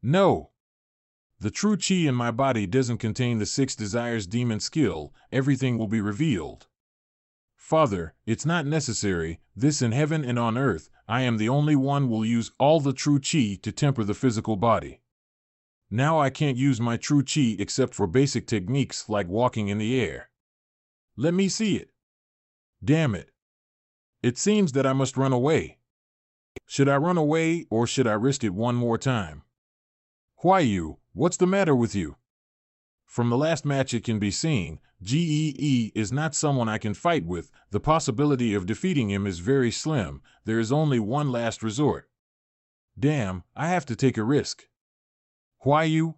No. The true chi in my body doesn't contain the six desires demon skill. Everything will be revealed. Father, it's not necessary. This in heaven and on earth, I am the only one will use all the true chi to temper the physical body. Now I can't use my true chi except for basic techniques like walking in the air. Let me see it. Damn it. It seems that I must run away. Should I run away or should I risk it one more time? Why you? What's the matter with you? From the last match it can be seen, Gee is not someone I can fight with. The possibility of defeating him is very slim. There is only one last resort. Damn, I have to take a risk. Why you?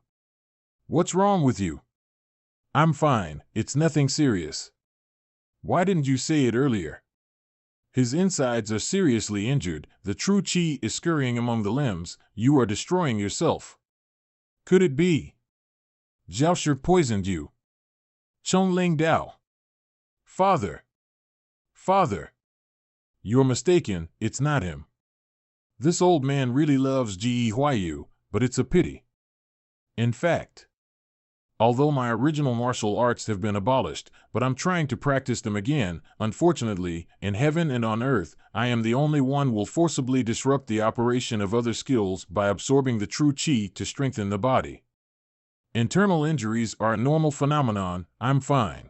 What's wrong with you? I'm fine, it's nothing serious. Why didn't you say it earlier? His insides are seriously injured. The true chi is scurrying among the limbs. You are destroying yourself. Could it be? Zhaoshi poisoned you. Chongling Dao. Father. Father. You're mistaken, it's not him. This old man really loves Ji Huayu, but it's a pity. In fact, although my original martial arts have been abolished, but I'm trying to practice them again, unfortunately, in heaven and on earth, I am the only one will forcibly disrupt the operation of other skills by absorbing the true chi to strengthen the body. Internal injuries are a normal phenomenon. I'm fine.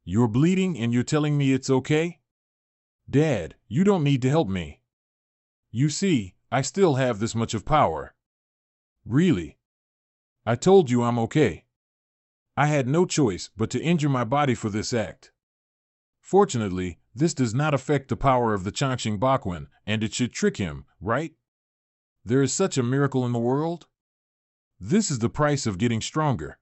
You're bleeding and you're telling me it's okay? Dad, you don't need to help me. You see, I still have this much of power. Really? I told you I'm okay. I had no choice but to injure my body for this act. Fortunately, this does not affect the power of the Changqing Baquan, and it should trick him, right? There is such a miracle in the world? This is the price of getting stronger.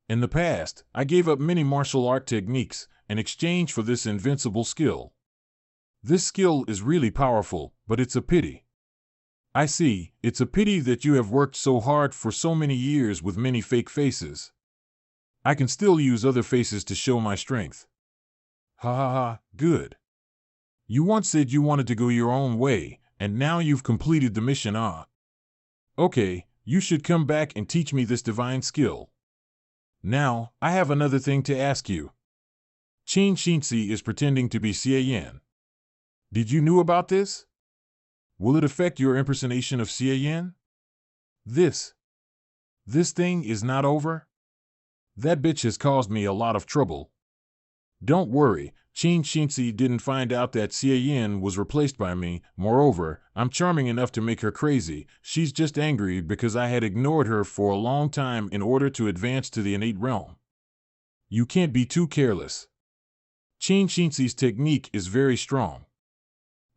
In the past, I gave up many martial art techniques in exchange for this invincible skill. This skill is really powerful, but it's a pity. I see, it's a pity that you have worked so hard for so many years with many fake faces. I can still use other faces to show my strength. Ha ha ha, good. You once said you wanted to go your own way, and now you've completed the mission. Okay, you should come back and teach me this divine skill. Now, I have another thing to ask you. Qin Shinzi is pretending to be Xie Yan. Did you know about this? Will it affect your impersonation of Xie Yan? This thing is not over? That bitch has caused me a lot of trouble. Don't worry, Qin Shinzi didn't find out that Xie Yan was replaced by me. Moreover, I'm charming enough to make her crazy. She's just angry because I had ignored her for a long time in order to advance to the innate realm. You can't be too careless. Qin Shinzi's technique is very strong.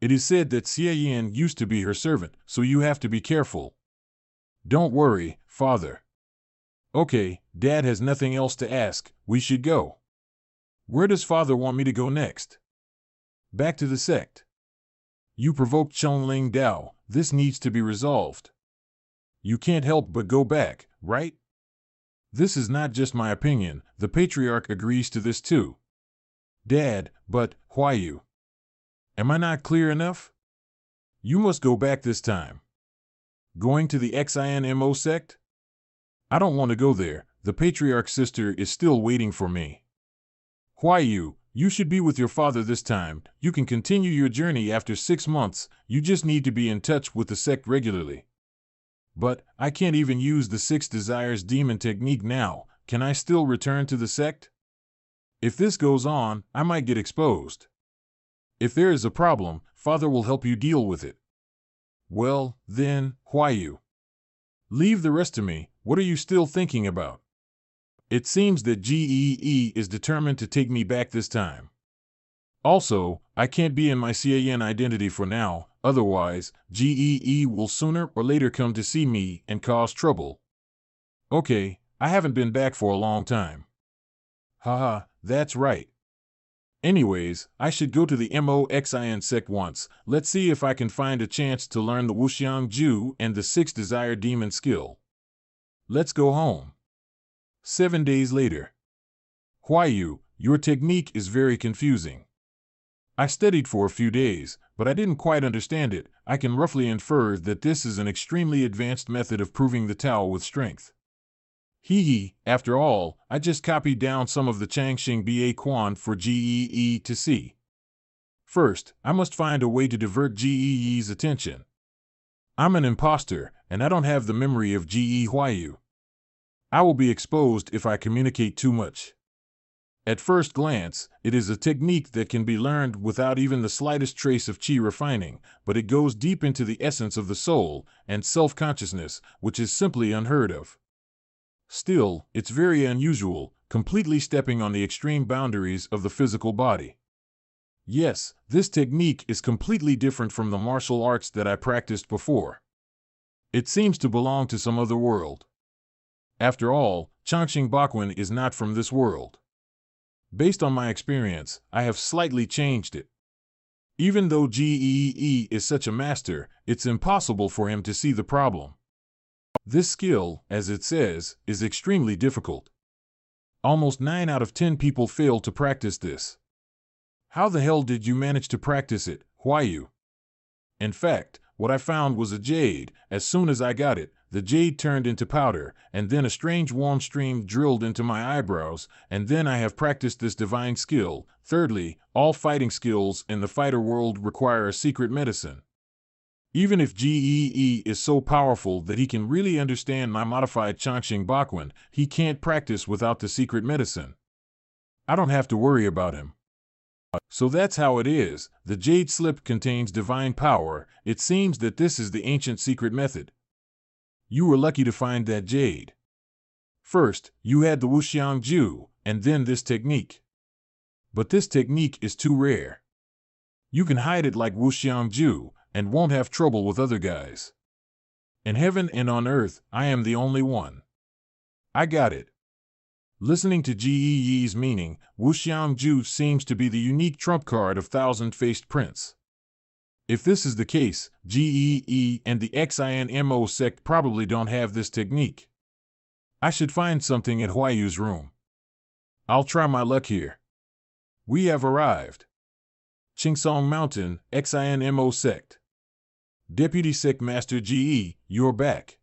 It is said that Xie Yan used to be her servant, so you have to be careful. Don't worry, Father. Okay, Dad has nothing else to ask. We should go. Where does Father want me to go next? Back to the sect. You provoked Chongling Dao. This needs to be resolved. You can't help but go back, right? This is not just my opinion. The Patriarch agrees to this too. Dad, but why you? Am I not clear enough? You must go back this time. Going to the XINMO sect? I don't want to go there. The Patriarch's sister is still waiting for me. Why you? You should be with your father this time. You can continue your journey after 6 months. You just need to be in touch with the sect regularly. But I can't even use the 6 desires demon technique now. Can I still return to the sect? If this goes on, I might get exposed. If there is a problem, Father will help you deal with it. Well, then, why you? Leave the rest to me. What are you still thinking about? It seems that Gee is determined to take me back this time. Also, I can't be in my CAN identity for now, otherwise, Gee will sooner or later come to see me and cause trouble. Okay, I haven't been back for a long time. Haha, that's right. Anyways, I should go to the MOXIN sect once. Let's see if I can find a chance to learn the Wuxiang Ju and the 6 Desire Demon skill. Let's go home. 7 days later. Huayu, your technique is very confusing. I studied for a few days, but I didn't quite understand it. I can roughly infer that this is an extremely advanced method of proving the Tao with strength. Hee, after all, I just copied down some of the Changxing Ba Quan for Gee to see. First, I must find a way to divert Gee's attention. I'm an imposter, and I don't have the memory of Ge Huayu. I will be exposed if I communicate too much. At first glance, it is a technique that can be learned without even the slightest trace of qi refining, but it goes deep into the essence of the soul and self-consciousness, which is simply unheard of. Still, it's very unusual, completely stepping on the extreme boundaries of the physical body. Yes, this technique is completely different from the martial arts that I practiced before. It seems to belong to some other world. After all, Changxing Baquan is not from this world. Based on my experience, I have slightly changed it. Even though Gee is such a master, it's impossible for him to see the problem. This skill, as it says, is extremely difficult. Almost 9 out of 10 people fail to practice this. How the hell did you manage to practice it, Huayu? In fact, what I found was a jade. As soon as I got it, the jade turned into powder, and then a strange warm stream drilled into my eyebrows, and then I have practiced this divine skill. Thirdly, all fighting skills in the fighter world require a secret medicine. Even if Gee is so powerful that he can really understand my modified Changxing Baquan, he can't practice without the secret medicine. I don't have to worry about him. So that's how it is. The jade slip contains divine power. It seems that this is the ancient secret method. You were lucky to find that jade. First, you had the Wuxiang Ju, and then this technique. But this technique is too rare. You can hide it like Wuxiang Ju, and won't have trouble with other guys. In heaven and on earth, I am the only one. I got it. Listening to Gee's meaning, Wuxiang Ju seems to be the unique trump card of Thousand-Faced Prince. If this is the case, Gee and the XINMO sect probably don't have this technique. I should find something at Huayu's room. I'll try my luck here. We have arrived. Qingsong Mountain, XINMO sect. Deputy Sect Master Ge, you're back.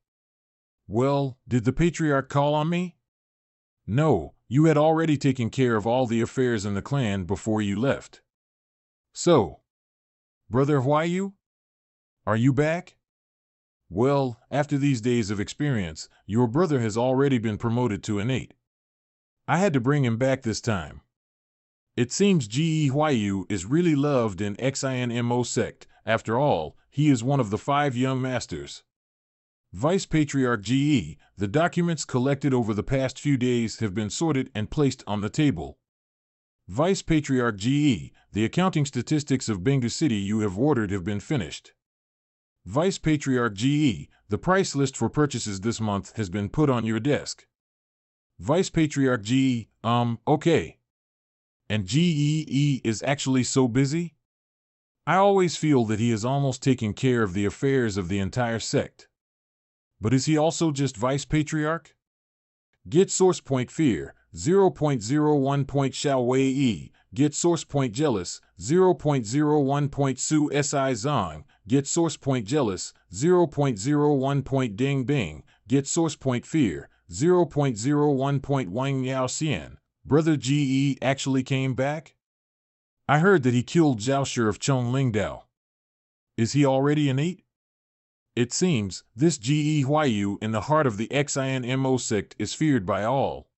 Well, did the Patriarch call on me? No, you had already taken care of all the affairs in the clan before you left. So, Brother Huayu? Are you back? Well, after these days of experience, your brother has already been promoted to an 8. I had to bring him back this time. It seems Ge Huayu is really loved in XINMO sect. After all, he is one of the 5 young masters. Vice Patriarch Ge, the documents collected over the past few days have been sorted and placed on the table. Vice Patriarch Ge, the accounting statistics of Bengu City you have ordered have been finished. Vice Patriarch Ge, the price list for purchases this month has been put on your desk. Vice Patriarch Ge, okay. And Gee is actually so busy? I always feel that he is almost taking care of the affairs of the entire sect. But is he also just Vice Patriarch? Get source point fear, 0.01 point Xiao Wei Yi. Get source point jealous, 0.01 point Su Si Zong. Get source point jealous, 0.01 point Ding Bing. Get source point fear, 0.01 point Wang Yao Xian. Brother Ge actually came back? I heard that he killed Zhao Shi of Chong Lingdao. Is he already an 8? It seems, this Ge Huayu in the heart of the XINMO sect is feared by all.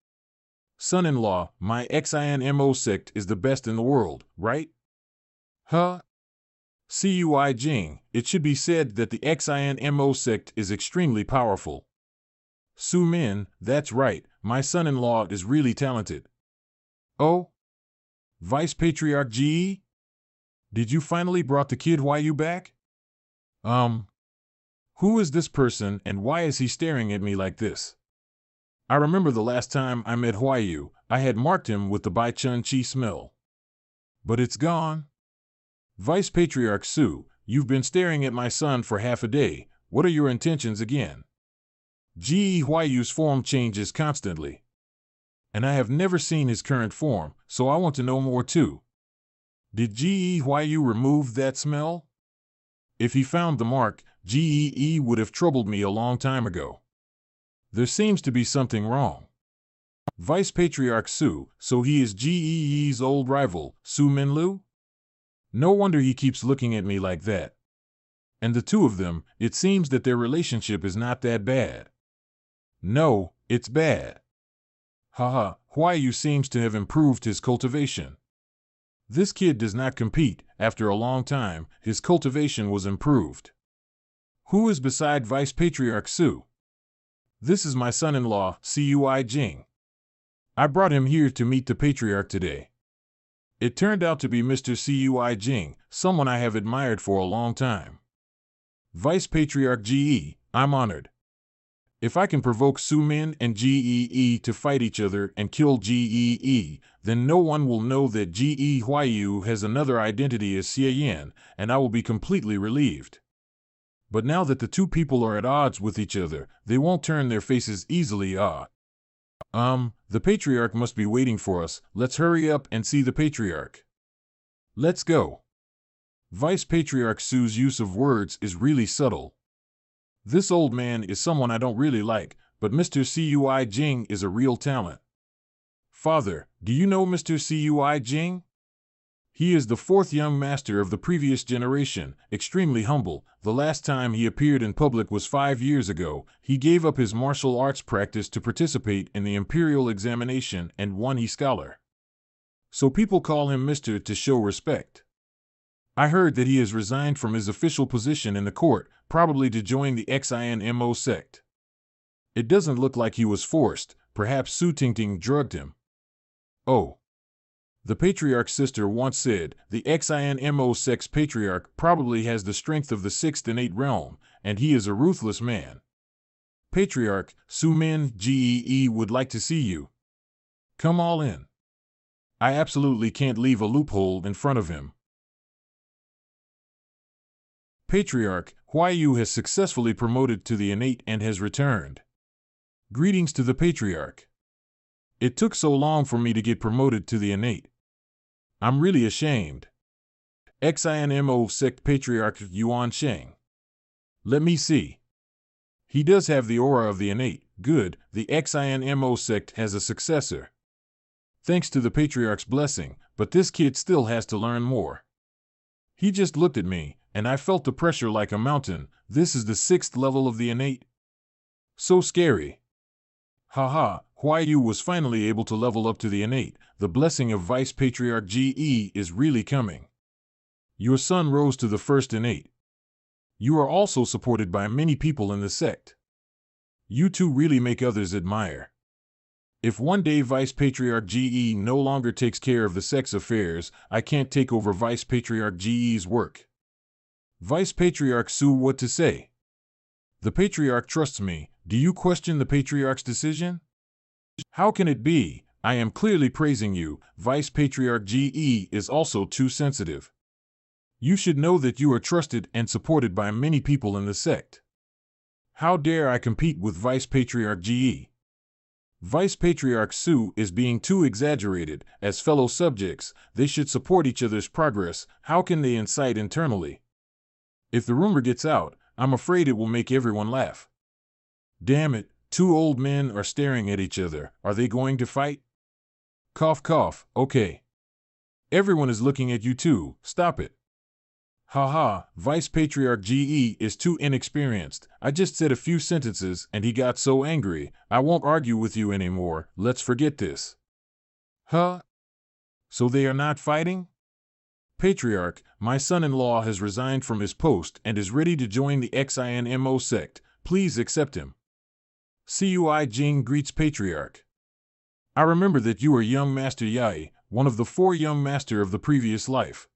Son-in-law, my XINMO sect is the best in the world, right? Huh? Cui Jing, it should be said that the XINMO sect is extremely powerful. Su Min, that's right, my son-in-law is really talented. Oh? Vice Patriarch Ge? Did you finally brought the kid Huayu back? Who is this person and why is he staring at me like this? I remember the last time I met Huayu, I had marked him with the Bai Chun Chi smell. But it's gone. Vice Patriarch Su, you've been staring at my son for half a day. What are your intentions again? Ge Huayu's form changes constantly. And I have never seen his current form, so I want to know more too. Did GEYU remove that smell? If he found the mark, GEE would have troubled me a long time ago. There seems to be something wrong. Vice Patriarch Su, so he is GEE's old rival, Su Minlu? No wonder he keeps looking at me like that. And the two of them, it seems that their relationship is not that bad. No, it's bad. Haha, Huayu seems to have improved his cultivation. This kid does not compete. After a long time, his cultivation was improved. Who is beside Vice Patriarch Su? This is my son-in-law, Cui Jing. I brought him here to meet the Patriarch today. It turned out to be Mr. Cui Jing, someone I have admired for a long time. Vice Patriarch GE, I'm honored. If I can provoke Su Min and GEE to fight each other and kill GEE, then no one will know that GE Huayu has another identity as Xie Yan, and I will be completely relieved. But now that the two people are at odds with each other, they won't turn their faces easily. The Patriarch must be waiting for us. Let's hurry up and see the Patriarch. Let's go. Vice Patriarch Su's use of words is really subtle. This old man is someone I don't really like, but Mr. Cui Jing is a real talent. Father, do you know Mr. Cui Jing? He is the fourth young master of the previous generation, extremely humble. The last time he appeared in public was 5 years ago. He gave up his martial arts practice to participate in the imperial examination and won he scholar. So people call him Mr. to show respect. I heard that he has resigned from his official position in the court, probably to join the XINMO sect. It doesn't look like he was forced. Perhaps Su Tingting drugged him. Oh. The Patriarch's sister once said, the XINMO sect's Patriarch probably has the strength of the 6th and 8th realm, and he is a ruthless man. Patriarch, Su Min GEE would like to see you. Come all in. I absolutely can't leave a loophole in front of him. Patriarch, Huayu has successfully promoted to the innate and has returned. Greetings to the Patriarch. It took so long for me to get promoted to the innate. I'm really ashamed. XINMO sect Patriarch Yuan Sheng. Let me see. He does have the aura of the innate. Good, the XINMO sect has a successor. Thanks to the Patriarch's blessing, but this kid still has to learn more. He just looked at me, and I felt the pressure like a mountain. This is the 6th level of the innate. So scary. Haha, Huayu was finally able to level up to the innate. The blessing of Vice Patriarch GE is really coming. Your son rose to the 1st innate. You are also supported by many people in the sect. You two really make others admire. If one day Vice Patriarch GE no longer takes care of the sect's affairs, I can't take over Vice Patriarch GE's work. Vice Patriarch Su, what to say? The Patriarch trusts me. Do you question the Patriarch's decision? How can it be? I am clearly praising you. Vice Patriarch GE is also too sensitive. You should know that you are trusted and supported by many people in the sect. How dare I compete with Vice Patriarch GE? Vice Patriarch Su is being too exaggerated. As fellow subjects, they should support each other's progress. How can they incite internally? If the rumor gets out, I'm afraid it will make everyone laugh. Damn it, two old men are staring at each other. Are they going to fight? Cough cough, okay. Everyone is looking at you too, stop it. Haha, Vice Patriarch GE is too inexperienced. I just said a few sentences and he got so angry. I won't argue with you anymore. Let's forget this. Huh? So they are not fighting? Patriarch, my son-in-law has resigned from his post and is ready to join the XINMO sect. Please accept him. Cui Jing greets Patriarch. I remember that you were young Master Yai, one of the 4 young master of the previous life.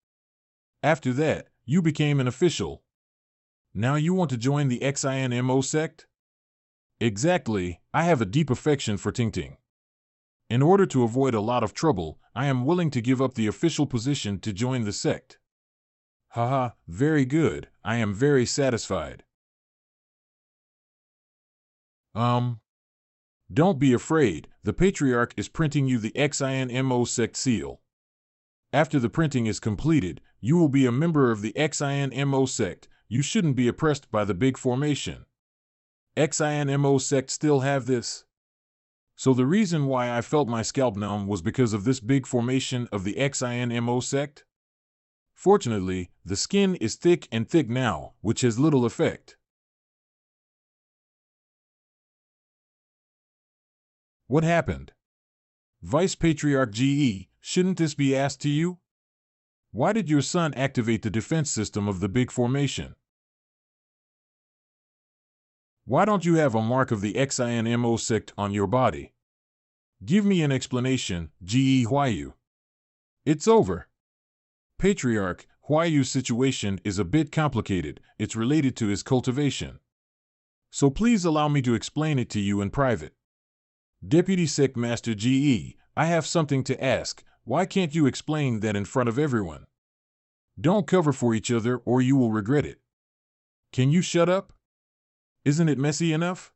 After that, you became an official. Now you want to join the XINMO sect? Exactly, I have a deep affection for Tingting. In order to avoid a lot of trouble, I am willing to give up the official position to join the sect. Haha, very good, I am very satisfied. Don't be afraid, the Patriarch is printing you the XINMO sect seal. After the printing is completed, you will be a member of the XINMO sect. You shouldn't be oppressed by the big formation. XINMO sect still have this? So the reason why I felt my scalp numb was because of this big formation of the XINMO sect? Fortunately, the skin is thick and thick now, which has little effect. What happened? Vice Patriarch GE, shouldn't this be asked to you? Why did your son activate the defense system of the big formation? Why don't you have a mark of the XINMO sect on your body? Give me an explanation, GE Huayu. It's over. Patriarch, Huayu's situation is a bit complicated. It's related to his cultivation. So please allow me to explain it to you in private. Deputy Sect Master GE, I have something to ask. Why can't you explain that in front of everyone? Don't cover for each other or you will regret it. Can you shut up? Isn't it messy enough?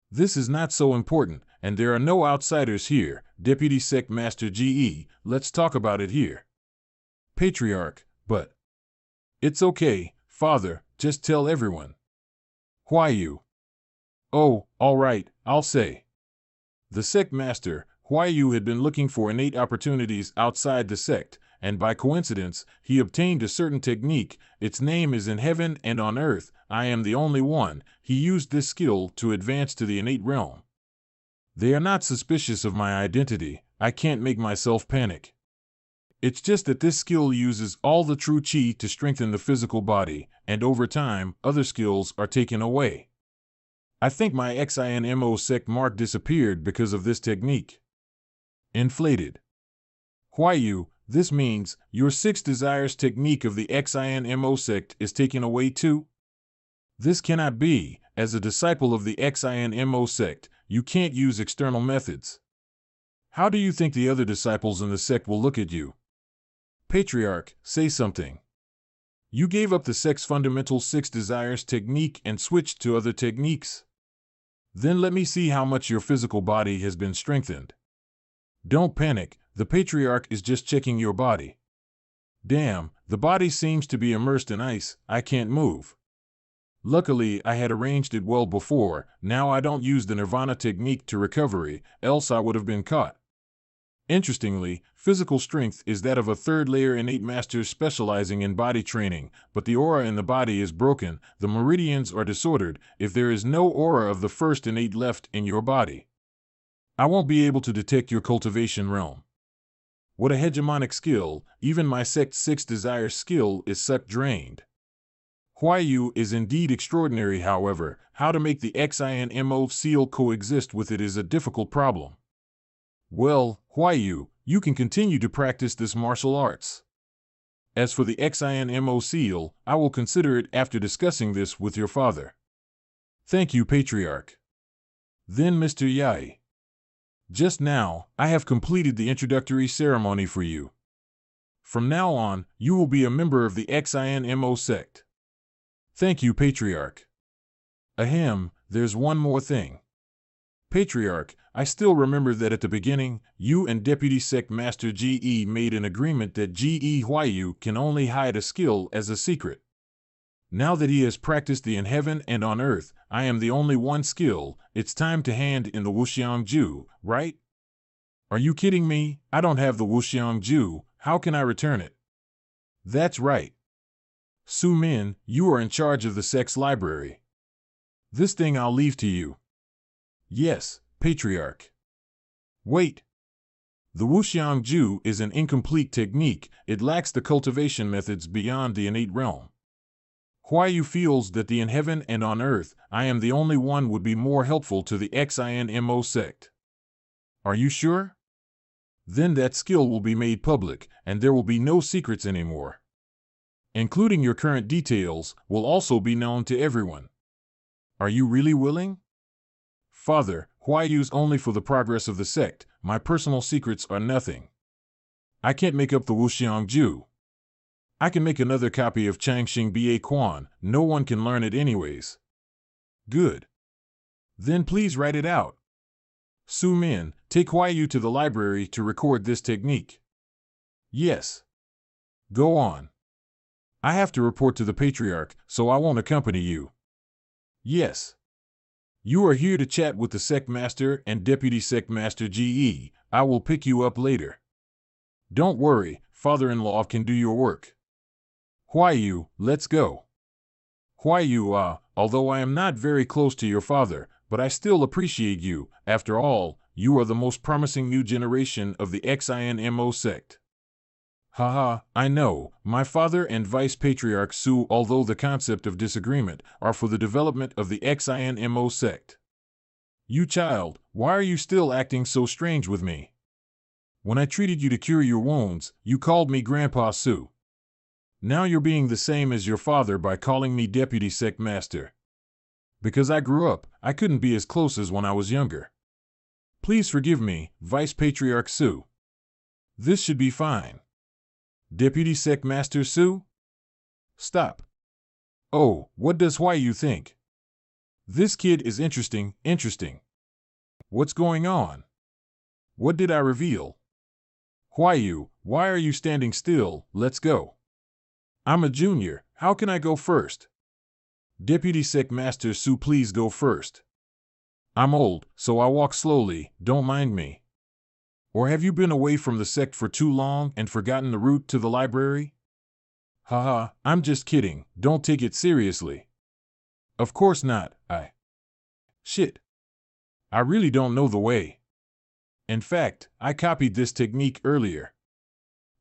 This is not so important, and there are no outsiders here. Deputy Sect Master GE, let's talk about it here. Patriarch, but it's okay, Father, just tell everyone. Huayu. Oh, all right, I'll say. The sect master, Huayu, had been looking for innate opportunities outside the sect, and by coincidence, he obtained a certain technique. Its name is in heaven and on earth. I am the only one. He used this skill to advance to the innate realm. They are not suspicious of my identity. I can't make myself panic. It's just that this skill uses all the true chi to strengthen the physical body, and over time, other skills are taken away. I think my XINMO sect mark disappeared because of this technique. Inflated. Huayu, this means your 6 desires technique of the XINMO sect is taken away too? This cannot be. As a disciple of the XINMO sect, you can't use external methods. How do you think the other disciples in the sect will look at you? Patriarch, say something. You gave up the sect's fundamental 6 desires technique and switched to other techniques. Then let me see how much your physical body has been strengthened. Don't panic, the Patriarch is just checking your body. Damn, the body seems to be immersed in ice. I can't move. Luckily, I had arranged it well before. Now I don't use the Nirvana technique to recovery, else I would have been caught. Interestingly, physical strength is that of a 3rd layer innate master specializing in body training, but the aura in the body is broken, the meridians are disordered, if there is no aura of the 1st innate left in your body. I won't be able to detect your cultivation realm. What a hegemonic skill, even my sect's 6 desire skill is suck drained. Huayu is indeed extraordinary, however, how to make the XINMO seal coexist with it is a difficult problem. Well, Huayu, you can continue to practice this martial arts. As for the XINMO seal, I will consider it after discussing this with your father. Thank you, Patriarch. Then Mr. Yai. Just now, I have completed the introductory ceremony for you. From now on, you will be a member of the XINMO sect. Thank you, Patriarch. Ahem, there's one more thing. Patriarch, I still remember that at the beginning, you and Deputy Sect Master GE made an agreement that GE Huayu can only hide a skill as a secret. Now that he has practiced the in heaven and on earth, I am the only one skill. It's time to hand in the Wuxiang Ju, right? Are you kidding me? I don't have the Wuxiang Ju. How can I return it? That's right. Su Min, you are in charge of the sect's library. This thing I'll leave to you. Yes, Patriarch. Wait. The Wuxiang Ju is an incomplete technique. It lacks the cultivation methods beyond the innate realm. Huayu feels that the in heaven and on earth, I am the only one would be more helpful to the XINMO sect. Are you sure? Then that skill will be made public, and there will be no secrets anymore. Including your current details, will also be known to everyone. Are you really willing? Father, Huayu's only for the progress of the sect. My personal secrets are nothing. I can't make up the Wuxiang Ju. I can make another copy of Changxing Ba Quan. No one can learn it anyways. Good. Then please write it out. Su Min, take Huayu to the library to record this technique. Yes. Go on. I have to report to the Patriarch, so I won't accompany you. Yes. You are here to chat with the Sect Master and Deputy Sect Master GE. I will pick you up later. Don't worry, father-in-law can do your work. Huayu, let's go. Huayu, although I am not very close to your father, but I still appreciate you. After all, you are the most promising new generation of the XINMO sect. Haha, I know, my father and Vice Patriarch Su, although the concept of disagreement, are for the development of the XINMO sect. You child, why are you still acting so strange with me? When I treated you to cure your wounds, you called me Grandpa Su. Now you're being the same as your father by calling me Deputy Sect Master. Because I grew up, I couldn't be as close as when I was younger. Please forgive me, Vice Patriarch Su. This should be fine. Deputy Sect Master Su? Stop. Oh, what does Huayu think? This kid is interesting. What's going on? What did I reveal? Huayu, why are you standing still? Let's go. I'm a junior, how can I go first? Deputy Sect Master Su, please go first. I'm old, so I walk slowly, don't mind me. Or have you been away from the sect for too long and forgotten the route to the library? Haha, I'm just kidding, don't take it seriously. Of course not, Shit. I really don't know the way. In fact, I copied this technique earlier.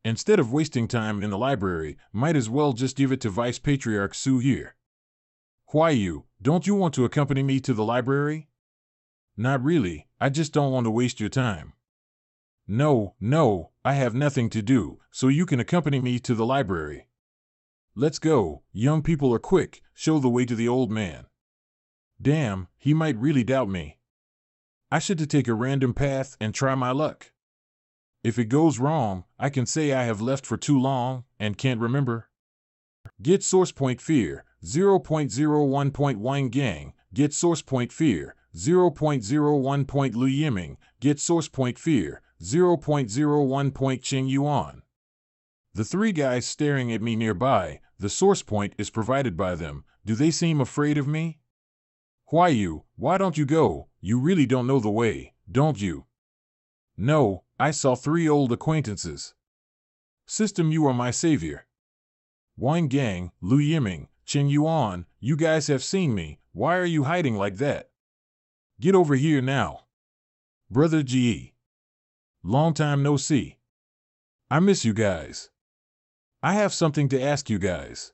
Instead of wasting time in the library, might as well just give it to Vice Patriarch Su here. Huayu, don't you want to accompany me to the library? Not really, I just don't want to waste your time. No, I have nothing to do, so you can accompany me to the library. Let's go, young people are quick, show the way to the old man. Damn, he might really doubt me. I should take a random path and try my luck. If it goes wrong, I can say I have left for too long and can't remember. Get source point fear, 0.01 point Wine Gang, get source point fear, 0.01 point Lu Yiming, get source point fear, 0.01 point Qing Yuan. The three guys staring at me nearby, the source point is provided by them. Do they seem afraid of me? Huayu, why don't you go? You really don't know the way, don't you? No, I saw three old acquaintances. System, you are my savior. Wine Gang, Lu Yiming, Qing Yuan, you guys have seen me, why are you hiding like that? Get over here now. Brother GE. Long time no see. I miss you guys. I have something to ask you guys.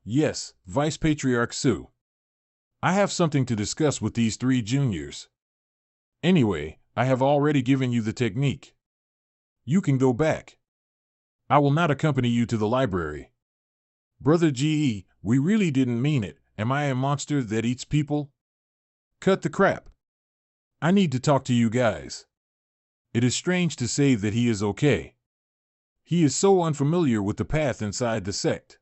Yes, Vice Patriarch Su. I have something to discuss with these three juniors. Anyway, I have already given you the technique. You can go back. I will not accompany you to the library. Brother GE, we really didn't mean it. Am I a monster that eats people? Cut the crap. I need to talk to you guys. It is strange to say that he is okay. He is so unfamiliar with the path inside the sect.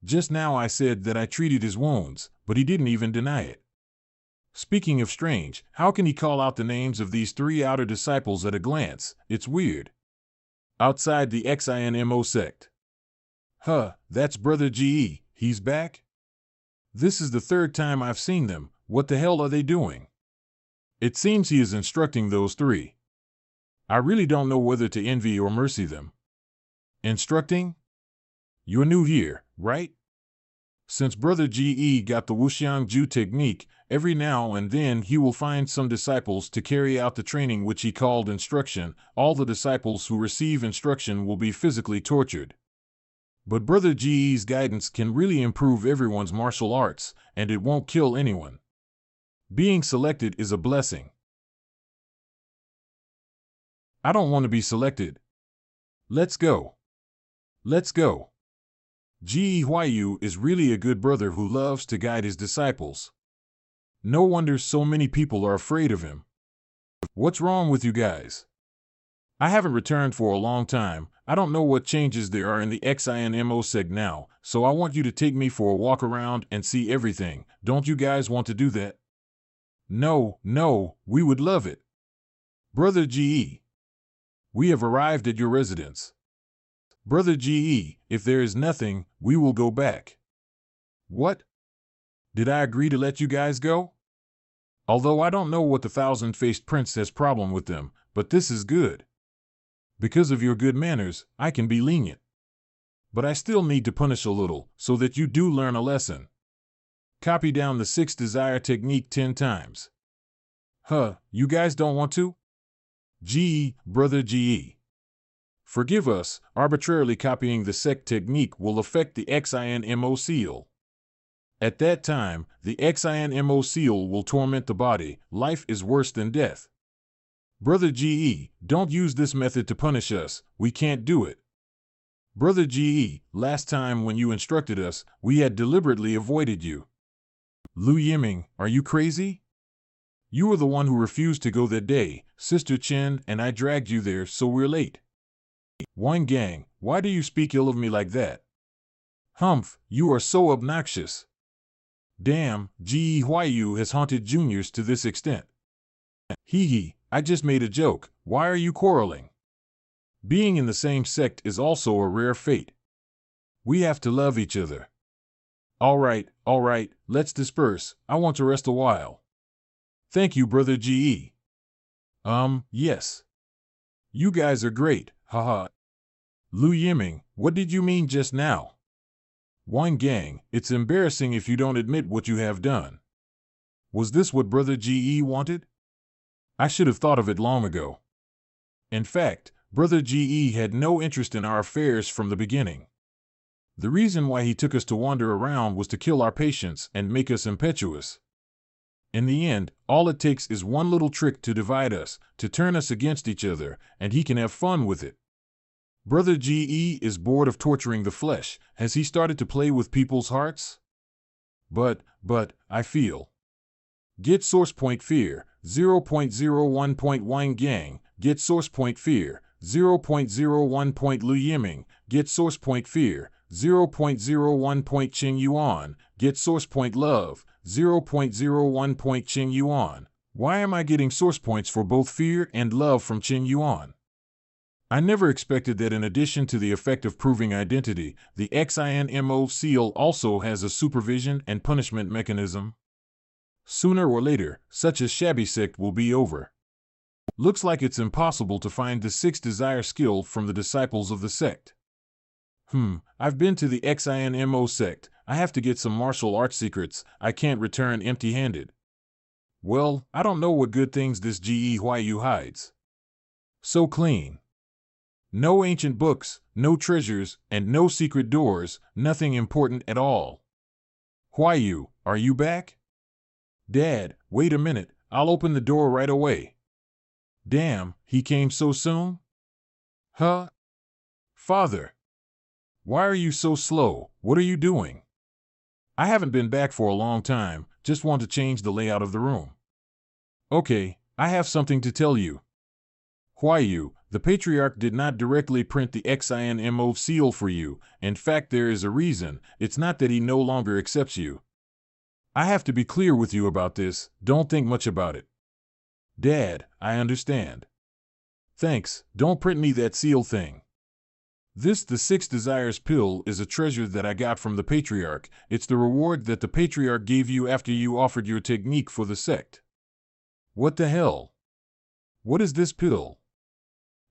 Just now I said that I treated his wounds, but he didn't even deny it. Speaking of strange, how can he call out the names of these three outer disciples at a glance? It's weird. Outside the XINMO sect. That's Brother GE, he's back? This is the third time I've seen them, what the hell are they doing? It seems he is instructing those three. I really don't know whether to envy or mercy them. Instructing? You're new here, right? Since Brother GE got the Wuxiang Ju technique, every now and then he will find some disciples to carry out the training which he called instruction. All the disciples who receive instruction will be physically tortured. But Brother GE's guidance can really improve everyone's martial arts, and it won't kill anyone. Being selected is a blessing. I don't want to be selected. Let's go. Let's go. GE Huayu is really a good brother who loves to guide his disciples. No wonder so many people are afraid of him. What's wrong with you guys? I haven't returned for a long time. I don't know what changes there are in the XINMO sect now, so I want you to take me for a walk around and see everything. Don't you guys want to do that? No, we would love it. Brother GE. We have arrived at your residence. Brother GE, if there is nothing, we will go back. What? Did I agree to let you guys go? Although I don't know what the thousand-faced prince has problem with them, but this is good. Because of your good manners, I can be lenient. But I still need to punish a little, so that you do learn a lesson. Copy down the 6 desire technique 10 times. Huh, you guys don't want to? GE, brother GE. Forgive us, arbitrarily copying the sect technique will affect the XINMO seal. At that time, the XINMO seal will torment the body. Life is worse than death. Brother GE, don't use this method to punish us, we can't do it. Brother GE, last time when you instructed us, we had deliberately avoided you. Lu Yiming, are you crazy? You were the one who refused to go that day, Sister Chen and I dragged you there so we're late. Wine Gang, why do you speak ill of me like that? Humph, you are so obnoxious. Damn, Ge Huayu has haunted juniors to this extent. Hee hee, I just made a joke, why are you quarreling? Being in the same sect is also a rare fate. We have to love each other. All right, let's disperse, I want to rest a while. Thank you, brother GE. Yes. You guys are great, haha. Lu Yiming, what did you mean just now? Wine Gang, it's embarrassing if you don't admit what you have done. Was this what brother GE wanted? I should have thought of it long ago. In fact, brother GE had no interest in our affairs from the beginning. The reason why he took us to wander around was to kill our patience and make us impetuous. In the end, all it takes is one little trick to divide us, to turn us against each other, and he can have fun with it. Brother GE is bored of torturing the flesh. Has he started to play with people's hearts? But, I feel. Get source point fear, 0.01 point Wine Gang, get source point fear, 0.01 point Lu Yiming, get source point fear, 0.01 point Qing Yuan, get source point love, 0.01 point Qing Yuan. Why am I getting source points for both fear and love from Qing Yuan? I never expected that in addition to the effect of proving identity, the XINMO seal also has a supervision and punishment mechanism. Sooner or later, such a shabby sect will be over. Looks like it's impossible to find the 6 desire skill from the disciples of the sect. I've been to the XINMO sect. I have to get some martial arts secrets. I can't return empty-handed. Well, I don't know what good things this Ge Huayu hides. So clean. No ancient books, no treasures, and no secret doors, nothing important at all. Huayu, are you back? Dad, wait a minute, I'll open the door right away. Damn, he came so soon? Huh? Father. Why are you so slow? What are you doing? I haven't been back for a long time, just want to change the layout of the room. Okay, I have something to tell you. Huayu, the Patriarch did not directly print the XINMO seal for you. In fact, there is a reason. It's not that he no longer accepts you. I have to be clear with you about this, don't think much about it. Dad, I understand. Thanks, don't print me that seal thing. This the 6 desires pill is a treasure that I got from the Patriarch. It's the reward that the Patriarch gave you after you offered your technique for the sect. What the hell? What is this pill?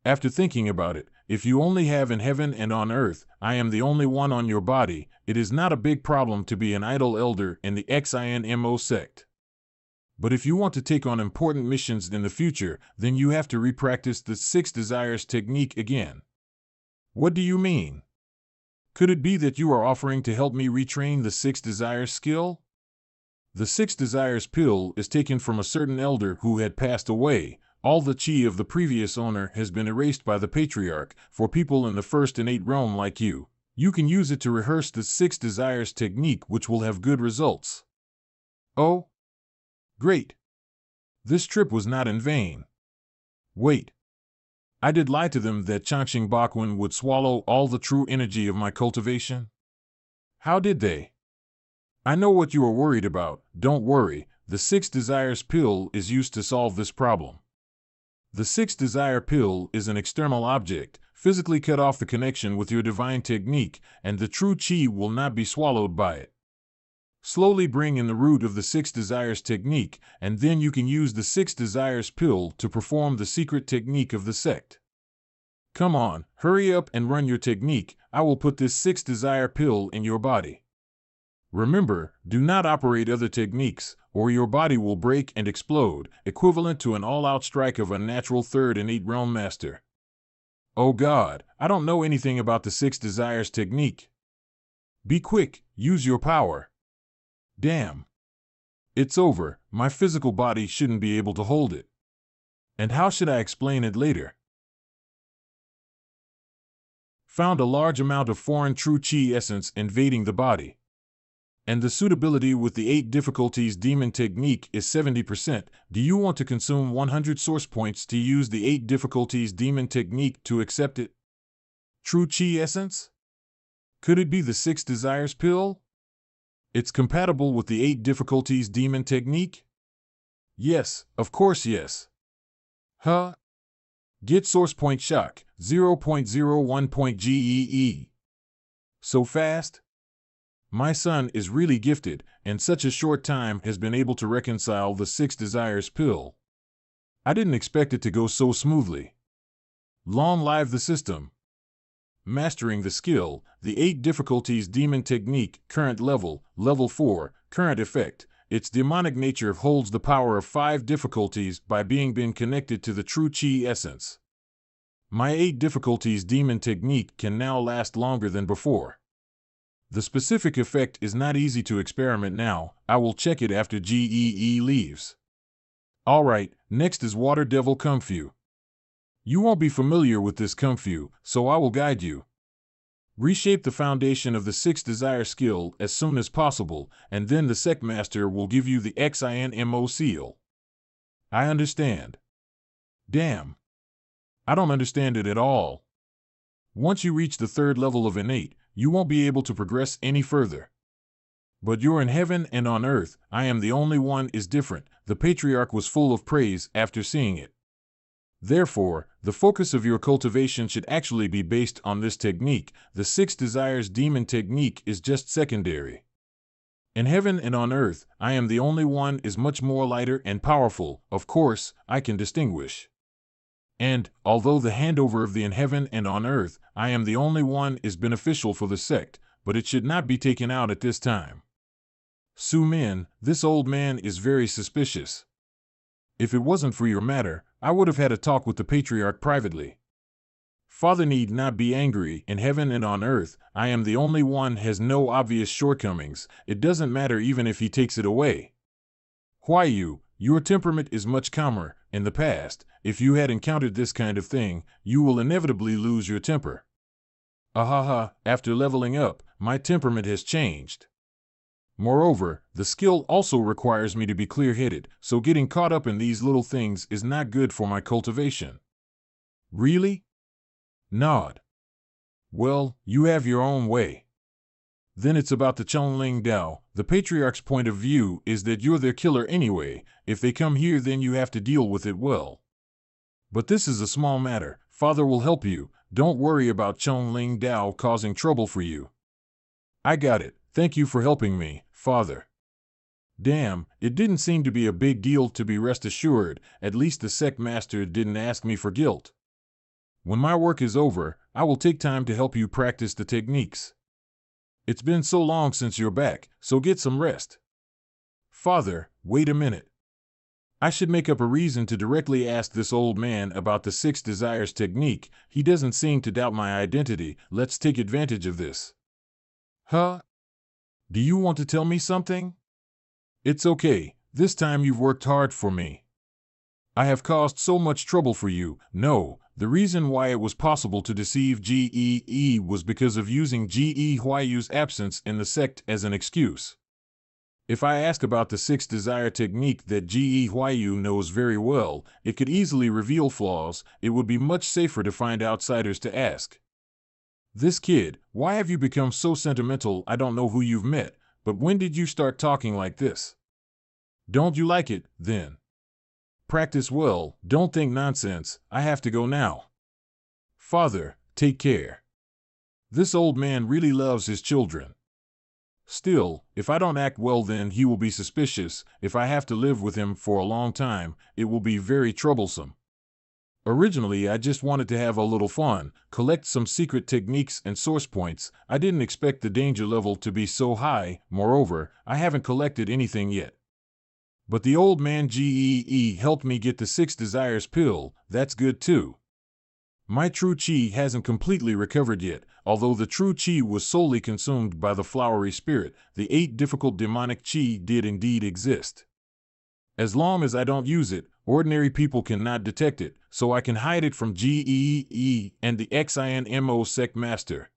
After thinking about it, if you only have in heaven and on earth, I am the only one on your body, it is not a big problem to be an idle elder in the XINMO sect. But if you want to take on important missions in the future, then you have to repractice the 6 desires technique again. What do you mean? Could it be that you are offering to help me retrain the 6 desires skill? The 6 desires pill is taken from a certain elder who had passed away. All the chi of the previous owner has been erased by the Patriarch. For people in the 1st and 8th realm like you, you can use it to rehearse the 6 desires technique, which will have good results. Oh? Great. This trip was not in vain. Wait. I did lie to them that Changqing Bakwun would swallow all the true energy of my cultivation? How did they? I know what you are worried about. Don't worry. The 6 desires pill is used to solve this problem. The sixth desire pill is an external object, physically cut off the connection with your divine technique, and the true chi will not be swallowed by it. Slowly bring in the root of the six desires technique, and then you can use the six desires pill to perform the secret technique of the sect. Come on, hurry up and run your technique. I will put this six desire pill in your body. Remember, do not operate other techniques, or your body will break and explode, equivalent to an all-out strike of a natural third and eighth realm master. Oh God, I don't know anything about the six desires technique. Be quick, use your power. Damn. It's over, my physical body shouldn't be able to hold it. And how should I explain it later? Found a large amount of foreign true chi essence invading the body. And the suitability with the 8 difficulties demon technique is 70%. Do you want to consume 100 source points to use the 8 difficulties demon technique to accept it? True chi essence? Could it be the 6 desires pill? It's compatible with the 8 difficulties demon technique? Yes, of course yes. Huh? Get source point shock, 0.01 point GEE. So fast? My son is really gifted, and such a short time has been able to reconcile the 6 desires pill. I didn't expect it to go so smoothly. Long live the system. Mastering the skill, the 8 difficulties demon technique, current level, level 4, current effect. Its demonic nature holds the power of 5 difficulties by being connected to the true chi essence. My 8 difficulties demon technique can now last longer than before. The specific effect is not easy to experiment now. I will check it after GEE leaves. Alright, next is Water Devil Kung Fu. You won't be familiar with this Kung Fu, so I will guide you. Reshape the foundation of the 6 desire skill as soon as possible, and then the sect master will give you the XINMO seal. I understand. Damn. I don't understand it at all. Once you reach the 3rd level of innate, you won't be able to progress any further. But you're in heaven and on earth, I am the only one is different. The patriarch was full of praise after seeing it. Therefore, the focus of your cultivation should actually be based on this technique. The 6 desires demon technique is just secondary. In heaven and on earth, I am the only one is much more lighter and powerful. Of course, I can distinguish. And, although the handover of the in heaven and on earth, I am the only one is beneficial for the sect, but it should not be taken out at this time. Su Min, this old man is very suspicious. If it wasn't for your matter, I would have had a talk with the patriarch privately. Father need not be angry. In heaven and on earth, I am the only one has no obvious shortcomings. It doesn't matter even if he takes it away. Huayu, your temperament is much calmer. In the past, if you had encountered this kind of thing, you will inevitably lose your temper. Ahaha, after leveling up, my temperament has changed. Moreover, the skill also requires me to be clear-headed, so getting caught up in these little things is not good for my cultivation. Really? Nod. Well, you have your own way. Then it's about the Chunling Dao. The patriarch's point of view is that you're their killer anyway. If they come here, then you have to deal with it well. But this is a small matter. Father will help you. Don't worry about Chunling Dao causing trouble for you. I got it. Thank you for helping me, Father. Damn, it didn't seem to be a big deal to be rest assured. At least the sect master didn't ask me for guilt. When my work is over, I will take time to help you practice the techniques. It's been so long since you're back, so get some rest. Father, wait a minute. I should make up a reason to directly ask this old man about the 6 desires technique. He doesn't seem to doubt my identity. Let's take advantage of this. Huh? Do you want to tell me something? It's okay. This time you've worked hard for me. I have caused so much trouble for you. No, the reason why it was possible to deceive GEE was because of using GE Huayu's absence in the sect as an excuse. If I ask about the 6 desire technique that GE Huayu knows very well, it could easily reveal flaws. It would be much safer to find outsiders to ask. This kid, why have you become so sentimental? I don't know who you've met, but when did you start talking like this? Don't you like it, then? Practice well, don't think nonsense, I have to go now. Father, take care. This old man really loves his children. Still, if I don't act well, then he will be suspicious. If I have to live with him for a long time, it will be very troublesome. Originally, I just wanted to have a little fun, collect some secret techniques and source points. I didn't expect the danger level to be so high. Moreover, I haven't collected anything yet. But the old man GEE helped me get the 6 Desires pill. That's good too. My true chi hasn't completely recovered yet. Although the true chi was solely consumed by the flowery spirit, the 8 difficult demonic chi did indeed exist. As long as I don't use it, ordinary people cannot detect it, so I can hide it from GEE and the XINMO sect master.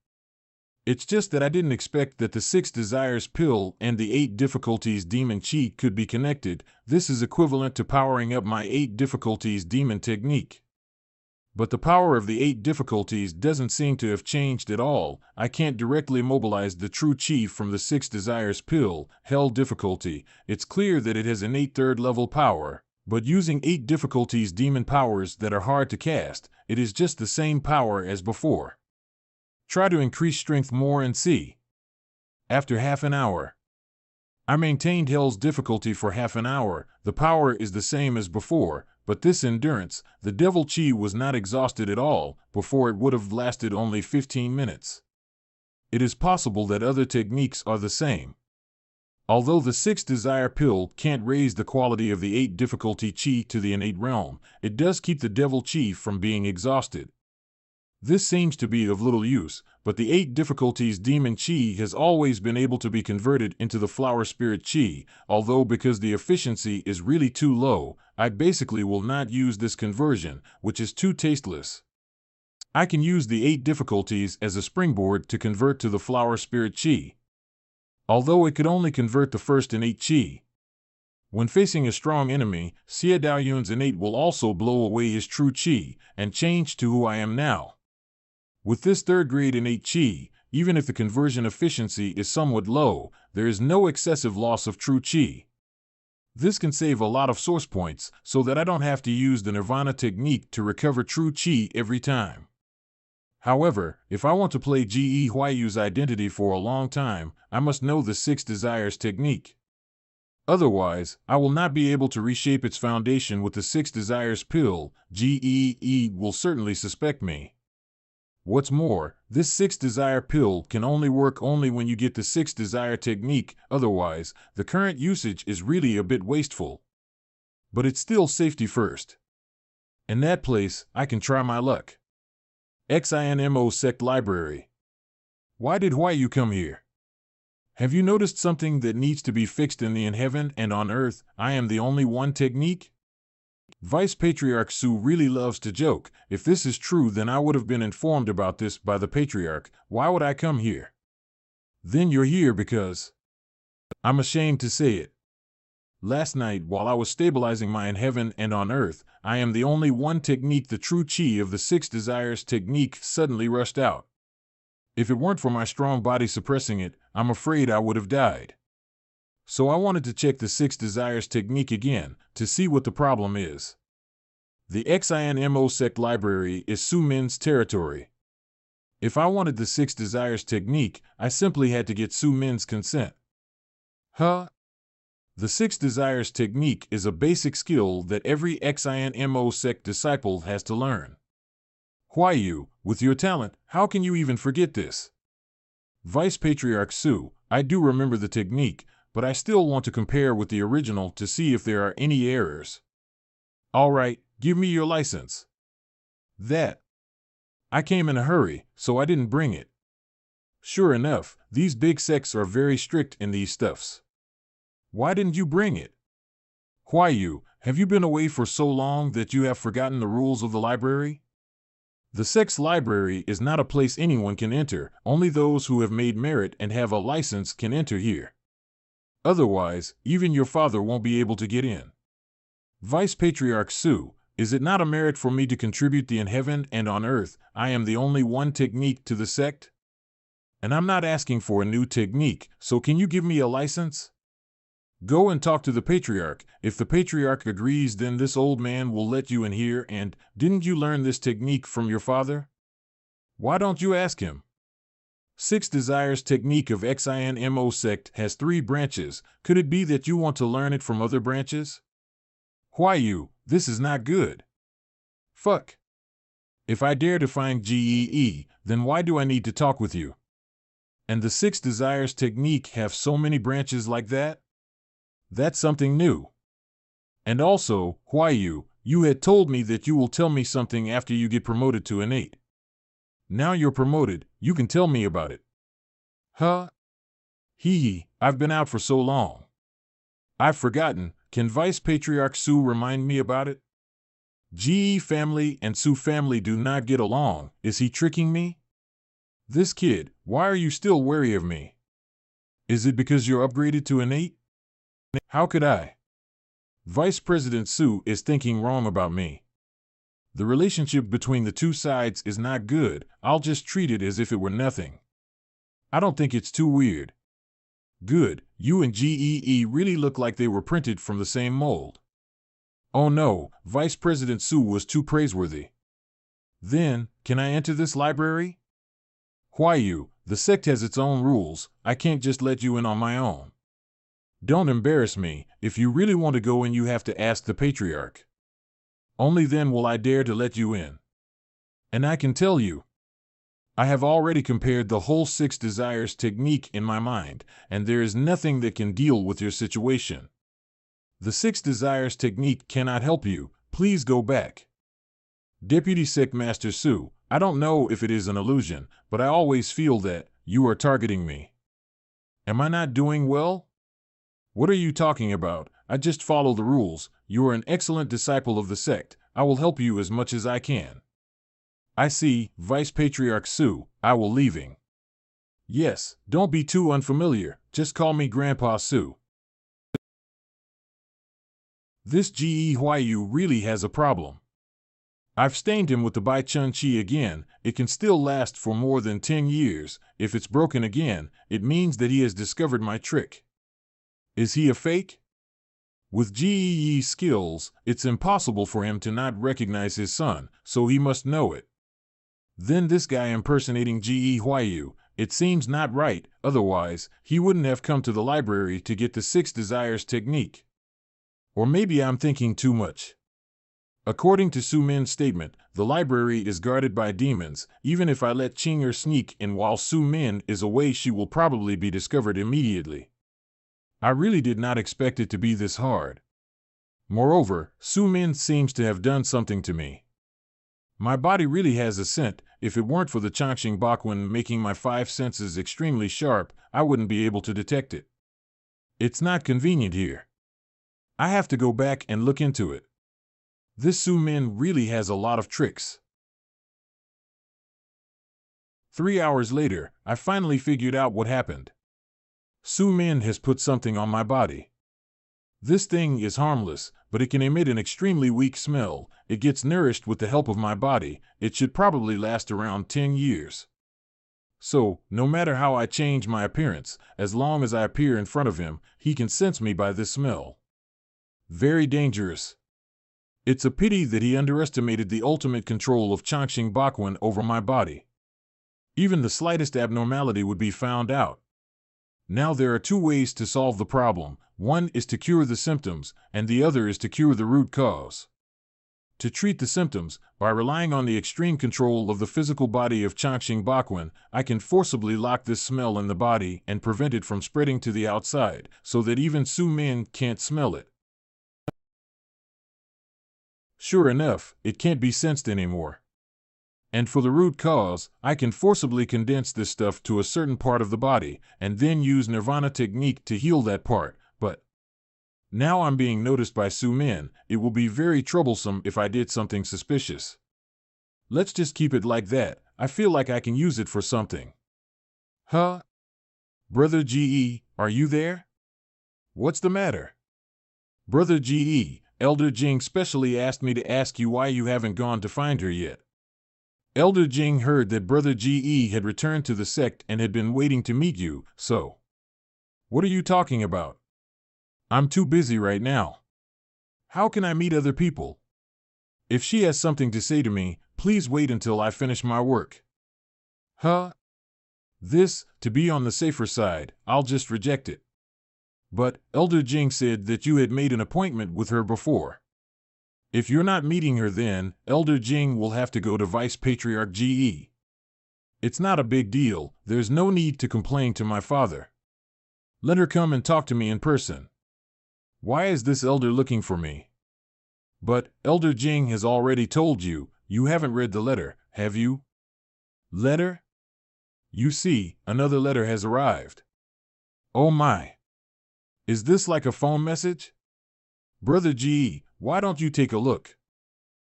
It's just that I didn't expect that the 6 Desires pill and the 8 difficulties demon chi could be connected. This is equivalent to powering up my 8 difficulties demon technique. But the power of the 8 difficulties doesn't seem to have changed at all. I can't directly mobilize the true chi from the 6 Desires pill, Hell difficulty. It's clear that it has innate 3rd level power, but using 8 difficulties demon powers that are hard to cast, it is just the same power as before. Try to increase strength more and see. After half an hour. I maintained Hell's difficulty for half an hour. The power is the same as before, but this endurance, the devil chi was not exhausted at all. Before it would have lasted only 15 minutes. It is possible that other techniques are the same. Although the 6 Desire pill can't raise the quality of the 8 difficulty chi to the innate realm, it does keep the devil chi from being exhausted. This seems to be of little use, but the 8 difficulties demon chi has always been able to be converted into the flower spirit chi, although because the efficiency is really too low, I basically will not use this conversion, which is too tasteless. I can use the 8 difficulties as a springboard to convert to the flower spirit chi. Although it could only convert the first innate chi. When facing a strong enemy, Xie Daoyun's innate will also blow away his true chi, and change to who I am now. With this 3rd grade innate chi, even if the conversion efficiency is somewhat low, there is no excessive loss of true chi. This can save a lot of source points, so that I don't have to use the Nirvana technique to recover true chi every time. However, if I want to play Ge Huayu's identity for a long time, I must know the 6 Desires technique. Otherwise, I will not be able to reshape its foundation with the 6 Desires pill. Ge will certainly suspect me. What's more, this 6 Desire pill can only work when you get the 6 Desire technique. Otherwise, the current usage is really a bit wasteful. But it's still safety first. In that place, I can try my luck. XINMO sect library. Why did Huayu come here? Have you noticed something that needs to be fixed in heaven and on earth? I am the only one technique? Vice Patriarch Su really loves to joke. If this is true, then I would have been informed about this by the Patriarch. Why would I come here? Then you're here because... I'm ashamed to say it. Last night, while I was stabilizing my in heaven and on earth, I am the only one technique. The true chi of the 6 Desires technique suddenly rushed out. If it weren't for my strong body suppressing it, I'm afraid I would have died. So I wanted to check the 6 Desires technique again, to see what the problem is. The XINMO sect library is Su Min's territory. If I wanted the 6 Desires technique, I simply had to get Su Min's consent. Huh? The 6 Desires technique is a basic skill that every XINMO sect disciple has to learn. Huayu, with your talent, how can you even forget this? Vice Patriarch Su, I do remember the technique, but I still want to compare with the original to see if there are any errors. All right, give me your license. That. I came in a hurry, so I didn't bring it. Sure enough, these big sects are very strict in these stuffs. Why didn't you bring it? Huayu, have you been away for so long that you have forgotten the rules of the library? The sect's library is not a place anyone can enter. Only those who have made merit and have a license can enter here. Otherwise, even your father won't be able to get in. Vice Patriarch Su, is it not a merit for me to contribute in heaven and on earth? I am the only one technique to the sect. And I'm not asking for a new technique, so can you give me a license? Go and talk to the patriarch. If the patriarch agrees, then this old man will let you in here. And didn't you learn this technique from your father? Why don't you ask him? Six Desires technique of XINMO sect has 3 branches. Could it be that you want to learn it from other branches? Why you? This is not good. Fuck. If I dare to find GEE, then why do I need to talk with you? And the 6 Desires technique have so many branches like that? That's something new. And also, why you? You had told me that you will tell me something after you get promoted to an 8. Now you're promoted, you can tell me about it. Huh? Hee, I've been out for so long. I've forgotten. Can Vice Patriarch Sue remind me about it? GE family and Sue family do not get along. Is he tricking me? This kid, why are you still wary of me? Is it because you're upgraded to an 8? How could I? Vice President Sue is thinking wrong about me. The relationship between the two sides is not good. I'll just treat it as if it were nothing. I don't think it's too weird. Good, you and GEE really look like they were printed from the same mold. Oh no, Vice President Sue was too praiseworthy. Then, can I enter this library? Why you? The sect has its own rules. I can't just let you in on my own. Don't embarrass me. If you really want to go in, you have to ask the patriarch. Only then will I dare to let you in. And I can tell you, I have already compared the whole 6 Desires technique in my mind, and there is nothing that can deal with your situation. The 6 Desires technique cannot help you. Please go back. Deputy Sect Master Sue, I don't know if it is an illusion, but I always feel that you are targeting me. Am I not doing well? What are you talking about? I just follow the rules. You are an excellent disciple of the sect. I will help you as much as I can. I see, Vice Patriarch Sue, I will leaving. Yes, don't be too unfamiliar. Just call me Grandpa Sue. This GEYU really has a problem. I've stained him with the Bai Chun Chi again. It can still last for more than 10 years. If it's broken again, it means that he has discovered my trick. Is he a fake? With GEE's skills, it's impossible for him to not recognize his son, so he must know it. Then this guy impersonating GEYU, it seems not right, otherwise, he wouldn't have come to the library to get the 6 Desires technique. Or maybe I'm thinking too much. According to Su Min's statement, the library is guarded by demons. Even if I let Chinger sneak in while Su Min is away, she will probably be discovered immediately. I really did not expect it to be this hard. Moreover, Su Min seems to have done something to me. My body really has a scent. If it weren't for the Changxing Bakuan making my 5 senses extremely sharp, I wouldn't be able to detect it. It's not convenient here. I have to go back and look into it. This Su Min really has a lot of tricks. 3 hours later, I finally figured out what happened. Su Min has put something on my body. This thing is harmless, but it can emit an extremely weak smell. It gets nourished with the help of my body. It should probably last around 10 years. So, no matter how I change my appearance, as long as I appear in front of him, he can sense me by this smell. Very dangerous. It's a pity that he underestimated the ultimate control of Changxing Bakuan over my body. Even the slightest abnormality would be found out. Now there are 2 ways to solve the problem. One is to cure the symptoms, and the other is to cure the root cause. To treat the symptoms, by relying on the extreme control of the physical body of Changxing Bakuan, I can forcibly lock this smell in the body and prevent it from spreading to the outside, so that even Su Min can't smell it. Sure enough, it can't be sensed anymore. And for the root cause, I can forcibly condense this stuff to a certain part of the body, and then use Nirvana technique to heal that part, but now I'm being noticed by Su Min. It will be very troublesome if I did something suspicious. Let's just keep it like that. I feel like I can use it for something. Huh? Brother GE, are you there? What's the matter? Brother GE, Elder Jing specially asked me to ask you why you haven't gone to find her yet. Elder Jing heard that Brother GE had returned to the sect and had been waiting to meet you, so. What are you talking about? I'm too busy right now. How can I meet other people? If she has something to say to me, please wait until I finish my work. Huh? To be on the safer side, I'll just reject it. But Elder Jing said that you had made an appointment with her before. If you're not meeting her then, Elder Jing will have to go to Vice Patriarch GE. It's not a big deal, there's no need to complain to my father. Let her come and talk to me in person. Why is this elder looking for me? But Elder Jing has already told you, you haven't read the letter, have you? Letter? You see, another letter has arrived. Oh my. Is this like a phone message? Brother GE, why don't you take a look?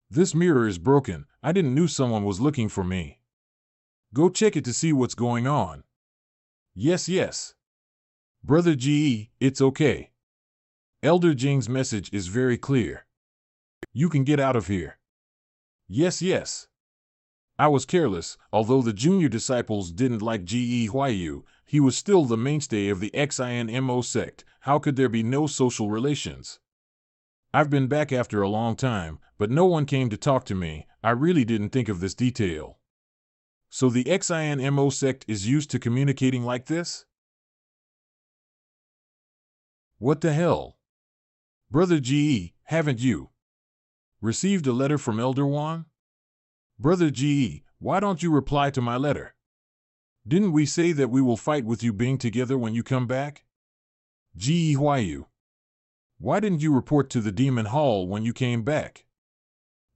This mirror is broken, I didn't know someone was looking for me. Go check it to see what's going on. Yes. Brother GE, it's okay. Elder Jing's message is very clear. You can get out of here. Yes. I was careless, although the junior disciples didn't like Gehuayu, he was still the mainstay of the XINMO sect, how could there be no social relations? I've been back after a long time, but no one came to talk to me, I really didn't think of this detail. So the XINMO sect is used to communicating like this? What the hell? Brother GE, haven't you received a letter from Elder Wang? Brother GE, why don't you reply to my letter? Didn't we say that we will fight with you being together when you come back? Gehuayu, why didn't you report to the Demon Hall when you came back?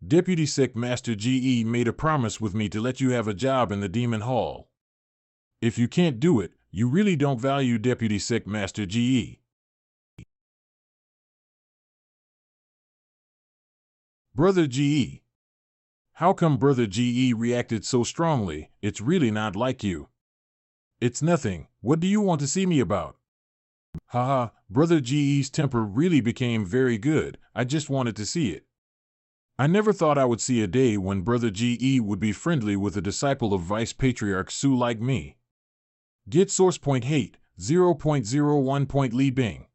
Deputy Sect Master GE made a promise with me to let you have a job in the Demon Hall. If you can't do it, you really don't value Deputy Sect Master GE. Brother GE. How come Brother GE reacted so strongly? It's really not like you. It's nothing. What do you want to see me about? Haha, Brother GE's temper really became very good. I just wanted to see it. I never thought I would see a day when Brother GE would be friendly with a disciple of Vice Patriarch Su like me. Get source point hate, 0.01 Li Bing.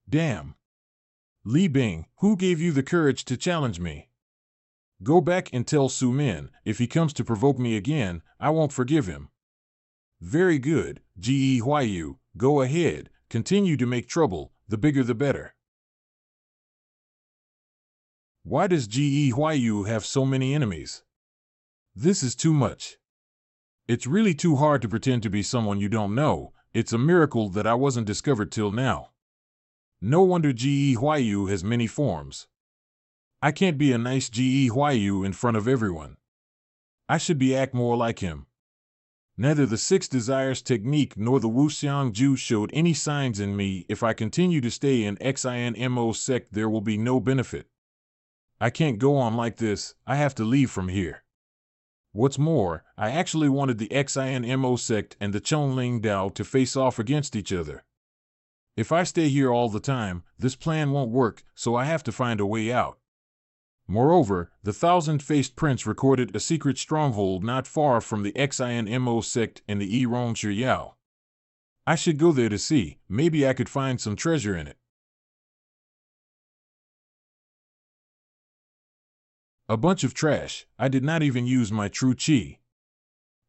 Damn. Li Bing, who gave you the courage to challenge me? Go back and tell Su Min, if he comes to provoke me again, I won't forgive him. Very good, Gehuayu, go ahead, continue to make trouble, the bigger the better. Why does Gehuayu have so many enemies? This is too much. It's really too hard to pretend to be someone you don't know, it's a miracle that I wasn't discovered till now. No wonder Gehuayu has many forms. I can't be a nice Gehuayu in front of everyone. I should act more like him. Neither the Six Desires technique nor the Wuxiang Ju showed any signs in me. If I continue to stay in XINMO sect, there will be no benefit. I can't go on like this, I have to leave from here. What's more, I actually wanted the XINMO sect and the Chonling Dao to face off against each other. If I stay here all the time, this plan won't work, so I have to find a way out. Moreover, the Thousand-Faced Prince recorded a secret stronghold not far from the XINMO sect in the Yirong Shiyao. I should go there to see, maybe I could find some treasure in it. A bunch of trash, I did not even use my true chi.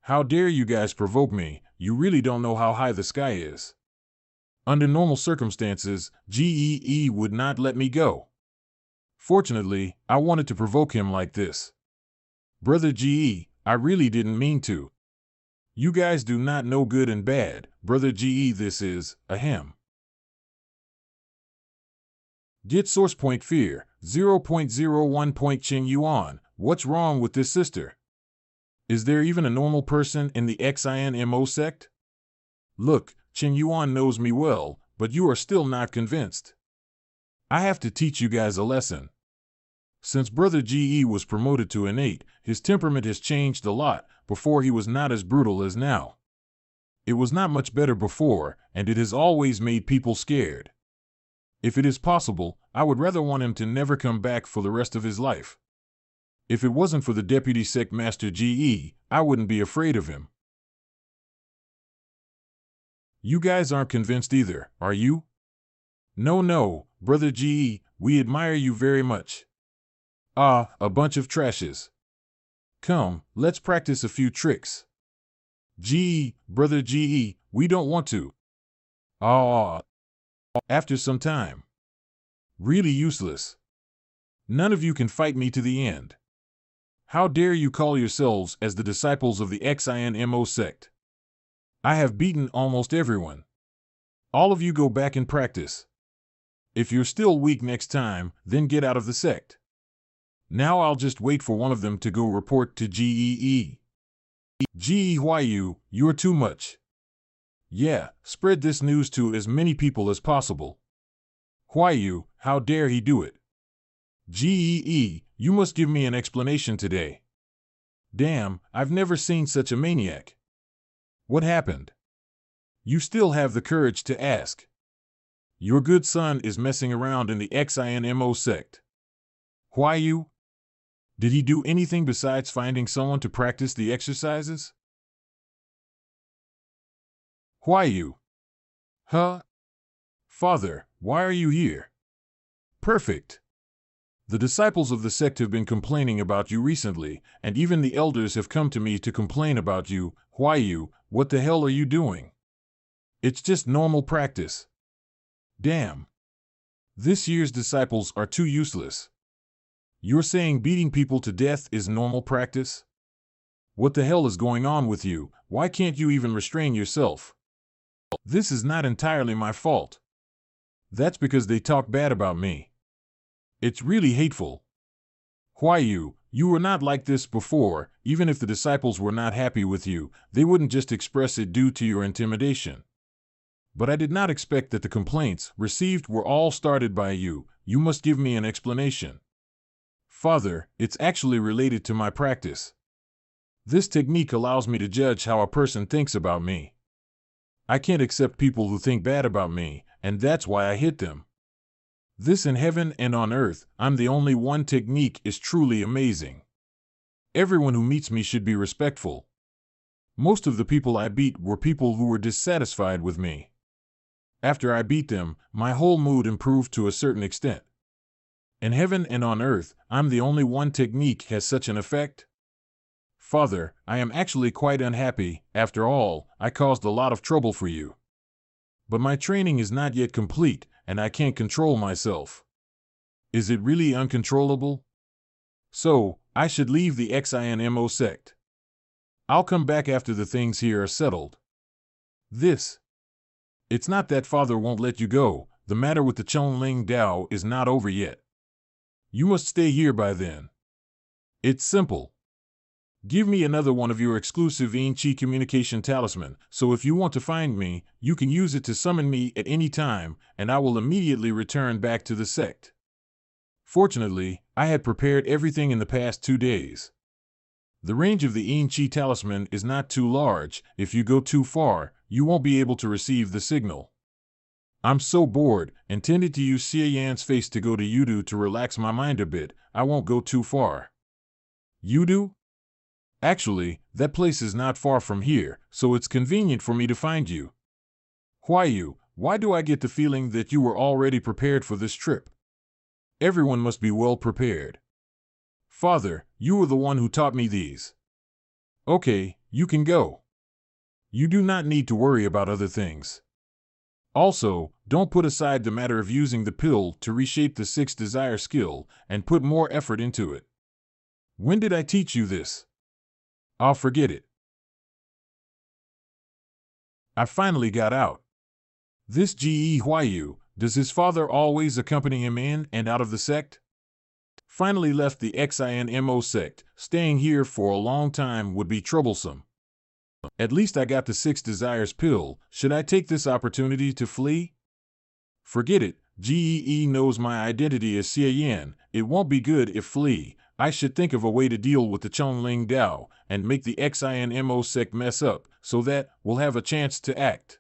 How dare you guys provoke me, you really don't know how high the sky is. Under normal circumstances, GEE would not let me go. Fortunately, I wanted to provoke him like this. Brother GE, I really didn't mean to. You guys do not know good and bad, Brother GE, this is, ahem. Get source point fear, 0.01 Qing Yuan, what's wrong with this sister? Is there even a normal person in the XINMO sect? Look, Qing Yuan knows me well, but you are still not convinced. I have to teach you guys a lesson. Since Brother GE was promoted to innate, his temperament has changed a lot. Before he was not as brutal as now. It was not much better before, and it has always made people scared. If it is possible, I would rather want him to never come back for the rest of his life. If it wasn't for the Deputy Sect Master GE, I wouldn't be afraid of him. You guys aren't convinced either, are you? No, Brother GE, we admire you very much. Ah, a bunch of trashes. Come, let's practice a few tricks. GE, Brother GE, we don't want to. Ah, after some time. Really useless. None of you can fight me to the end. How dare you call yourselves as the disciples of the XINMO sect? I have beaten almost everyone. All of you go back and practice. If you're still weak next time, then get out of the sect. Now I'll just wait for one of them to go report to GEE. GEYU, you're too much. Yeah, spread this news to as many people as possible. Huayu, how dare he do it? GEE, you must give me an explanation today. Damn, I've never seen such a maniac. What happened? You still have the courage to ask. Your good son is messing around in the XINMO sect. Huayu? Did he do anything besides finding someone to practice the exercises? Huayu. Huh? Father, why are you here? Perfect. The disciples of the sect have been complaining about you recently, and even the elders have come to me to complain about you. Huayu, what the hell are you doing? It's just normal practice. Damn. This year's disciples are too useless. You're saying beating people to death is normal practice? What the hell is going on with you? Why can't you even restrain yourself? This is not entirely my fault. That's because they talk bad about me. It's really hateful. Huayu, you were not like this before. Even if the disciples were not happy with you, they wouldn't just express it due to your intimidation. But I did not expect that the complaints received were all started by you. You must give me an explanation. Father, it's actually related to my practice. This technique allows me to judge how a person thinks about me. I can't accept people who think bad about me, and that's why I hit them. This in heaven and on earth, I'm the only one. Technique is truly amazing. Everyone who meets me should be respectful. Most of the people I beat were people who were dissatisfied with me. After I beat them, my whole mood improved to a certain extent. In heaven and on earth, I'm the only one. Technique has such an effect. Father, I am actually quite unhappy. After all, I caused a lot of trouble for you. But my training is not yet complete, and I can't control myself. Is it really uncontrollable? So, I should leave the XINMO sect. I'll come back after the things here are settled. It's not that Father won't let you go. The matter with the Chonling Dao is not over yet. You must stay here by then. It's simple. Give me another one of your exclusive Inchi communication talisman, so if you want to find me, you can use it to summon me at any time, and I will immediately return back to the sect. Fortunately, I had prepared everything in the past 2 days. The range of the Inchi talisman is not too large. If you go too far, you won't be able to receive the signal. I'm so bored, intended to use Xie Yan's face to go to Yudu to relax my mind a bit. I won't go too far. Yudu? Actually, that place is not far from here, so it's convenient for me to find you. Huayu, why do I get the feeling that you were already prepared for this trip? Everyone must be well prepared. Father, you were the one who taught me these. Okay, you can go. You do not need to worry about other things. Also, don't put aside the matter of using the pill to reshape the 6 desire skill and put more effort into it. When did I teach you this? I'll forget it. I finally got out. This GE Huayu, does his father always accompany him in and out of the sect? Finally left the XINMO sect. Staying here for a long time would be troublesome. At least I got the 6 desires pill. Should I take this opportunity to flee? Forget it. GEE knows my identity as Xie Yan. It won't be good if flee. I should think of a way to deal with the Chonling Dao and make the XINMO sect mess up so that we'll have a chance to act.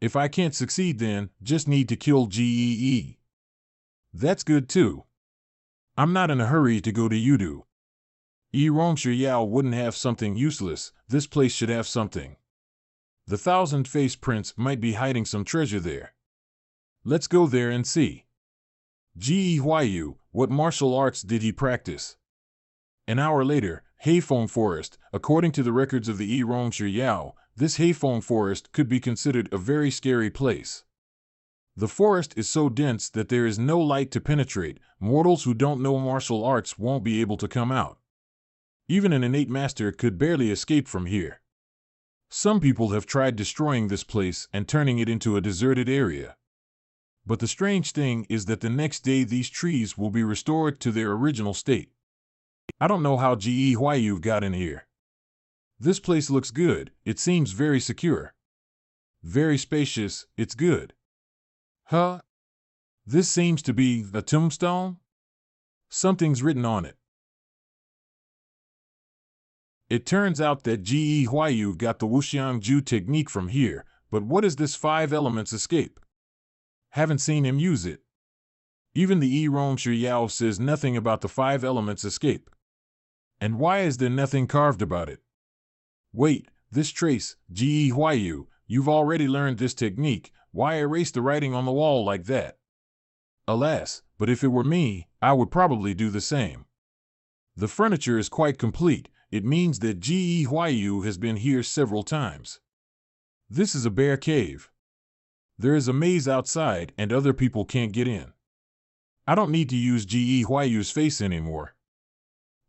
If I can't succeed, then just need to kill GEE. That's good too. I'm not in a hurry to go to Yudu. Rongshu Yao wouldn't have something useless. This place should have something. The thousand-faced prince might be hiding some treasure there. Let's go there and see. Gyu, what martial arts did he practice? An hour later, Heifeng Forest. According to the records of the Dronzer Yao, this Heifeng Forest could be considered a very scary place. The forest is so dense that there is no light to penetrate. Mortals who don't know martial arts won't be able to come out. Even an innate master could barely escape from here. Some people have tried destroying this place and turning it into a deserted area. But the strange thing is that the next day these trees will be restored to their original state. I don't know how Gyu got in here. This place looks good. It seems very secure. Very spacious. It's good. Huh? This seems to be a tombstone? Something's written on it. It turns out that Gyu got the Wuxiangju technique from here, but what is this 5 elements escape? Haven't seen him use it. Even the Dronzer Yao says nothing about the 5 elements escape. And why is there nothing carved about it? Wait, this trace, Gyu, you've already learned this technique. Why erase the writing on the wall like that? Alas, but if it were me, I would probably do the same. The furniture is quite complete. It means that Gyu has been here several times. This is a bear cave. There is a maze outside and other people can't get in. I don't need to use Gyu's face anymore.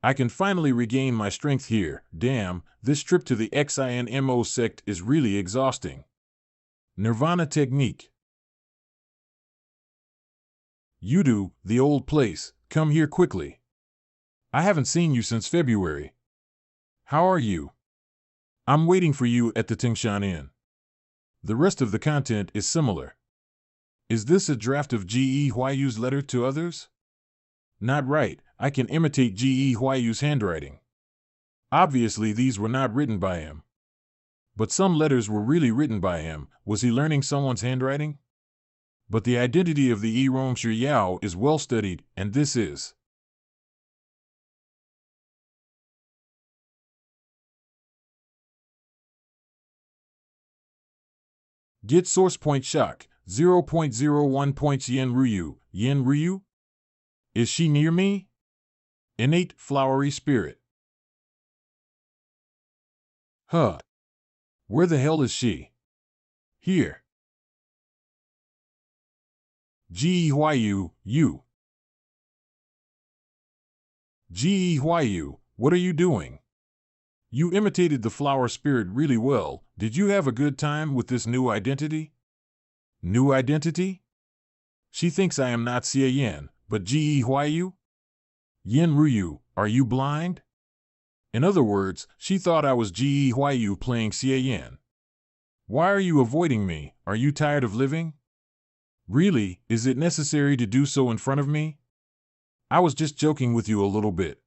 I can finally regain my strength here. Damn, this trip to the XINMO sect is really exhausting. Nirvana technique. Yudu, the old place, come here quickly. I haven't seen you since February. How are you? I'm waiting for you at the Tingshan Inn. The rest of the content is similar. Is this a draft of Gyu's letter to others? Not right, I can imitate Gyu's handwriting. Obviously these were not written by him. But some letters were really written by him. Was he learning someone's handwriting? But the identity of the Dronzer Yao is well studied, and this is. Get source point shock, 0.01 points Yen Ryu? Is she near me? Innate flowery spirit. Huh. Where the hell is she? Here. Gyu, you. Gyu, what are you doing? You imitated the flower spirit really well. Did you have a good time with this new identity? New identity? She thinks I am not Xie Yan, but Gyu? Yen Ryu, are you blind? In other words, she thought I was Gyu playing Xie Yan. Why are you avoiding me? Are you tired of living? Really, is it necessary to do so in front of me? I was just joking with you a little bit.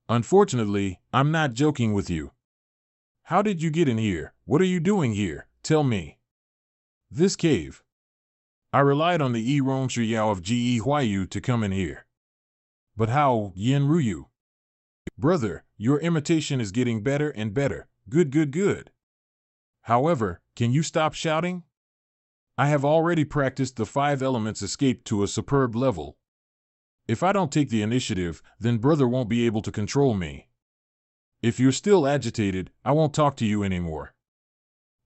Unfortunately, I'm not joking with you. How did you get in here? What are you doing here? Tell me. This cave. I relied on the Dronzer Yao of Gyu to come in here. But how, Yen Ryu? Brother, your imitation is getting better and better. Good. However, can you stop shouting? I have already practiced the 5 elements escape to a superb level. If I don't take the initiative, then brother won't be able to control me. If you're still agitated, I won't talk to you anymore.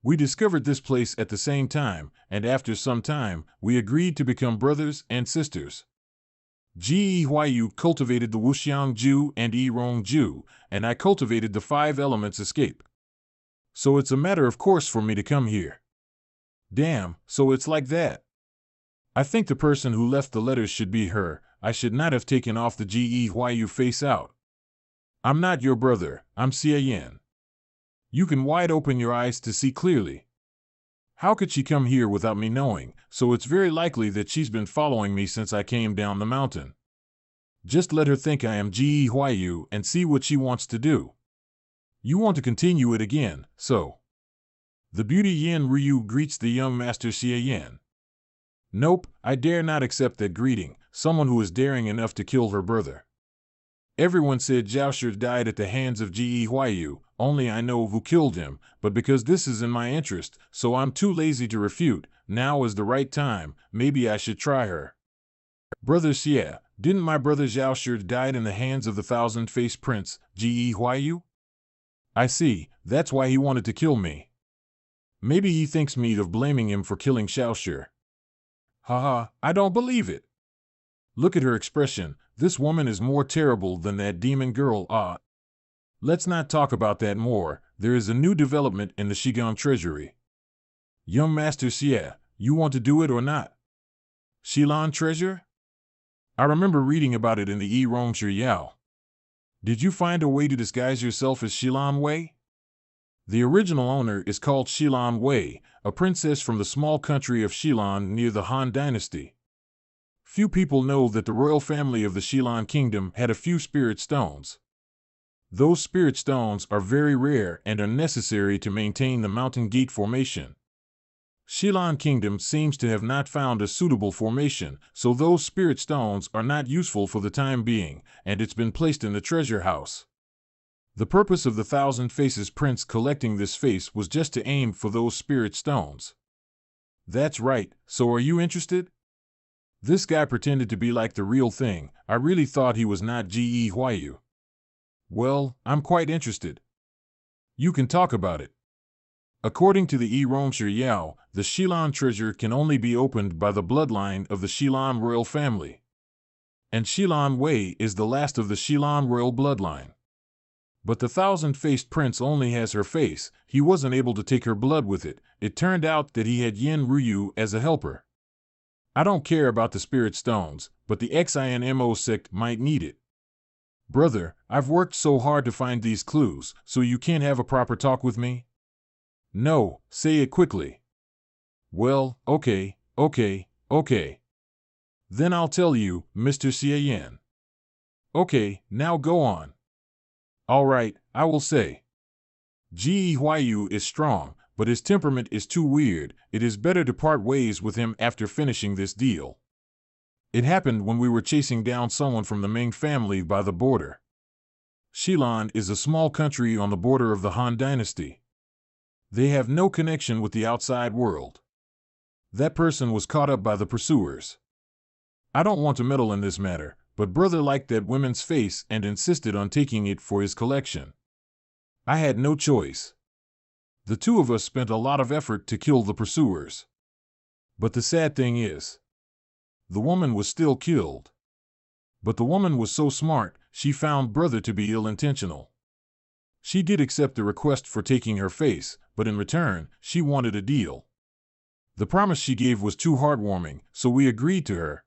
We discovered this place at the same time, and after some time, we agreed to become brothers and sisters. Gyu cultivated the Wuxiangju and Dronzer, and I cultivated the 5 elements escape. So it's a matter of course for me to come here. Damn, so it's like that. I think the person who left the letters should be her. I should not have taken off the Gyu face out. I'm not your brother, I'm Xie Yan. You can wide open your eyes to see clearly. How could she come here without me knowing? So it's very likely that she's been following me since I came down the mountain. Just let her think I am Gyu and see what she wants to do. You want to continue it again, so. The beauty Yen Ryu greets the young master Xie Yan. Nope, I dare not accept that greeting, someone who is daring enough to kill her brother. Everyone said Zhao Shi died at the hands of Gyu, only I know who killed him, but because this is in my interest, so I'm too lazy to refute. Now is the right time, maybe I should try her. Brother Xie, didn't my brother Xiaoshi died in the hands of the thousand-faced prince, Ge Huayu? I see, that's why he wanted to kill me. Maybe he thinks me of blaming him for killing Xiaoshi. Haha, I don't believe it. Look at her expression, this woman is more terrible than that demon girl. Let's not talk about that more, there is a new development in the Shigan treasury. Young Master Xie, you want to do it or not? Shilan treasure? I remember reading about it in the Dronzer Yao. Did you find a way to disguise yourself as Shilan Wei? The original owner is called Shilan Wei, a princess from the small country of Shilan near the Han Dynasty. Few people know that the royal family of the Shilan Kingdom had a few spirit stones. Those spirit stones are very rare and are necessary to maintain the mountain gate formation. Shilan Kingdom seems to have not found a suitable formation, so those spirit stones are not useful for the time being, and it's been placed in the treasure house. The purpose of the Thousand Faces Prince collecting this face was just to aim for those spirit stones. That's right, so are you interested? This guy pretended to be like the real thing. I really thought he was not Ge Huayu. Well, I'm quite interested. You can talk about it. According to the Dronzer Yao, the Shilan treasure can only be opened by the bloodline of the Shilan royal family. And Shilan Wei is the last of the Shilan royal bloodline. But the thousand-faced prince only has her face, he wasn't able to take her blood with it. It turned out that he had Yin Ruyu as a helper. I don't care about the spirit stones, but the XINMO sect might need it. Brother, I've worked so hard to find these clues, so you can't have a proper talk with me? No, say it quickly. Well, okay. Then I'll tell you, Mr. Xie. Okay, now go on. All right, I will say. Ge Huayu is strong, but his temperament is too weird. It is better to part ways with him after finishing this deal. It happened when we were chasing down someone from the Ming family by the border. Shilan is a small country on the border of the Han Dynasty. They have no connection with the outside world. That person was caught up by the pursuers. I don't want to meddle in this matter, but brother liked that woman's face and insisted on taking it for his collection. I had no choice. The two of us spent a lot of effort to kill the pursuers. But the sad thing is, the woman was still killed. But the woman was so smart, she found brother to be ill-intentional. She did accept the request for taking her face, but in return, she wanted a deal. The promise she gave was too heartwarming, so we agreed to her.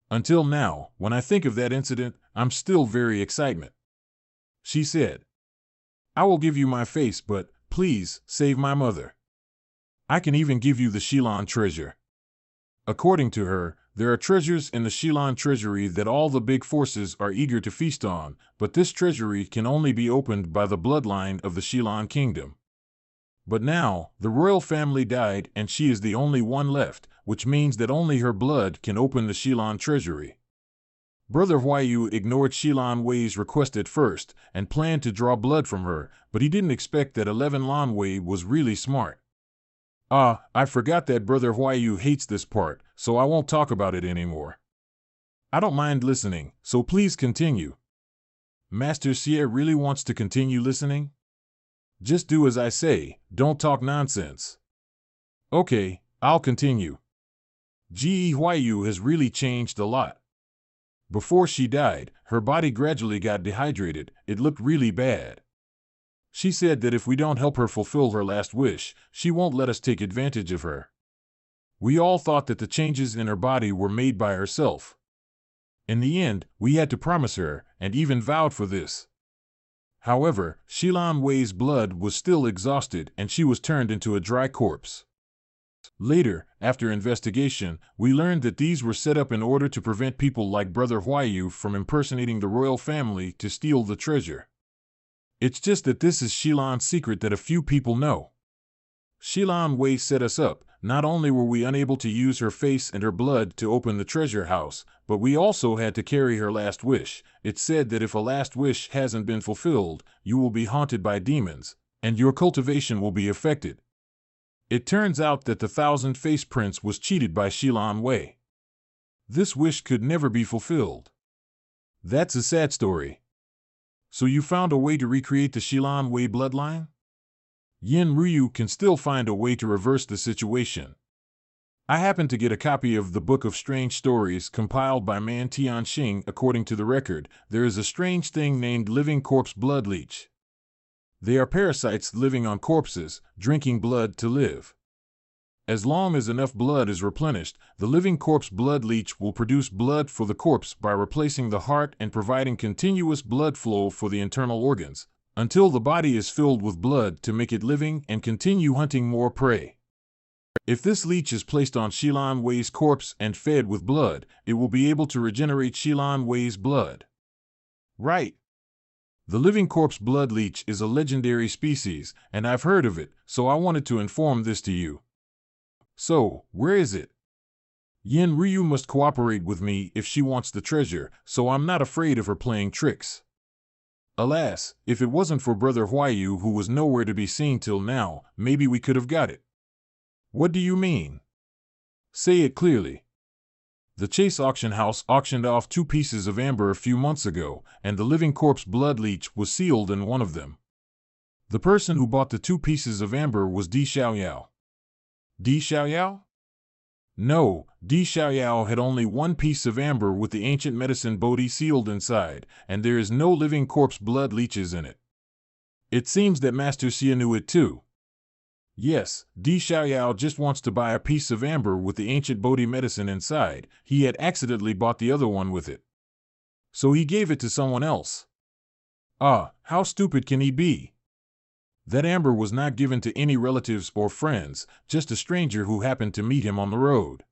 Until now, when I think of that incident, I'm still very excited. She said, I will give you my face, but please save my mother. I can even give you the Shilan treasure. According to her, there are treasures in the Shilan treasury that all the big forces are eager to feast on, but this treasury can only be opened by the bloodline of the Shilan kingdom. But now, the royal family died and she is the only one left, which means that only her blood can open the Shilan treasury. Brother Huayu ignored Shilan Wei's request at first and planned to draw blood from her, but he didn't expect that 11 Lan Wei was really smart. I forgot that Brother Huayu hates this part, so I won't talk about it anymore. I don't mind listening, so please continue. Master Xie really wants to continue listening? Just do as I say, don't talk nonsense. Okay, I'll continue. Ge Huayu has really changed a lot. Before she died, her body gradually got dehydrated. It looked really bad. She said that if we don't help her fulfill her last wish, she won't let us take advantage of her. We all thought that the changes in her body were made by herself. In the end, we had to promise her, and even vowed for this. However, Shilan Wei's blood was still exhausted and she was turned into a dry corpse. Later, after investigation, we learned that these were set up in order to prevent people like Brother Huayu from impersonating the royal family to steal the treasure. It's just that this is Shilan's secret that a few people know. Shilan Wei set us up. Not only were we unable to use her face and her blood to open the treasure house, but we also had to carry her last wish. It said that if a last wish hasn't been fulfilled, you will be haunted by demons, and your cultivation will be affected. It turns out that the 1,000-Face Prince was cheated by Shilan Wei. This wish could never be fulfilled. That's a sad story. So you found a way to recreate the Shilan Wei bloodline? Yin Ryu can still find a way to reverse the situation. I happened to get a copy of the Book of Strange Stories compiled by Man Tianxing. According to the record, there is a strange thing named living corpse blood leech. They are parasites living on corpses, drinking blood to live. As long as enough blood is replenished, the living corpse blood leech will produce blood for the corpse by replacing the heart and providing continuous blood flow for the internal organs, until the body is filled with blood to make it living and continue hunting more prey. If this leech is placed on Shilan Wei's corpse and fed with blood, it will be able to regenerate Shilan Wei's blood. Right. The living corpse blood leech is a legendary species, and I've heard of it, so I wanted to inform this to you. So, where is it? Yin Ryu must cooperate with me if she wants the treasure, so I'm not afraid of her playing tricks. Alas, if it wasn't for Brother Huayu, who was nowhere to be seen till now, maybe we could have got it. What do you mean? Say it clearly. The Chase auction house auctioned off 2 pieces of amber a few months ago, and the living corpse blood leech was sealed in one of them. The person who bought the 2 pieces of amber was Di Xiaoyao. Di Xiaoyao? No, Di Xiaoyao had only 1 piece of amber with the ancient medicine Bodhi sealed inside, and there is no living corpse blood leeches in it. It seems that Master Xia knew it too. Yes, Di Xiaoyao just wants to buy a piece of amber with the ancient Bodhi medicine inside. He had accidentally bought the other one with it. So he gave it to someone else. Ah, how stupid can he be? That amber was not given to any relatives or friends, just a stranger who happened to meet him on the road.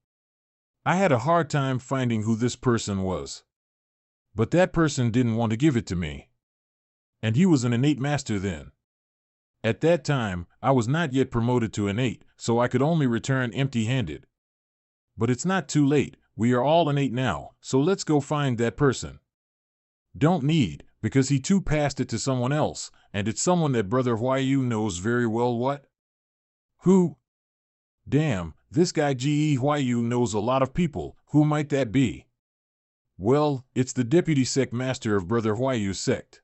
I had a hard time finding who this person was. But that person didn't want to give it to me. And he was an innate master then. At that time, I was not yet promoted to innate, so I could only return empty-handed. But it's not too late, we are all innate now, so let's go find that person. Don't need, because he too passed it to someone else, and it's someone that Brother Huayu knows very well. What? Who? Damn, this guy Ge Huayu knows a lot of people. Who might that be? Well, it's the deputy sect master of Brother Huayu's sect.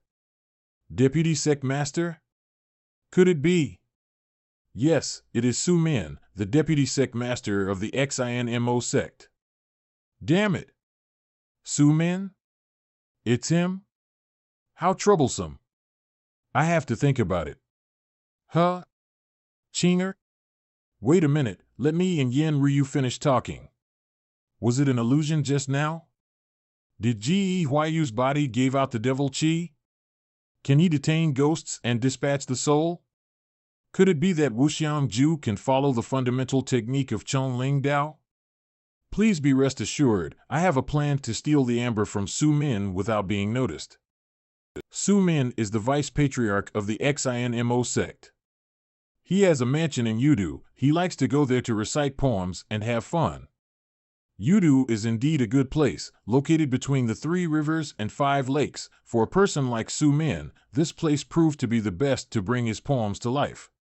Deputy sect master? Could it be? Yes, it is Su Min, the deputy sect master of the XINMO sect. Damn it. Su Min? It's him? How troublesome. I have to think about it. Huh? Chinger? Wait a minute, let me and Yin Ryu finish talking. Was it an illusion just now? Did Ge Huayu's body give out the devil chi? Can he detain ghosts and dispatch the soul? Could it be that Wuxiang Ju can follow the fundamental technique of Chong Ling Dao? Please be rest assured, I have a plan to steal the amber from Su Min without being noticed. Su Min is the vice patriarch of the XINMO sect. He has a mansion in Yudu. He likes to go there to recite poems and have fun. Yudu is indeed a good place, located between the 3 rivers and 5 lakes. For a person like Su Min, this place proved to be the best to bring his poems to life.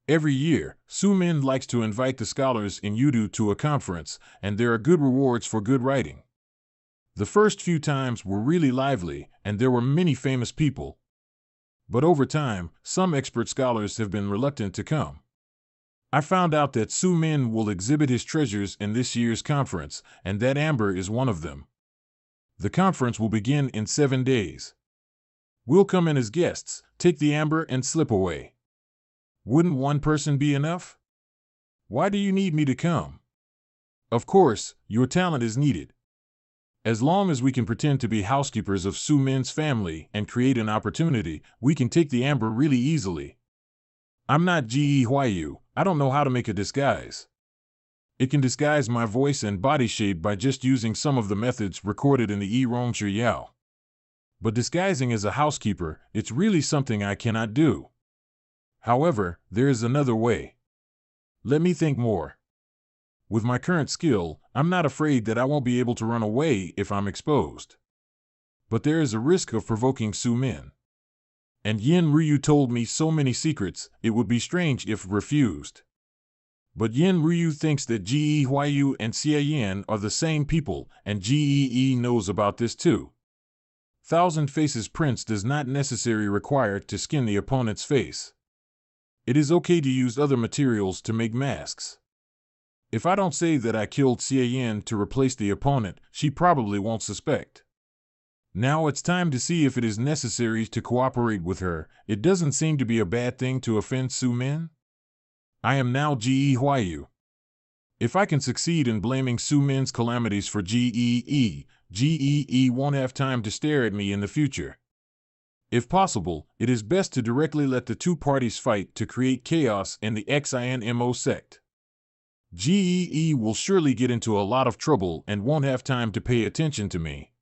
Every year, Su Min likes to invite the scholars in Yudu to a conference, and there are good rewards for good writing. The first few times were really lively, and there were many famous people. But over time, some expert scholars have been reluctant to come. I found out that Su Min will exhibit his treasures in this year's conference, and that amber is one of them. The conference will begin in 7 days. We'll come in as guests, take the amber and slip away. Wouldn't one person be enough? Why do you need me to come? Of course, your talent is needed. As long as we can pretend to be housekeepers of Su Min's family and create an opportunity, we can take the amber really easily. I'm not Ge Huayu. I don't know how to make a disguise. It can disguise my voice and body shape by just using some of the methods recorded in the Yi Rong Shi Yao. But disguising as a housekeeper, it's really something I cannot do. However, there is another way. Let me think more. With my current skill, I'm not afraid that I won't be able to run away if I'm exposed. But there is a risk of provoking Su Min. And Yin Ryu told me so many secrets, it would be strange if refused. But Yin Ryu thinks that Ge Huayu and Xie Yan are the same people, and Gee knows about this too. Thousand Faces Prince does not necessarily require to skin the opponent's face. It is okay to use other materials to make masks. If I don't say that I killed Xie Yan to replace the opponent, she probably won't suspect. Now it's time to see if it is necessary to cooperate with her. It doesn't seem to be a bad thing to offend Su Min. I am now Ge Huayu. If I can succeed in blaming Su Min's calamities for Gee won't have time to stare at me in the future. If possible, it is best to directly let the two parties fight to create chaos in the XINMO sect. Gee will surely get into a lot of trouble and won't have time to pay attention to me.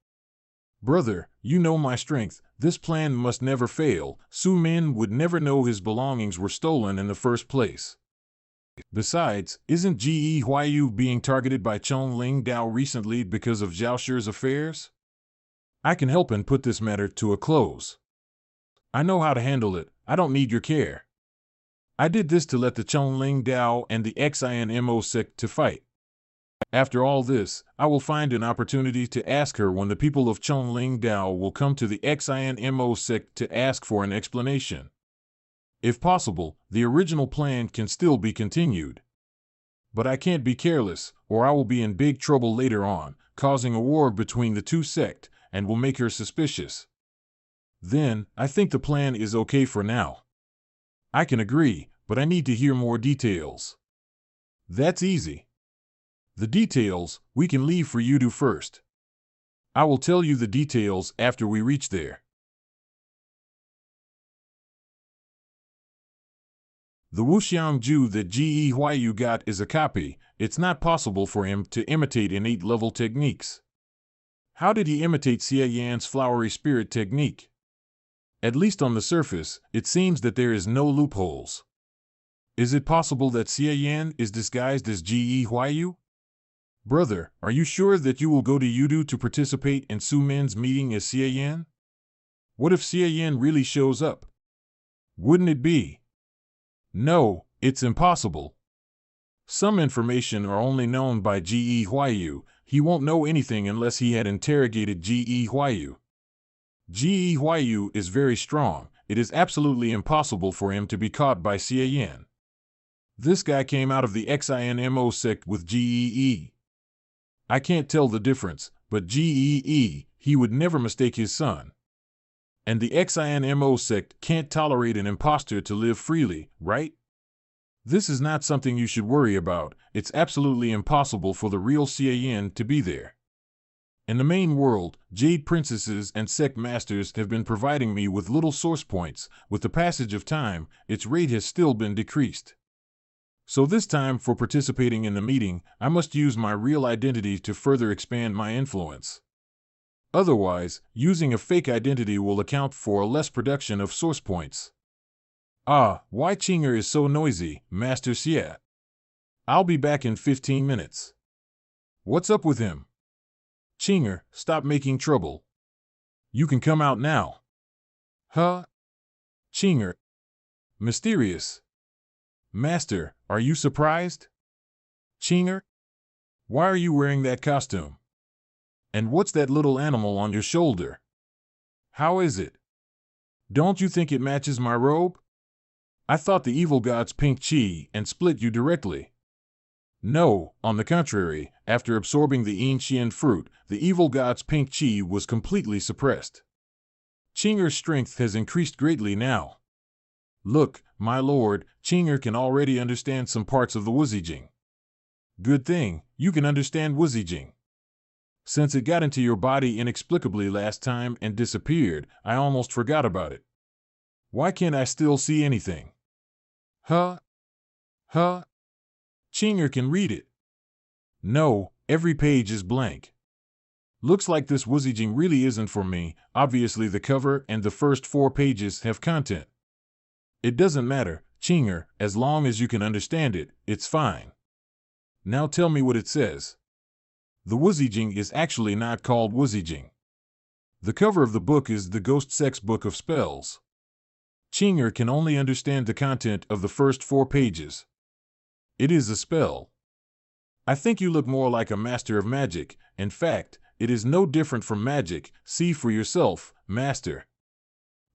Brother, you know my strength. This plan must never fail. Su Min would never know his belongings were stolen in the first place. Besides, isn't Ge Huayu being targeted by Chong Ling Dao recently because of Zhao Shi's affairs? I can help and put this matter to a close. I know how to handle it. I don't need your care. I did this to let the Chong Ling Dao and the XINMO sect to fight. After all this, I will find an opportunity to ask her when the people of Chong Ling Dao will come to the XINMO sect to ask for an explanation. If possible, the original plan can still be continued. But I can't be careless, or I will be in big trouble later on, causing a war between the two sects, and will make her suspicious. Then, I think the plan is okay for now. I can agree, but I need to hear more details. That's easy. The details, we can leave for you to first. I will tell you the details after we reach there. The Wuxiang Ju that Ge Huayu got is a copy. It's not possible for him to imitate innate level techniques. How did he imitate Xie Yan's flowery spirit technique? At least on the surface, it seems that there is no loopholes. Is it possible that Xie Yan is disguised as Ge Huayu? Brother, are you sure that you will go to Yudu to participate in Su Min's meeting as Xie Yan? What if Xie Yan really shows up? Wouldn't it be? No, it's impossible. Some information are only known by Ge Huayu. He won't know anything unless he had interrogated Ge Huayu. Ge Huayu is very strong. It is absolutely impossible for him to be caught by Xie Yan. This guy came out of the XINMO sect with Ge. I can't tell the difference, but Ge, he would never mistake his son. And the XINMO sect can't tolerate an impostor to live freely, right? This is not something you should worry about. It's absolutely impossible for the real Xie Yan to be there. In the main world, Jade Princesses and Sect Masters have been providing me with little source points. With the passage of time, its rate has still been decreased. So this time, for participating in the meeting, I must use my real identity to further expand my influence. Otherwise, using a fake identity will account for a less production of source points. Ah, why Chinger is so noisy, Master Xie? I'll be back in 15 minutes. What's up with him? Chinger, stop making trouble. You can come out now. Huh? Chinger. Mysterious. Master, are you surprised? Chinger? Why are you wearing that costume? And what's that little animal on your shoulder? How is it? Don't you think it matches my robe? I thought the evil gods pinked chi and split you directly. No, on the contrary, after absorbing the Yin fruit, the evil god's pink chi was completely suppressed. Chinger's strength has increased greatly now. Look, my lord, Chinger can already understand some parts of the Wuzijing. Good thing, you can understand Wuzijing. Since it got into your body inexplicably last time and disappeared, I almost forgot about it. Why can't I still see anything? Huh? Chinger can read it. No, every page is blank. Looks like this Wuzijing really isn't for me. Obviously the cover and the first 4 pages have content. It doesn't matter, Chinger, as long as you can understand it, it's fine. Now tell me what it says. The Wuzijing is actually not called Wuzijing. The cover of the book is the Ghost Sex Book of Spells. Chinger can only understand the content of the first 4 pages. It is a spell. I think you look more like a master of magic. In fact, it is no different from magic. See for yourself, master.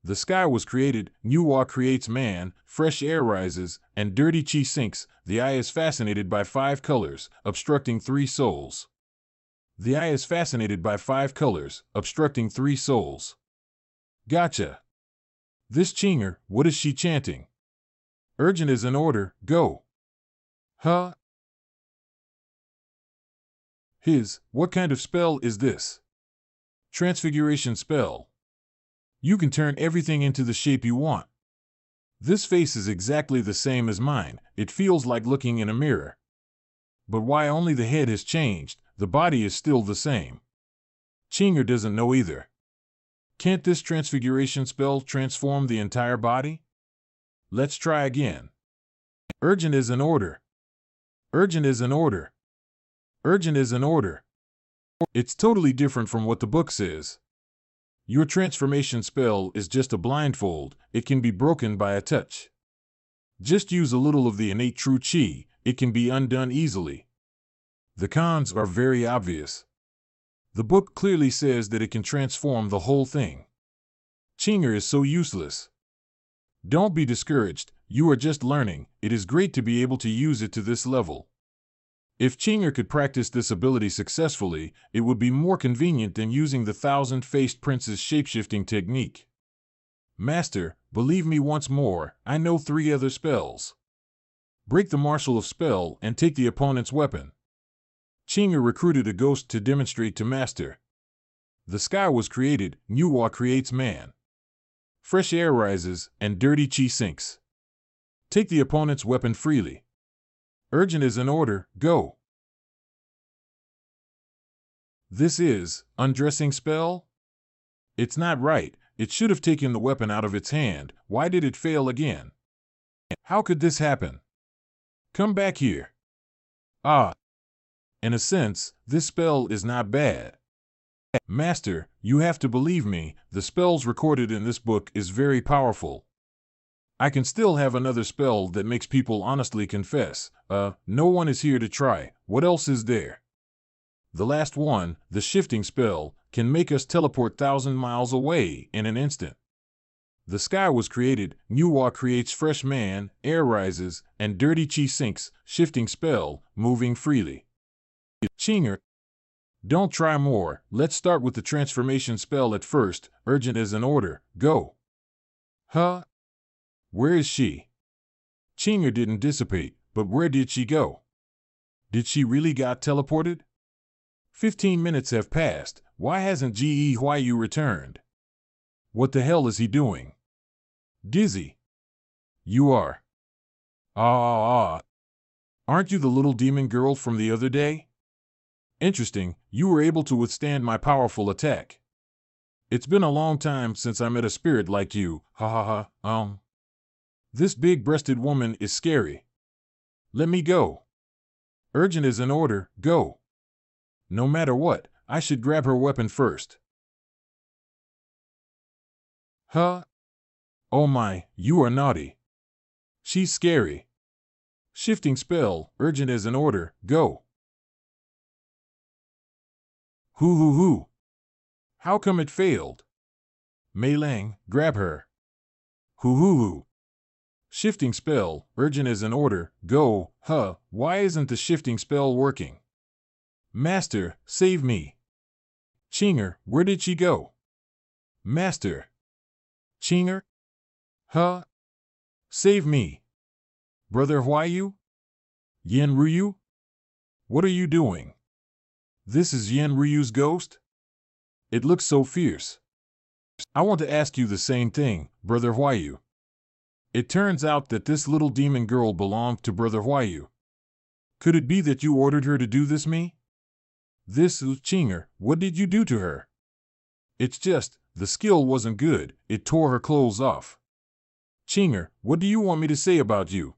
The sky was created, Manhwa creates man, fresh air rises, and dirty chi sinks. The eye is fascinated by 5 colors, obstructing 3 souls. The eye is fascinated by 5 colors, obstructing 3 souls. Gotcha. This Chinger, what is she chanting? Urgent is an order, go. Huh? What kind of spell is this? Transfiguration spell. You can turn everything into the shape you want. This face is exactly the same as mine. It feels like looking in a mirror. But why only the head has changed? The body is still the same. Chinger doesn't know either. Can't this transfiguration spell transform the entire body? Let's try again. Urgent is an order. Urgent is an order. Urgent is an order. It's totally different from what the book says. Your transformation spell is just a blindfold. It can be broken by a touch. Just use a little of the innate true chi. It can be undone easily. The cons are very obvious. The book clearly says that it can transform the whole thing. Chinger is so useless. Don't be discouraged. You are just learning. It is great to be able to use it to this level. If Chinger could practice this ability successfully, it would be more convenient than using the 1,000-faced prince's shapeshifting technique. Master, believe me once more, I know 3 other spells. Break the marshal of spell and take the opponent's weapon. Chinger recruited a ghost to demonstrate to Master. The sky was created, Manhwa creates man. Fresh air rises, and dirty chi sinks. Take the opponent's weapon freely. Urgent is an order, go. This is undressing spell? It's not right. It should have taken the weapon out of its hand. Why did it fail again? How could this happen? Come back here. In a sense, this spell is not bad. Master, you have to believe me, the spells recorded in this book is very powerful. I can still have another spell that makes people honestly confess. No one is here to try. What else is there? The last one, the shifting spell, can make us teleport 1,000 miles away in an instant. The sky was created, Manhwa creates fresh man, air rises, and dirty chi sinks, shifting spell, moving freely. Chinger. Don't try more. Let's start with the transformation spell at first. Urgent as an order, go. Huh? Where is she? Chinger didn't dissipate, but where did she go? Did she really got teleported? 15 minutes have passed. Why hasn't Yahello returned? What the hell is he doing? Dizzy. You are. Aren't you the little demon girl from the other day? Interesting, you were able to withstand my powerful attack. It's been a long time since I met a spirit like you. This big-breasted woman is scary. Let me go. Urgent is an order, go. No matter what, I should grab her weapon first. Huh? Oh my, you are naughty. She's scary. Shifting spell, urgent as an order, go. Hoo. How come it failed? Mei Lang, grab her. Hoo. Shifting spell, urgent as an order, go. Why isn't the shifting spell working? Master, save me. Chinger, where did she go? Master. Chinger? Save me. Brother Huayu? Yenryu? What are you doing? This is Yenryu's ghost? It looks so fierce. I want to ask you the same thing, Brother Huayu. It turns out that this little demon girl belonged to Brother Huayu. Could it be that you ordered her to do this me? This Chinger, what did you do to her? It's just, the skill wasn't good, it tore her clothes off. Chinger, what do you want me to say about you?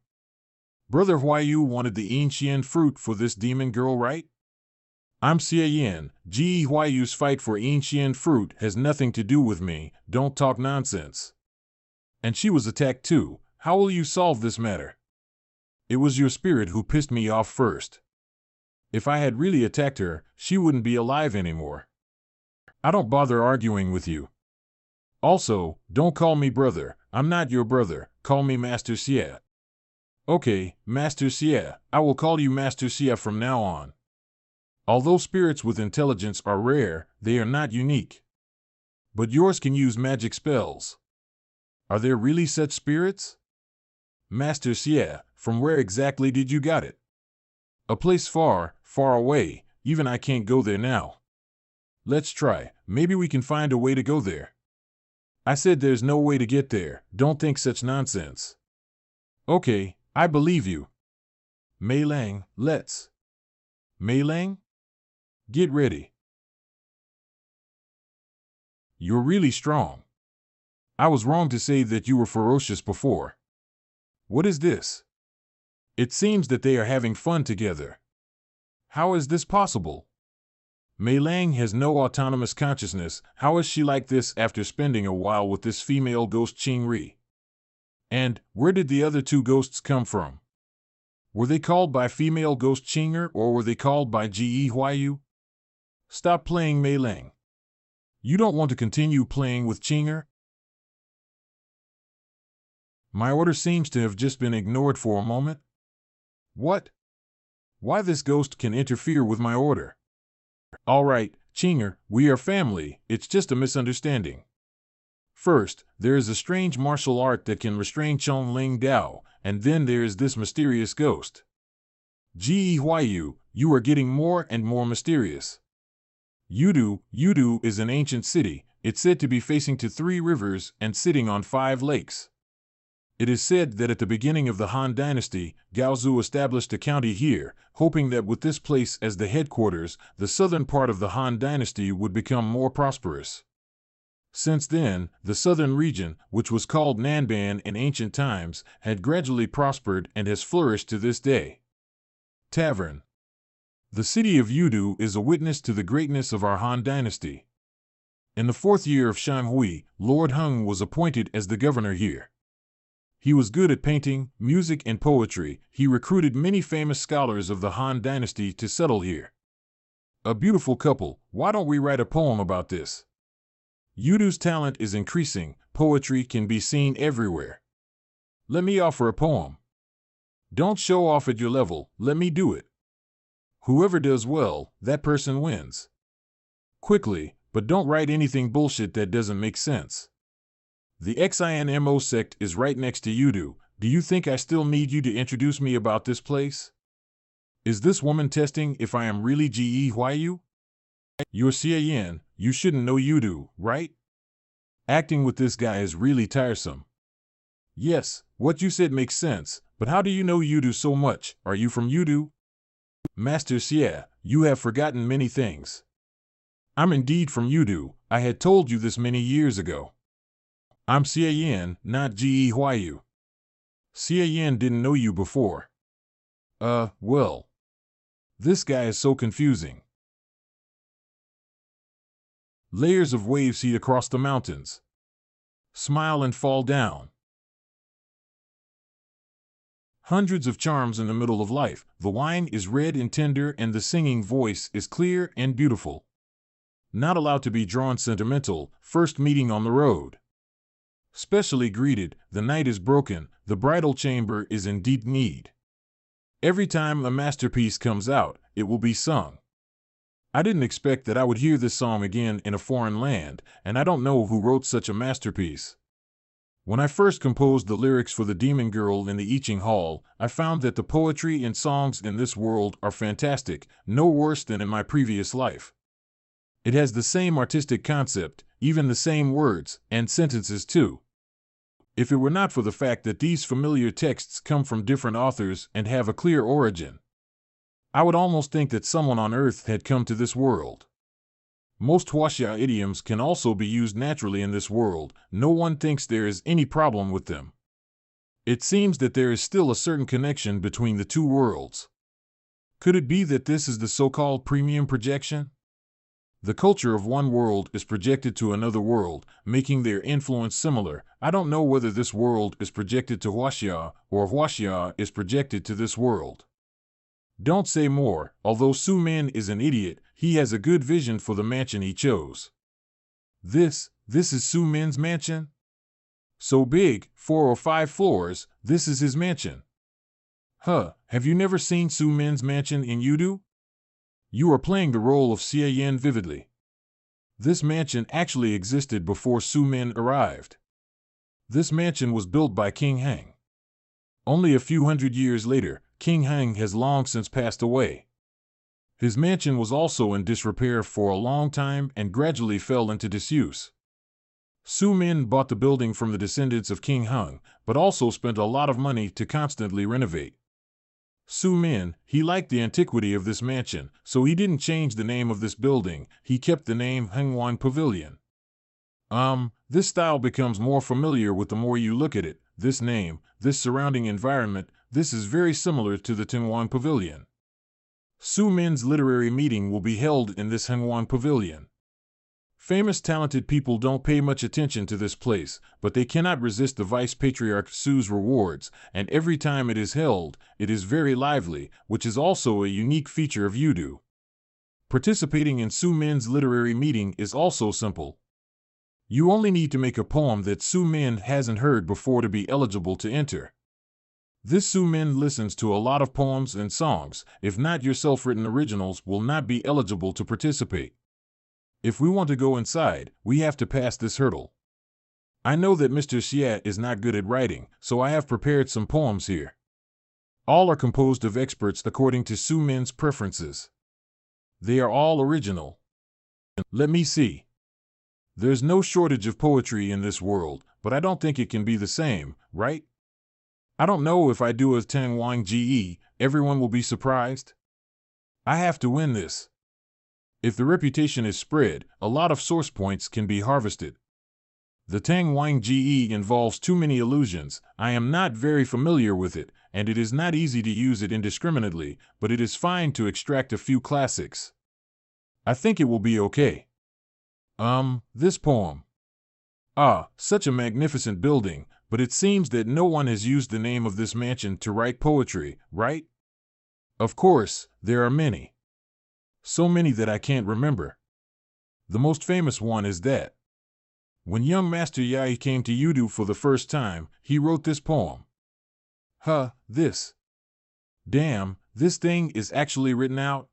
Brother Huayu wanted the ancient fruit for this demon girl, right? I'm Xiayan. Ge Huayu's fight for ancient fruit has nothing to do with me, don't talk nonsense. And she was attacked too. How will you solve this matter? It was your spirit who pissed me off first. If I had really attacked her, she wouldn't be alive anymore. I don't bother arguing with you. Also, don't call me brother. I'm not your brother. Call me Master Xie. Okay, Master Xie. I will call you Master Xie from now on. Although spirits with intelligence are rare, they are not unique. But yours can use magic spells. Are there really such spirits? Master Xie, from where exactly did you got it? A place far, far away. Even I can't go there now. Let's try. Maybe we can find a way to go there. I said there's no way to get there. Don't think such nonsense. Okay, I believe you. Mei Lang, let's. Mei Lang? Get ready. You're really strong. I was wrong to say that you were ferocious before. What is this? It seems that they are having fun together. How is this possible? Mei Lang has no autonomous consciousness. How is she like this after spending a while with this female ghost Qing Ri? And where did the other two ghosts come from? Were they called by female ghost Qinger or were they called by Ge Huayu? Stop playing Mei Lang. You don't want to continue playing with Qinger? My order seems to have just been ignored for a moment. What? Why this ghost can interfere with my order? All right, Qinger, we are family, it's just a misunderstanding. First, there is a strange martial art that can restrain Chong Ling Dao, and then there is this mysterious ghost. Ge Huayu, you are getting more and more mysterious. Yudu is an ancient city. It's said to be facing to 3 rivers and sitting on 5 lakes. It is said that at the beginning of the Han Dynasty, Gaozu established a county here, hoping that with this place as the headquarters, the southern part of the Han Dynasty would become more prosperous. Since then, the southern region, which was called Nanban in ancient times, had gradually prospered and has flourished to this day. Tavern. The city of Yudu is a witness to the greatness of our Han Dynasty. In the 4th year of Shanhui, Lord Heng was appointed as the governor here. He was good at painting, music, and poetry. He recruited many famous scholars of the Han Dynasty to settle here. A beautiful couple. Why don't we write a poem about this? Yudu's talent is increasing. Poetry can be seen everywhere. Let me offer a poem. Don't show off at your level. Let me do it. Whoever does well, that person wins. Quickly, but don't write anything bullshit that doesn't make sense. The XINMO sect is right next to Yudu. Do you think I still need you to introduce me about this place? Is this woman testing if I am really Ge Huayu? You're Xiayan, you shouldn't know Yudu, right? Acting with this guy is really tiresome. Yes, what you said makes sense, but how do you know Yudu so much? Are you from Yudu? Master Xie, you have forgotten many things. I'm indeed from Yudu. I had told you this many years ago. I'm Xiayan, not Ge Huayu. Xiayan didn't know you before. Well. This guy is so confusing. Layers of waves heat across the mountains. Smile and fall down. Hundreds of charms in the middle of life. The wine is red and tender and the singing voice is clear and beautiful. Not allowed to be drawn sentimental. First meeting on the road. Specially greeted, the night is broken, the bridal chamber is in deep need. Every time a masterpiece comes out, it will be sung. I didn't expect that I would hear this song again in a foreign land, and I don't know who wrote such a masterpiece. When I first composed the lyrics for the Demon Girl in the I Ching Hall, I found that the poetry and songs in this world are fantastic, no worse than in my previous life. It has the same artistic concept, even the same words, and sentences too. If it were not for the fact that these familiar texts come from different authors and have a clear origin, I would almost think that someone on Earth had come to this world. Most Huaxia idioms can also be used naturally in this world. No one thinks there is any problem with them. It seems that there is still a certain connection between the two worlds. Could it be that this is the so-called premium projection? The culture of one world is projected to another world, making their influence similar. I don't know whether this world is projected to Huaxia or Huaxia is projected to this world. Don't say more. Although Su Min is an idiot, he has a good vision for the mansion he chose. This is Su Min's mansion? So big, 4 or 5 floors, this is his mansion. Huh, have you never seen Su Min's mansion in Yudu? You are playing the role of Xie Yin vividly. This mansion actually existed before Su Min arrived. This mansion was built by King Hang. Only a few hundred years later, King Hang has long since passed away. His mansion was also in disrepair for a long time and gradually fell into disuse. Su Min bought the building from the descendants of King Hung, but also spent a lot of money to constantly renovate. Su Min, he liked the antiquity of this mansion, so he didn't change the name of this building, he kept the name Hengwan Pavilion. This style becomes more familiar with the more you look at it. This name, this surrounding environment, this is very similar to the Hengwan Pavilion. Su Min's literary meeting will be held in this Hengwan Pavilion. Famous talented people don't pay much attention to this place, but they cannot resist the Vice Patriarch Su's rewards, and every time it is held, it is very lively, which is also a unique feature of Yudu. Participating in Su Min's literary meeting is also simple. You only need to make a poem that Su Min hasn't heard before to be eligible to enter. This Su Min listens to a lot of poems and songs. If not, your self-written originals will not be eligible to participate. If we want to go inside, we have to pass this hurdle. I know that Mr. Xie is not good at writing, so I have prepared some poems here. All are composed of experts according to Su Min's preferences. They are all original. Let me see. There's no shortage of poetry in this world, but I don't think it can be the same, right? I don't know if I do a Tang Wang Ge, everyone will be surprised. I have to win this. If the reputation is spread, a lot of source points can be harvested. The Tang Wang Ge involves too many illusions. I am not very familiar with it, and it is not easy to use it indiscriminately, but it is fine to extract a few classics. I think it will be okay. This poem. Such a magnificent building, but it seems that no one has used the name of this mansion to write poetry, right? Of course, there are many. So many that I can't remember. The most famous one is that when young Master Yai came to Yudu for the first time, he wrote this poem. This. Damn, this thing is actually written out.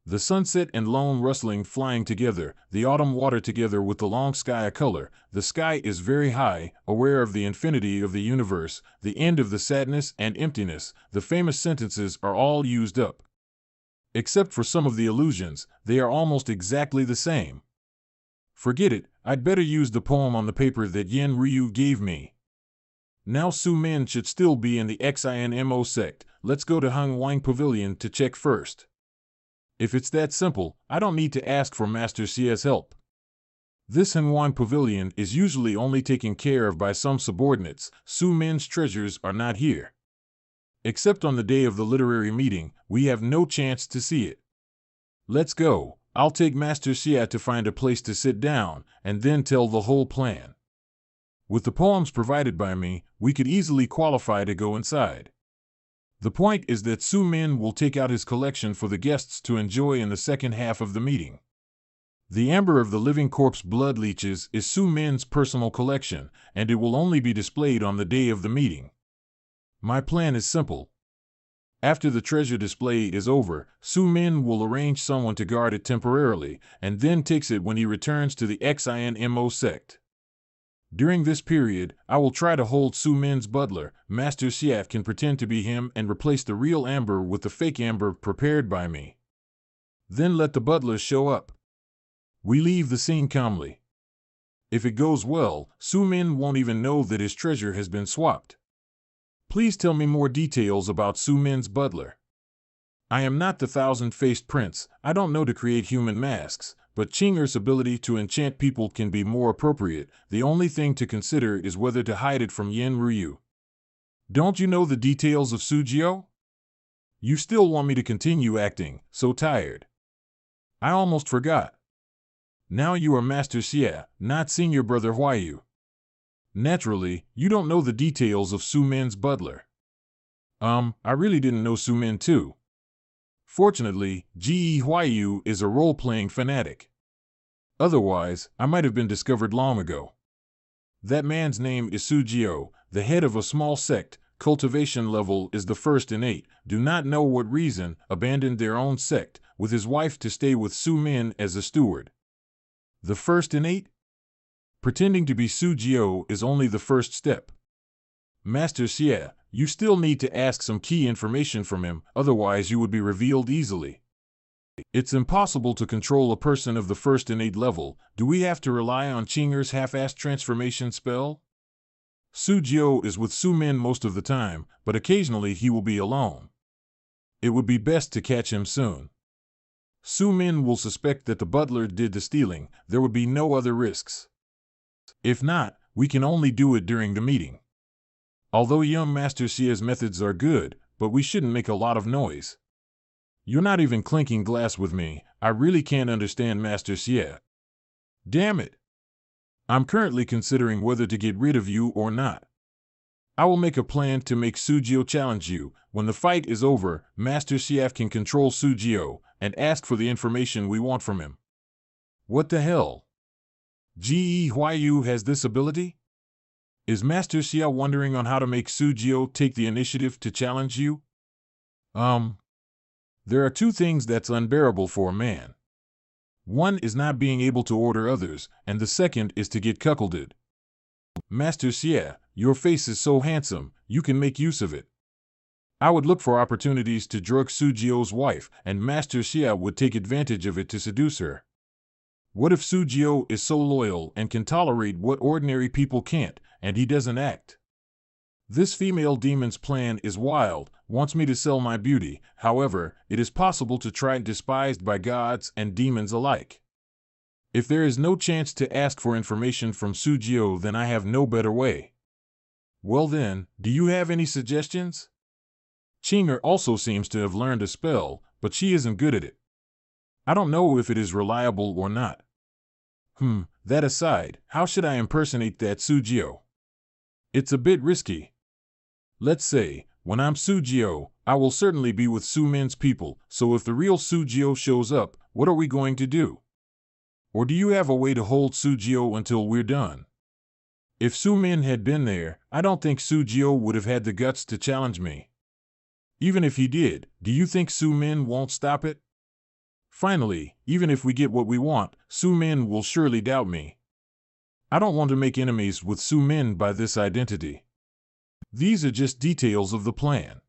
The sunset and lone rustling flying together, the autumn water together with the long sky a color, the sky is very high, aware of the infinity of the universe, the end of the sadness and emptiness, the famous sentences are all used up. Except for some of the illusions, they are almost exactly the same. Forget it, I'd better use the poem on the paper that Yen Ryu gave me. Now Su Min should still be in the XINMO sect. Let's go to Hung Wang Pavilion to check first. If it's that simple, I don't need to ask for Master Xie's help. This Hengwan Pavilion is usually only taken care of by some subordinates. Su Min's treasures are not here. Except on the day of the literary meeting, we have no chance to see it. Let's go. I'll take Master Xie to find a place to sit down, and then tell the whole plan. With the poems provided by me, we could easily qualify to go inside. The point is that Su Min will take out his collection for the guests to enjoy in the second half of the meeting. The Amber of the Living Corpse Blood Leeches is Su Min's personal collection, and it will only be displayed on the day of the meeting. My plan is simple. After the treasure display is over, Su Min will arrange someone to guard it temporarily, and then takes it when he returns to the XINMO sect. During this period, I will try to hold Su Min's butler. Master Xie can pretend to be him and replace the real amber with the fake amber prepared by me. Then let the butler show up. We leave the scene calmly. If it goes well, Su Min won't even know that his treasure has been swapped. Please tell me more details about Su Min's butler. I am not the thousand-faced prince, I don't know to create human masks, but Qing'er's ability to enchant people can be more appropriate. The only thing to consider is whether to hide it from Yen Ryu. Don't you know the details of Sujio? You still want me to continue acting, so tired. I almost forgot. Now you are Master Xie, not Senior Brother Huayu. Naturally, you don't know the details of Su Min's butler. I really didn't know Su Min too. Fortunately, Ge Huayu is a role-playing fanatic. Otherwise, I might have been discovered long ago. That man's name is Sujio, the head of a small sect, cultivation level is the first in 8, do not know what reason, abandoned their own sect, with his wife to stay with Su Min as a steward. The first in 8? Pretending to be Sujio is only the first step. Master Xie, you still need to ask some key information from him, otherwise you would be revealed easily. It's impossible to control a person of the first in 8 level. Do we have to rely on Qing'er's half-assed transformation spell? Sujio is with Su Min most of the time, but occasionally he will be alone. It would be best to catch him soon. Su Min will suspect that the butler did the stealing. There would be no other risks. If not, we can only do it during the meeting. Although young Master Xie's methods are good, but we shouldn't make a lot of noise. You're not even clinking glass with me. I really can't understand Master Xie. Damn it. I'm currently considering whether to get rid of you or not. I will make a plan to make Sujio challenge you. When the fight is over, Master Xie can control Sujio and ask for the information we want from him. What the hell? Ge Huayu has this ability? Is Master Xie wondering on how to make Sujio take the initiative to challenge you? There are 2 things that's unbearable for a man. One is not being able to order others, and the second is to get cuckolded. Master Xie, your face is so handsome, you can make use of it. I would look for opportunities to drug Sujio's wife, and Master Xie would take advantage of it to seduce her. What if Sujio is so loyal and can tolerate what ordinary people can't, and he doesn't act? This female demon's plan is wild, wants me to sell my beauty. However, it is possible to try it despised by gods and demons alike. If there is no chance to ask for information from Sujio, then I have no better way. Well then, do you have any suggestions? Qing'er also seems to have learned a spell, but she isn't good at it. I don't know if it is reliable or not. That aside, how should I impersonate that Sujio? It's a bit risky. Let's say, when I'm Sujio, I will certainly be with Su Min's people, so if the real Sujio shows up, what are we going to do? Or do you have a way to hold Sujio until we're done? If Su Min had been there, I don't think Sujio would have had the guts to challenge me. Even if he did, do you think Su Min won't stop it? Finally, even if we get what we want, Su Min will surely doubt me. I don't want to make enemies with Su Min by this identity. These are just details of the plan.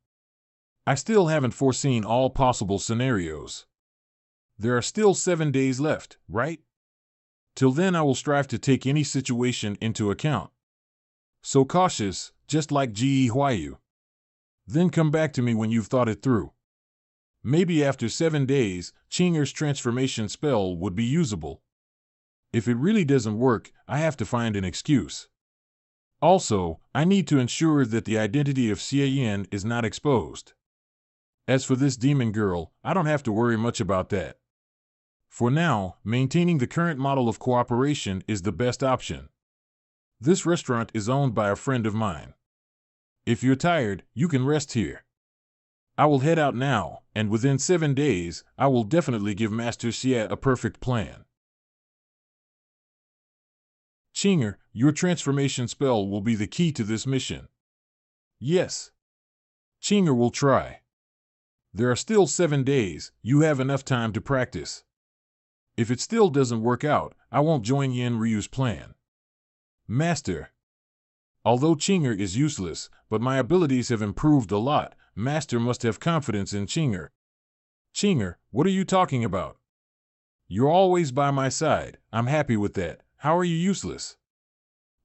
I still haven't foreseen all possible scenarios. There are still 7 days left, right? Till then I will strive to take any situation into account. So cautious, just like Ge Huayu. Then come back to me when you've thought it through. Maybe after 7 days, Qing'er's transformation spell would be usable. If it really doesn't work, I have to find an excuse. Also, I need to ensure that the identity of Xie Yin is not exposed. As for this demon girl, I don't have to worry much about that. For now, maintaining the current model of cooperation is the best option. This restaurant is owned by a friend of mine. If you're tired, you can rest here. I will head out now, and within 7 days, I will definitely give Master Xie a perfect plan. Qing'er, your transformation spell will be the key to this mission. Yes. Qing'er will try. There are still 7 days, you have enough time to practice. If it still doesn't work out, I won't join Yin Ryu's plan. Master. Although Qing'er is useless, but my abilities have improved a lot, Master must have confidence in Qing'er. Qing'er, what are you talking about? You're always by my side, I'm happy with that. How are you useless?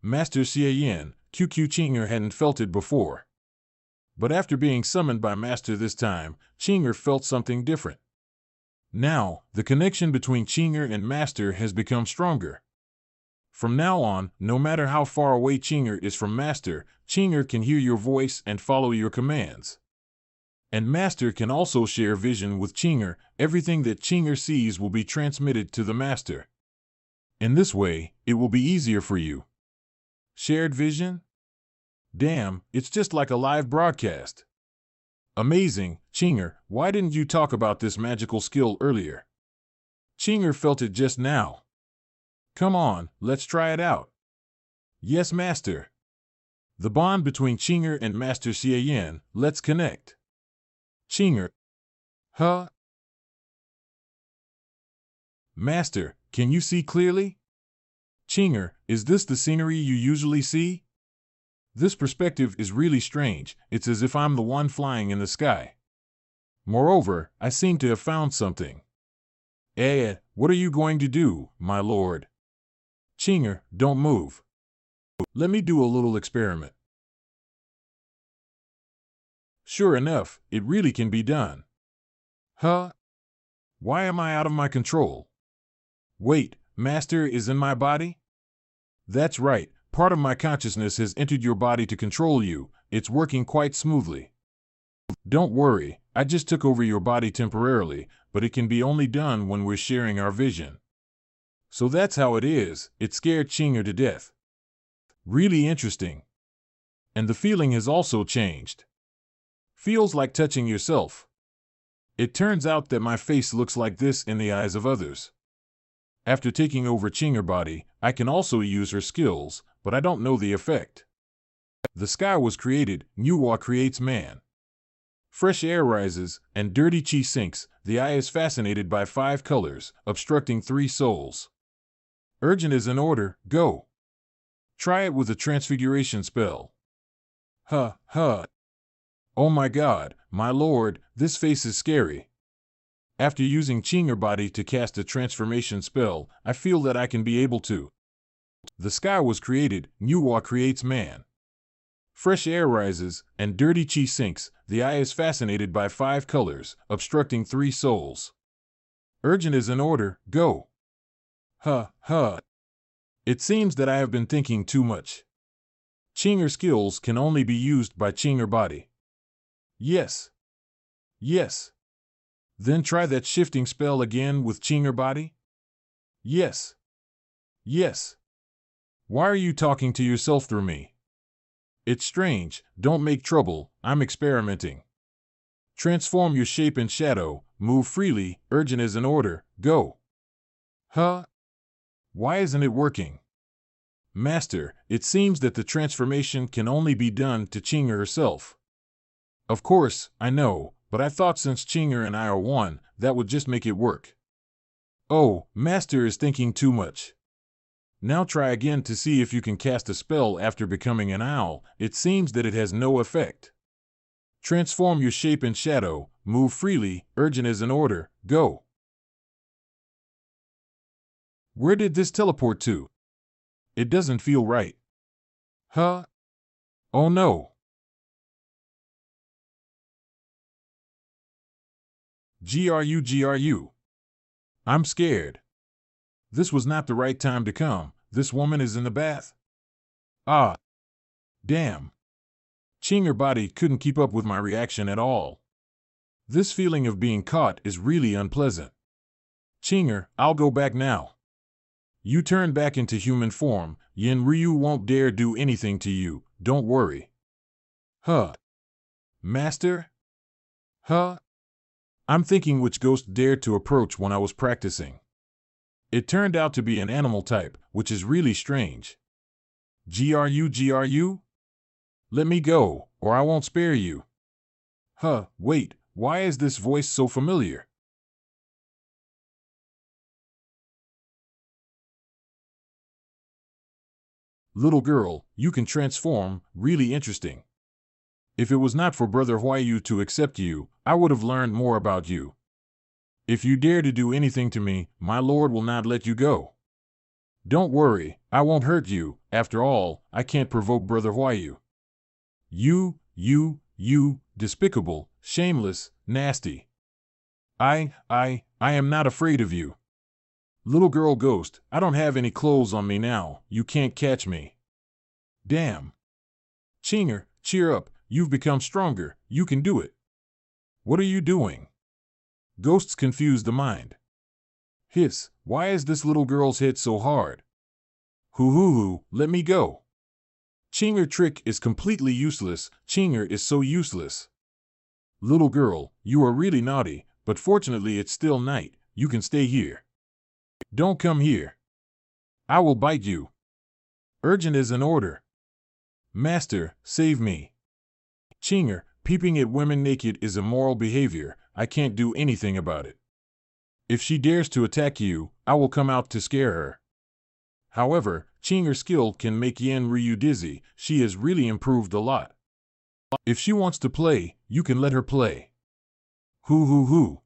Master Xie Yin, QQ Qing'er hadn't felt it before. But after being summoned by Master this time, Qing'er felt something different. Now, the connection between Qing'er and Master has become stronger. From now on, no matter how far away Qing'er is from Master, Chinger can hear your voice and follow your commands. And Master can also share vision with Chinger. Everything that Chinger sees will be transmitted to the Master. In this way, it will be easier for you. Shared vision? Damn, it's just like a live broadcast. Amazing, Chinger, why didn't you talk about this magical skill earlier? Chinger felt it just now. Come on, let's try it out. Yes, Master. The bond between Chinger and Master Xian, let's connect. Chinger. Huh? Master, can you see clearly? Chinger, is this the scenery you usually see? This perspective is really strange. It's as if I'm the one flying in the sky. Moreover, I seem to have found something. What are you going to do, my lord? Chinger, don't move. Let me do a little experiment. Sure enough, it really can be done. Huh? Why am I out of my control? Wait, Master is in my body? That's right, part of my consciousness has entered your body to control you. It's working quite smoothly. Don't worry, I just took over your body temporarily, but it can be only done when we're sharing our vision. So that's how it is. It scared Chinger to death. Really interesting. And the feeling has also changed. Feels like touching yourself. It turns out that my face looks like this in the eyes of others. After taking over Chinger body, I can also use her skills, but I don't know the effect. The sky was created, Manhwa creates man. Fresh air rises, and dirty chi sinks. The eye is fascinated by 5 colors, obstructing 3 souls. Urgent is in order, go. Try it with a transfiguration spell. Huh. Oh my god, my lord, this face is scary. After using Chinger body to cast a transformation spell, I feel that I can be able to. The sky was created, Manhwa creates man. Fresh air rises, and dirty chi sinks. The eye is fascinated by 5 colors, obstructing 3 souls. Urgent is in order, go. Huh. It seems that I have been thinking too much. Chinger skills can only be used by Chinger body. Yes. Then try that shifting spell again with Chinger body? Yes. Why are you talking to yourself through me? It's strange, don't make trouble, I'm experimenting. Transform your shape and shadow, move freely, urgent is in order, go. Huh? Why isn't it working? Master, it seems that the transformation can only be done to Chinger herself. Of course, I know, but I thought since Chinger and I are one, that would just make it work. Oh, Master is thinking too much. Now try again to see if you can cast a spell after becoming an owl. It seems that it has no effect. Transform your shape and shadow, move freely, urgent is in order, go. Where did this teleport to? It doesn't feel right. Huh? Oh no. GRU. I'm scared. This was not the right time to come. This woman is in the bath. Ah. Damn. Chinger body couldn't keep up with my reaction at all. This feeling of being caught is really unpleasant. Chinger, I'll go back now. You turn back into human form. Yin Ryu won't dare do anything to you, don't worry. Huh. Master? Huh? I'm thinking which ghost dared to approach when I was practicing. It turned out to be an animal type, which is really strange. GRU? Let me go, or I won't spare you. Huh, wait, why is this voice so familiar? Little girl, you can transform, really interesting. If it was not for Brother Huayu to accept you, I would have learned more about you. If you dare to do anything to me, my lord will not let you go. Don't worry, I won't hurt you. After all, I can't provoke Brother Huayu. You, despicable, shameless, nasty. I am not afraid of you. Little girl ghost, I don't have any clothes on me now, you can't catch me. Damn. Chinger, cheer up, you've become stronger, you can do it. What are you doing? Ghosts confuse the mind. Hiss, why is this little girl's head so hard? Hoo, let me go. Chinger trick is completely useless, Chinger is so useless. Little girl, you are really naughty, but fortunately it's still night, you can stay here. Don't come here. I will bite you. Urgent as an order. Master, save me. Chinger, peeping at women naked is immoral behavior, I can't do anything about it. If she dares to attack you, I will come out to scare her. However, Chinger's skill can make Yen Ryu dizzy, she has really improved a lot. If she wants to play, you can let her play. Hoo.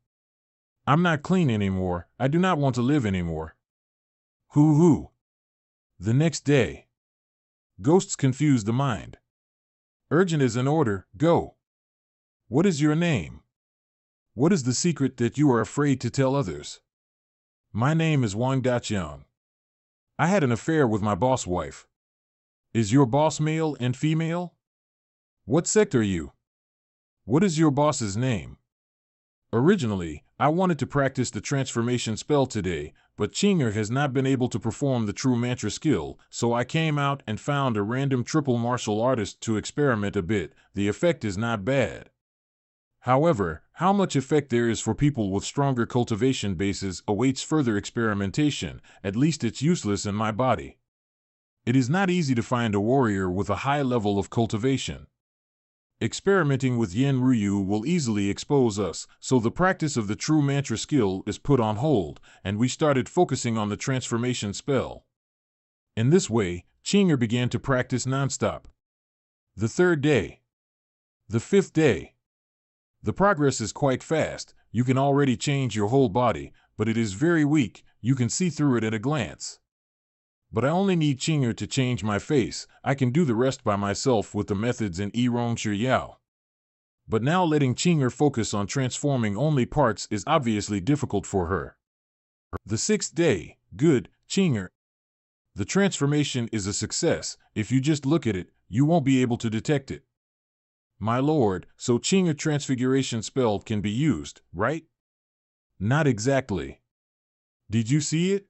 I'm not clean anymore, I do not want to live anymore. Hoo. The next day. Ghosts confuse the mind. Urgent as an order, go. What is your name? What is the secret that you are afraid to tell others? My name is Wang Daqiang. I had an affair with my boss wife. Is your boss male and female? What sect are you? What is your boss's name? Originally, I wanted to practice the transformation spell today, but Chinger has not been able to perform the true mantra skill, so I came out and found a random triple martial artist to experiment a bit. The effect is not bad. However, how much effect there is for people with stronger cultivation bases awaits further experimentation, at least it's useless in my body. It is not easy to find a warrior with a high level of cultivation. Experimenting with Yen Ryu will easily expose us, so the practice of the true mantra skill is put on hold, and we started focusing on the transformation spell. In this way, Chinger began to practice nonstop. The third day. The fifth day. The progress is quite fast, you can already change your whole body, but it is very weak, you can see through it at a glance. But I only need Chinger to change my face, I can do the rest by myself with the methods in Erong Yao. But now letting Chinger focus on transforming only parts is obviously difficult for her. The sixth day, good, Chinger. The transformation is a success, if you just look at it, you won't be able to detect it. My lord, so Chinger transfiguration spell can be used, right? Not exactly. Did you see it?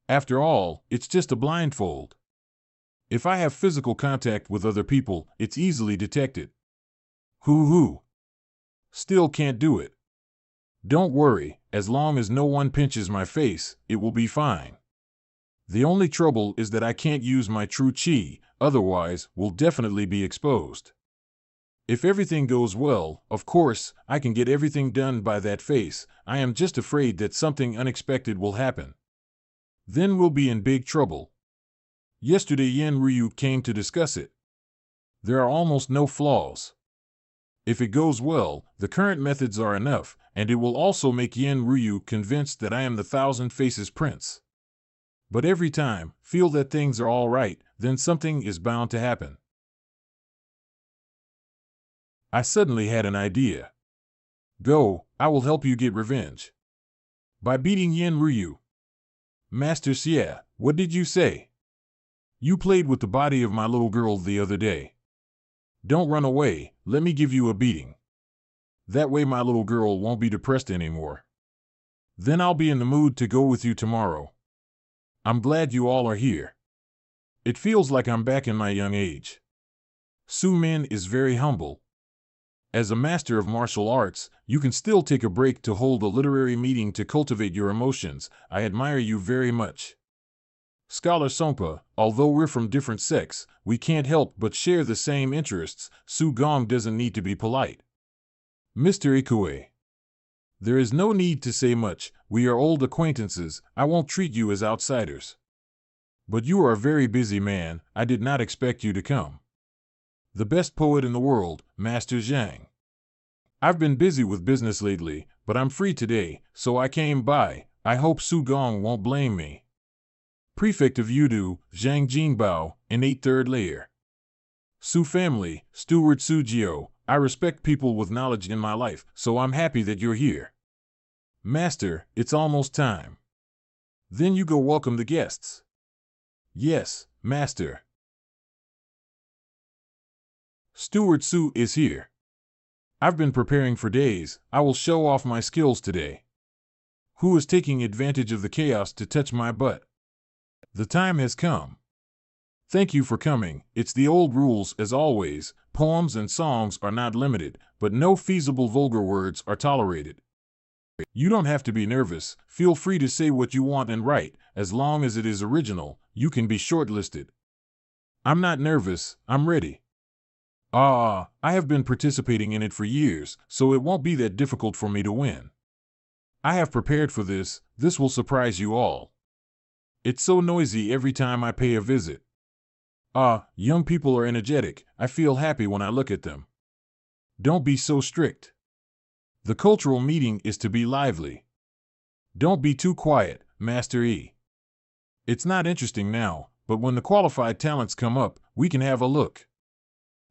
After all, it's just a blindfold. If I have physical contact with other people, it's easily detected. Hoo. Still can't do it. Don't worry, as long as no one pinches my face, it will be fine. The only trouble is that I can't use my true chi, otherwise, we'll definitely be exposed. If everything goes well, of course, I can get everything done by that face, I am just afraid that something unexpected will happen. Then we'll be in big trouble. Yesterday Yen Ryu came to discuss it. There are almost no flaws. If it goes well, the current methods are enough, and it will also make Yen Ryu convinced that I am the Thousand Faces Prince. But every time, feel that things are all right, then something is bound to happen. I suddenly had an idea. Go, I will help you get revenge. By beating Yen Ryu. Master Xie, what did you say? You played with the body of my little girl the other day. Don't run away, let me give you a beating. That way my little girl won't be depressed anymore. Then I'll be in the mood to go with you tomorrow. I'm glad you all are here. It feels like I'm back in my young age. Su Min is very humble. As a master of martial arts, you can still take a break to hold a literary meeting to cultivate your emotions. I admire you very much. Scholar Songpa, although we're from different sects, we can't help but share the same interests. Su Gong doesn't need to be polite. Mr. Ikue. There is no need to say much, we are old acquaintances, I won't treat you as outsiders. But you are a very busy man, I did not expect you to come. The best poet in the world, Master Zhang. I've been busy with business lately, but I'm free today, so I came by. I hope Su Gong won't blame me. Prefect of Yudu, Zhang Jingbao, innate third layer. Su family, Steward Sujio, I respect people with knowledge in my life, so I'm happy that you're here. Master, it's almost time. Then you go welcome the guests. Yes, Master. Steward Su is here. I've been preparing for days. I will show off my skills today. Who is taking advantage of the chaos to touch my butt? The time has come. Thank you for coming. It's the old rules as always. Poems and songs are not limited, but no feasible vulgar words are tolerated. You don't have to be nervous. Feel free to say what you want and write. As long as it is original, you can be shortlisted. I'm not nervous. I'm ready. I have been participating in it for years, so it won't be that difficult for me to win. I have prepared for this. This will surprise you all. It's so noisy every time I pay a visit. Young people are energetic. I feel happy when I look at them. Don't be so strict. The cultural meeting is to be lively. Don't be too quiet, Master E. It's not interesting now, but when the qualified talents come up, we can have a look.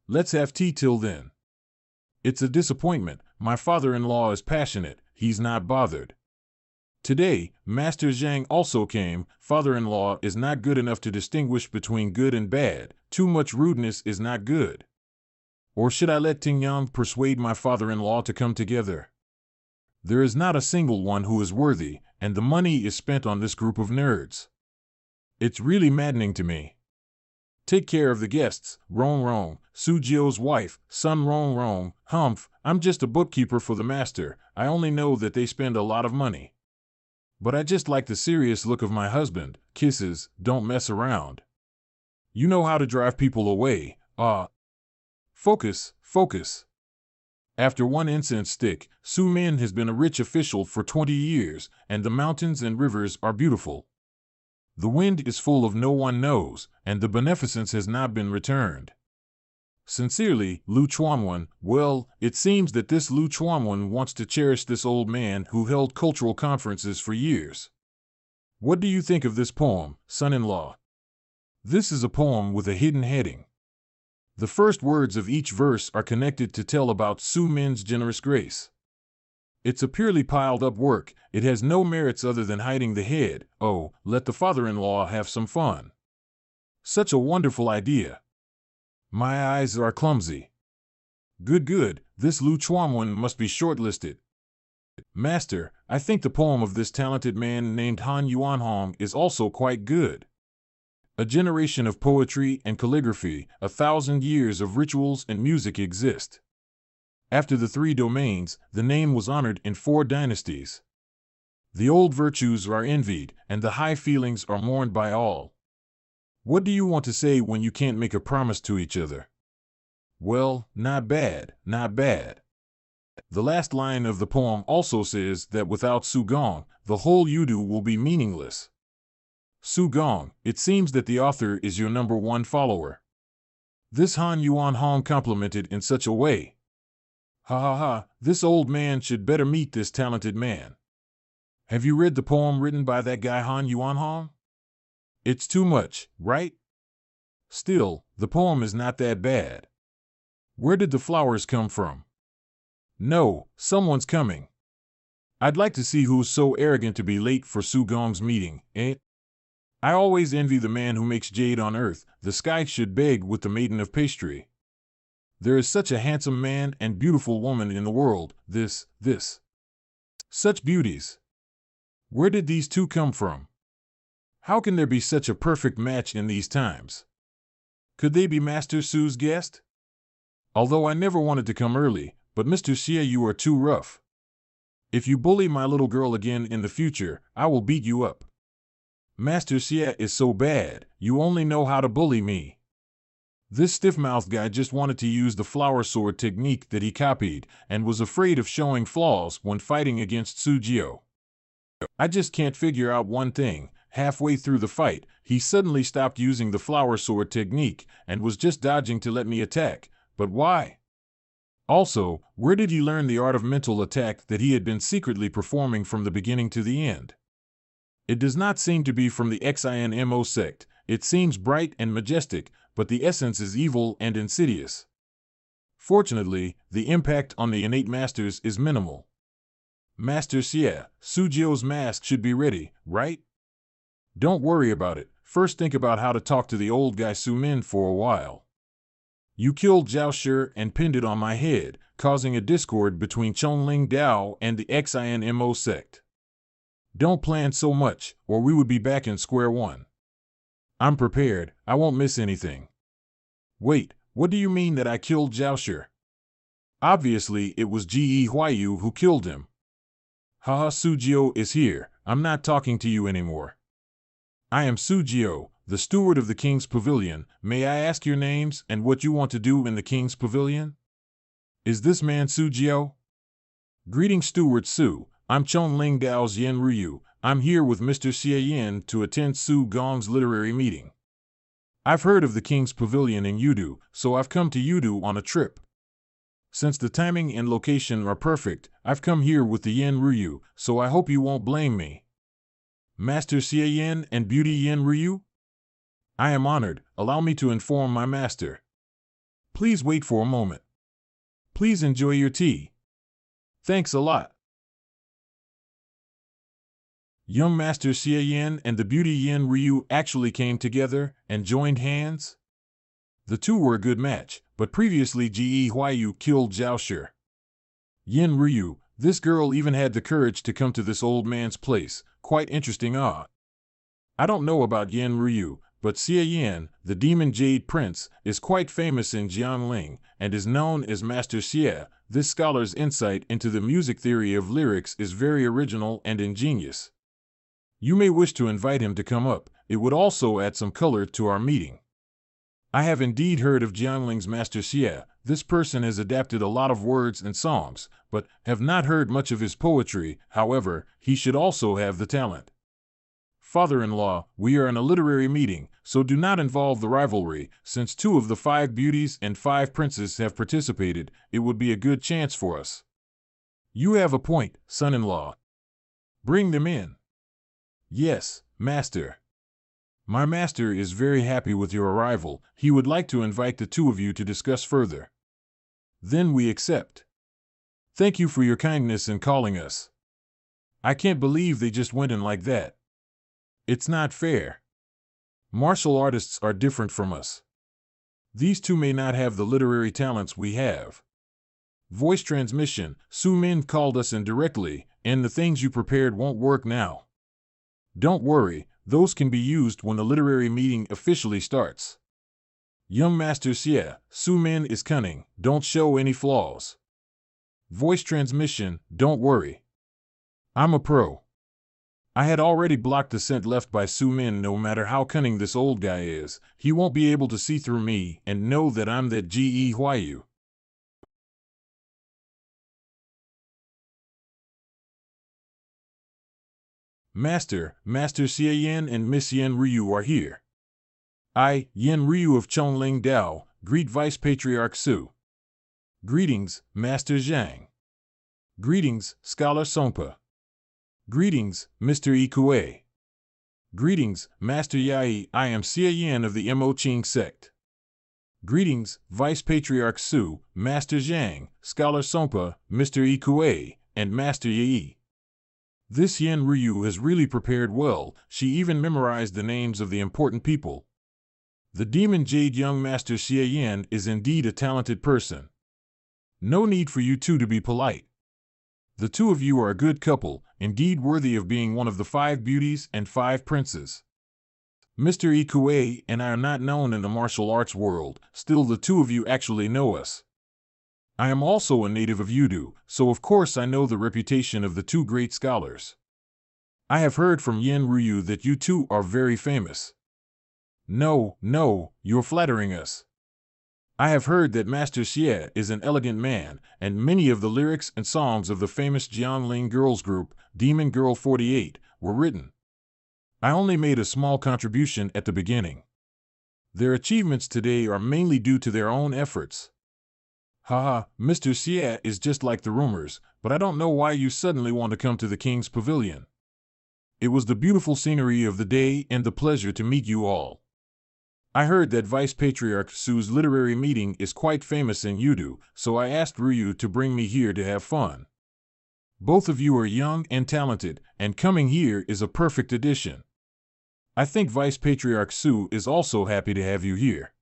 Let's have tea till then. It's a disappointment. My father-in-law is passionate. He's not bothered. Today, Master Zhang also came. Father-in-law is not good enough to distinguish between good and bad. Too much rudeness is not good. Or should I let Tingyang persuade my father-in-law to come together? There is not a single one who is worthy, and the money is spent on this group of nerds. It's really maddening to me. Take care of the guests, Rong Rong, Sujio's wife, son Rong Rong, Humph. I'm just a bookkeeper for the master. I only know that they spend a lot of money. But I just like the serious look of my husband. Kisses, don't mess around. You know how to drive people away. Focus, focus. After one incense stick, Su Min has been a rich official for 20 years, and the mountains and rivers are beautiful. The wind is full of no one knows, and the beneficence has not been returned. Sincerely, Lu Chuanwen. Well, it seems that this Lu Chuanwen wants to cherish this old man who held cultural conferences for years. What do you think of this poem, son-in-law? This is a poem with a hidden heading. The first words of each verse are connected to tell about Su Min's generous grace. It's a purely piled-up work. It has no merits other than hiding the head. Oh, let the father-in-law have some fun. Such a wonderful idea. My eyes are clumsy. Good. This Lu Chuanwen must be shortlisted. Master, I think the poem of this talented man named Han Yuanhong is also quite good. A generation of poetry and calligraphy, 1,000 years of rituals and music exist. After the 3 domains, the name was honored in 4 dynasties. The old virtues are envied, and the high feelings are mourned by all. What do you want to say when you can't make a promise to each other? Well, not bad. The last line of the poem also says that without Su Gong, the whole Yudu will be meaningless. Su Gong, it seems that the author is your #1 follower. This Han Yuan Hong complimented in such a way. Ha, this old man should better meet this talented man. Have you read the poem written by that guy Han Yuan Hong? It's too much, right? Still, the poem is not that bad. Where did the flowers come from? No, someone's coming. I'd like to see who's so arrogant to be late for Su Gong's meeting, eh? I always envy the man who makes jade on earth. The sky should beg with the maiden of pastry. There is such a handsome man and beautiful woman in the world. This. Such beauties. Where did these two come from? How can there be such a perfect match in these times? Could they be Master Su's guest? Although I never wanted to come early, but Mr. Xie, you are too rough. If you bully my little girl again in the future, I will beat you up. Master Xie is so bad, you only know how to bully me. This stiff-mouthed guy just wanted to use the flower sword technique that he copied and was afraid of showing flaws when fighting against Sujio. I just can't figure out one thing. Halfway through the fight, he suddenly stopped using the flower sword technique and was just dodging to let me attack. But why? Also, where did he learn the art of mental attack that he had been secretly performing from the beginning to the end? It does not seem to be from the XINMO sect. It seems bright and majestic, but the essence is evil and insidious. Fortunately, the impact on the innate masters is minimal. Master Xie, Sujio's mask should be ready, right? Don't worry about it. First think about how to talk to the old guy Su Min for a while. You killed Zhao Shi and pinned it on my head, causing a discord between Chongling Dao and the XINMO sect. Don't plan so much, or we would be back in square one. I'm prepared, I won't miss anything. Wait, what do you mean that I killed Zhao Shi? Obviously, it was Ge Huayu who killed him. Haha, Sujio is here, I'm not talking to you anymore. I am Sujio, the steward of the King's Pavilion. May I ask your names and what you want to do in the King's Pavilion? Is this man Sujio? Greetings, Steward Su. I'm Chongling Dao's Yen Ryu. I'm here with Mr. Xie Yin to attend Su Gong's literary meeting. I've heard of the King's Pavilion in Yudu, so I've come to Yudu on a trip. Since the timing and location are perfect, I've come here with the Yen Ryu, so I hope you won't blame me. Master Xie Yin and Beauty Yen Ryu? I am honored. Allow me to inform my master. Please wait for a moment. Please enjoy your tea. Thanks a lot. Young Master Xie Yin and the Beauty Yen Ryu actually came together and joined hands. The two were a good match, but previously Ge Huayu killed Zhao Shi. Yen Ryu, this girl even had the courage to come to this old man's place. Quite interesting, I don't know about Yen Ryu, but Xie Yin, the Demon Jade Prince, is quite famous in Jiangling and is known as Master Xie. This scholar's insight into the music theory of lyrics is very original and ingenious. You may wish to invite him to come up. It would also add some color to our meeting. I have indeed heard of Jiangling's Master Xie. This person has adapted a lot of words and songs, but have not heard much of his poetry. However, he should also have the talent. Father-in-law, we are in a literary meeting, so do not involve the rivalry. Since 2 of the 5 beauties and 5 princes have participated, it would be a good chance for us. You have a point, son-in-law. Bring them in. Yes, master. My master is very happy with your arrival. He would like to invite the 2 of you to discuss further. Then we accept. Thank you for your kindness in calling us. I can't believe they just went in like that. It's not fair. Martial artists are different from us. These 2 may not have the literary talents we have. Voice transmission, Su Min called us in directly, and the things you prepared won't work now. Don't worry, those can be used when the literary meeting officially starts. Young Master Xie, Su Min is cunning, don't show any flaws. Voice transmission, don't worry. I'm a pro. I had already blocked the scent left by Su Min. No matter how cunning this old guy is, he won't be able to see through me and know that I'm that Ge Huayu. Master Xie Yin and Miss Yen Ryu are here. I, Yen Ryu of Chongling Dao, greet Vice Patriarch Su. Greetings, Master Zhang. Greetings, Scholar Songpa. Greetings, Mr. Ikue. Greetings, Master Yai. I am Xie Yin of the Mo Qing sect. Greetings, Vice Patriarch Su, Master Zhang, Scholar Songpa, Mr. Ikue, and Master Yi. This Yen Ryu has really prepared well. She even memorized the names of the important people. The Demon Jade young Master Xie Yin is indeed a talented person. No need for you 2 to be polite. The 2 of you are a good couple, indeed worthy of being one of the 5 beauties and 5 princes. Mr. Ikue and I are not known in the martial arts world, still the 2 of you actually know us. I am also a native of Yudu, so of course I know the reputation of the 2 great scholars. I have heard from Yen Ryu that you 2 are very famous. No, you're flattering us. I have heard that Master Xie is an elegant man, and many of the lyrics and songs of the famous Jiangling girls group, Demon Girl 48, were written. I only made a small contribution at the beginning. Their achievements today are mainly due to their own efforts. Haha, Mr. Xie is just like the rumors, but I don't know why you suddenly want to come to the King's Pavilion. It was the beautiful scenery of the day and the pleasure to meet you all. I heard that Vice Patriarch Su's literary meeting is quite famous in Yudu, so I asked Ryu to bring me here to have fun. Both of you are young and talented, and coming here is a perfect addition. I think Vice Patriarch Su is also happy to have you here.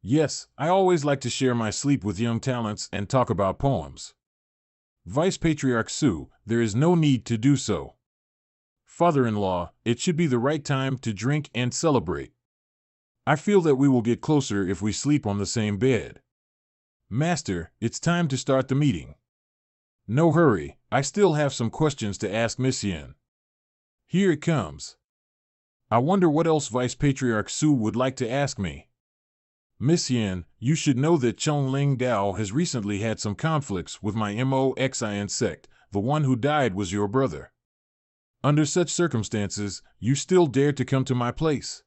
Yes, I always like to share my sleep with young talents and talk about poems. Vice Patriarch Su, there is no need to do so. Father-in-law, it should be the right time to drink and celebrate. I feel that we will get closer if we sleep on the same bed. Master, it's time to start the meeting. No hurry, I still have some questions to ask Miss Yin. Here it comes. I wonder what else Vice Patriarch Su would like to ask me. Miss Yin, you should know that Chong Ling Dao has recently had some conflicts with my MOXIN sect. The one who died was your brother. Under such circumstances, you still dare to come to my place.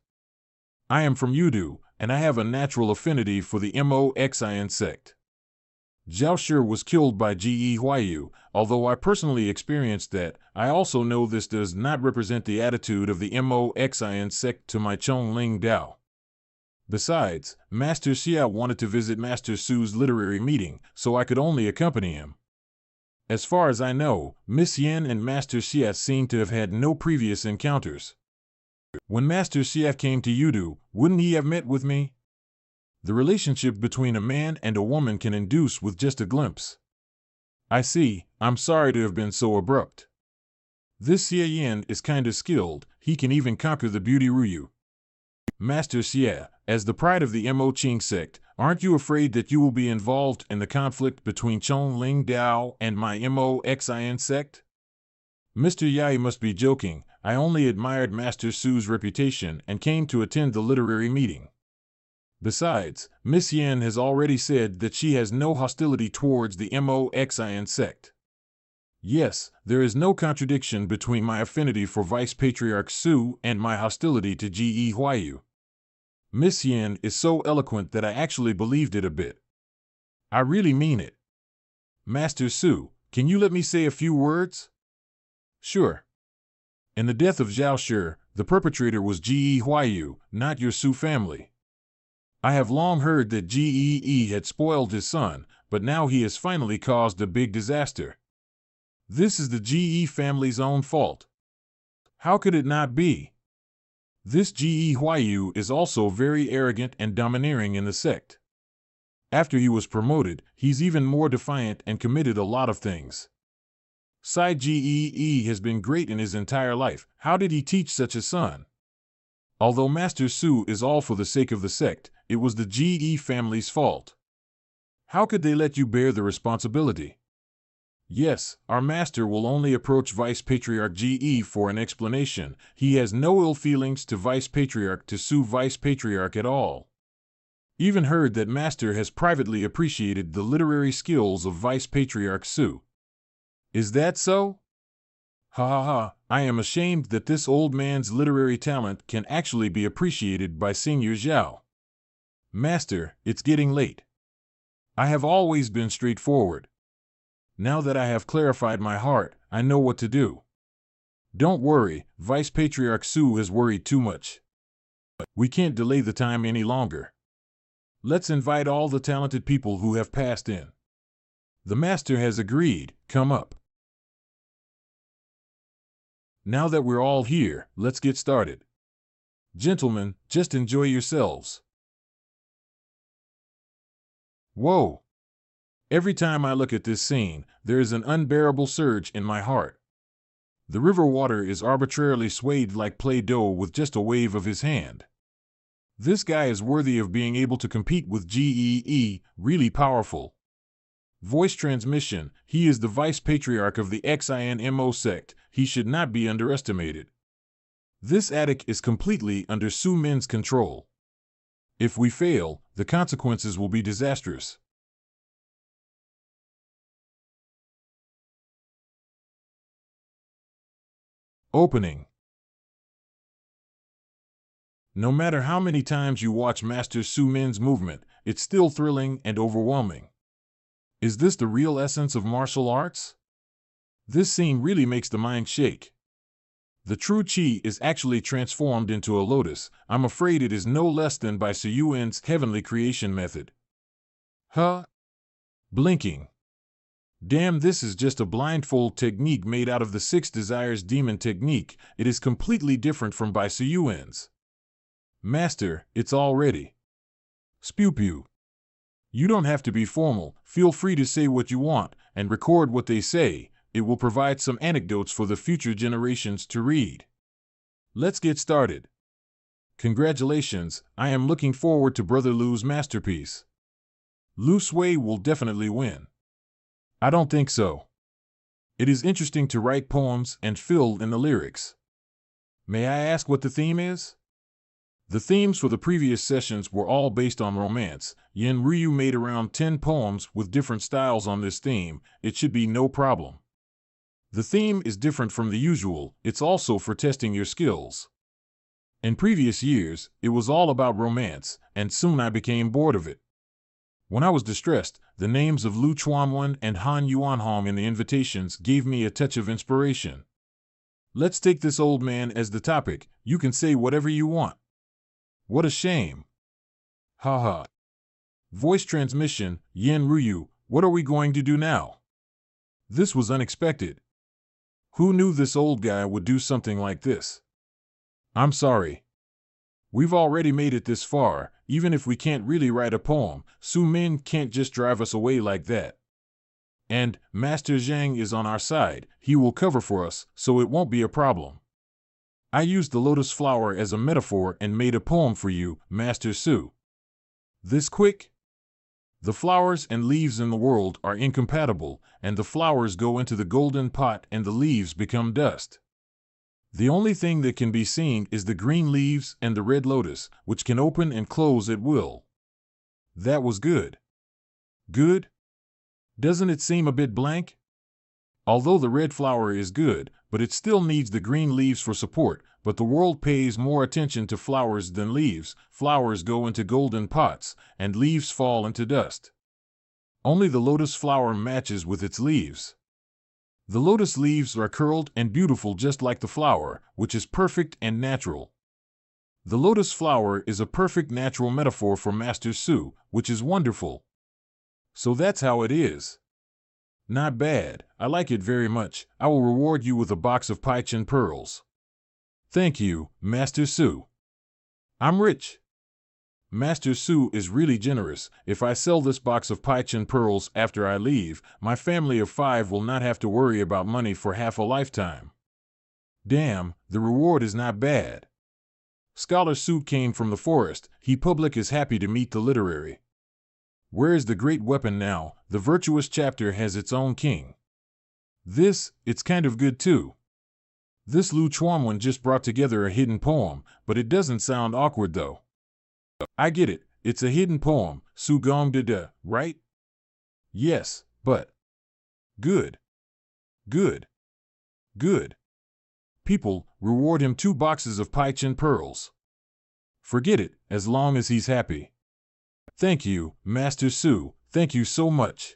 I am from Yudu, and I have a natural affinity for the MOXIN sect. Zhao Shi was killed by Ge Huayu. Although I personally experienced that, I also know this does not represent the attitude of the MOXIN sect to my Chong Ling Dao. Besides, Master Xia wanted to visit Master Su's literary meeting, so I could only accompany him. As far as I know, Miss Yin and Master Xia seem to have had no previous encounters. When Master Xia came to Yudu, wouldn't he have met with me? The relationship between a man and a woman can induce with just a glimpse. I see, I'm sorry to have been so abrupt. This Xia Yin is kinda skilled, he can even conquer the beauty Ruyu. Master Xia, as the pride of the Mo Qing sect, aren't you afraid that you will be involved in the conflict between Chong Ling Dao and my MOXIN sect? Mr. Yai must be joking. I only admired Master Su's reputation and came to attend the literary meeting. Besides, Miss Yin has already said that she has no hostility towards the MOXIN sect. Yes, there is no contradiction between my affinity for Vice Patriarch Su and my hostility to Ge Huayu. Miss Yin is so eloquent that I actually believed it a bit. I really mean it. Master Su, can you let me say a few words? Sure. In the death of Zhao Shi, the perpetrator was Ge Huayu, not your Su family. I have long heard that Ge had spoiled his son, but now he has finally caused a big disaster. This is the Ge family's own fault. How could it not be? This Ge Huayu is also very arrogant and domineering in the sect. After he was promoted, he's even more defiant and committed a lot of things. Sai Ge has been great in his entire life. How did he teach such a son? Although Master Su is all for the sake of the sect, it was the Ge family's fault. How could they let you bear the responsibility? Yes, our master will only approach Vice Patriarch Ge for an explanation. He has no ill feelings to Vice Patriarch to Su Vice Patriarch at all. Even heard that master has privately appreciated the literary skills of Vice Patriarch Su. Is that so? Ha ha ha, I am ashamed that this old man's literary talent can actually be appreciated by Senior Zhao. Master, it's getting late. I have always been straightforward. Now that I have clarified my heart, I know what to do. Don't worry, Vice Patriarch Su has worried too much. We can't delay the time any longer. Let's invite all the talented people who have passed in. The master has agreed, come up. Now that we're all here, let's get started. Gentlemen, just enjoy yourselves. Whoa! Every time I look at this scene, there is an unbearable surge in my heart. The river water is arbitrarily swayed like Play-Doh with just a wave of his hand. This guy is worthy of being able to compete with Ge, really powerful. Voice transmission, he is the Vice Patriarch of the XINMO sect, he should not be underestimated. This attic is completely under Su Min's control. If we fail, the consequences will be disastrous. Opening. No matter how many times you watch Master Su Min's movement, it's still thrilling and overwhelming. Is this the real essence of martial arts? This scene really makes the mind shake. The true Qi is actually transformed into a lotus. I'm afraid it is no less than by Su Yuan's heavenly creation method. Huh? Blinking. Damn, this is just a blindfold technique made out of the 6 Desires demon technique. It is completely different from Bai Su Yuan's. Master, it's all ready. Spew pew. You don't have to be formal, feel free to say what you want, and record what they say. It will provide some anecdotes for the future generations to read. Let's get started. Congratulations, I am looking forward to Brother Lu's masterpiece. Lu Sui will definitely win. I don't think so. It is interesting to write poems and fill in the lyrics. May I ask what the theme is? The themes for the previous sessions were all based on romance. Yin Ryu made around 10 poems with different styles on this theme. It should be no problem. The theme is different from the usual. It's also for testing your skills. In previous years, it was all about romance, and soon I became bored of it. When I was distressed, the names of Lu Chuanwen and Han Yuanhong in the invitations gave me a touch of inspiration. Let's take this old man as the topic. You can say whatever you want. What a shame. Haha. Voice transmission, Yin Ryu, what are we going to do now? This was unexpected. Who knew this old guy would do something like this? I'm sorry. We've already made it this far. Even if we can't really write a poem, Su Min can't just drive us away like that. And Master Zhang is on our side. He will cover for us, so it won't be a problem. I used the lotus flower as a metaphor and made a poem for you, Master Su. This quick? The flowers and leaves in the world are incompatible, and the flowers go into the golden pot and the leaves become dust. The only thing that can be seen is the green leaves and the red lotus, which can open and close at will. That was good. Good? Doesn't it seem a bit blank? Although the red flower is good, but it still needs the green leaves for support. But the world pays more attention to flowers than leaves. Flowers go into golden pots, and leaves fall into dust. Only the lotus flower matches with its leaves. The lotus leaves are curled and beautiful just like the flower, which is perfect and natural. The lotus flower is a perfect natural metaphor for Master Su, which is wonderful. So that's how it is. Not bad. I like it very much. I will reward you with a box of Paichin pearls. Thank you, Master Su. I'm rich. Master Su is really generous. If I sell this box of Paichin pearls after I leave, my family of 5 will not have to worry about money for half a lifetime. Damn, the reward is not bad. Scholar Su came from the forest. He public is happy to meet the literary. Where is the great weapon now? The virtuous chapter has its own king. It's kind of good too. This Lu Chuanwen just brought together a hidden poem, but it doesn't sound awkward though. I get it, it's a hidden poem, Su Gong de de, right? Yes, but... Good. Good. Good. People, reward him 2 boxes of Paichin pearls. Forget it, as long as he's happy. Thank you, Master Su, thank you so much.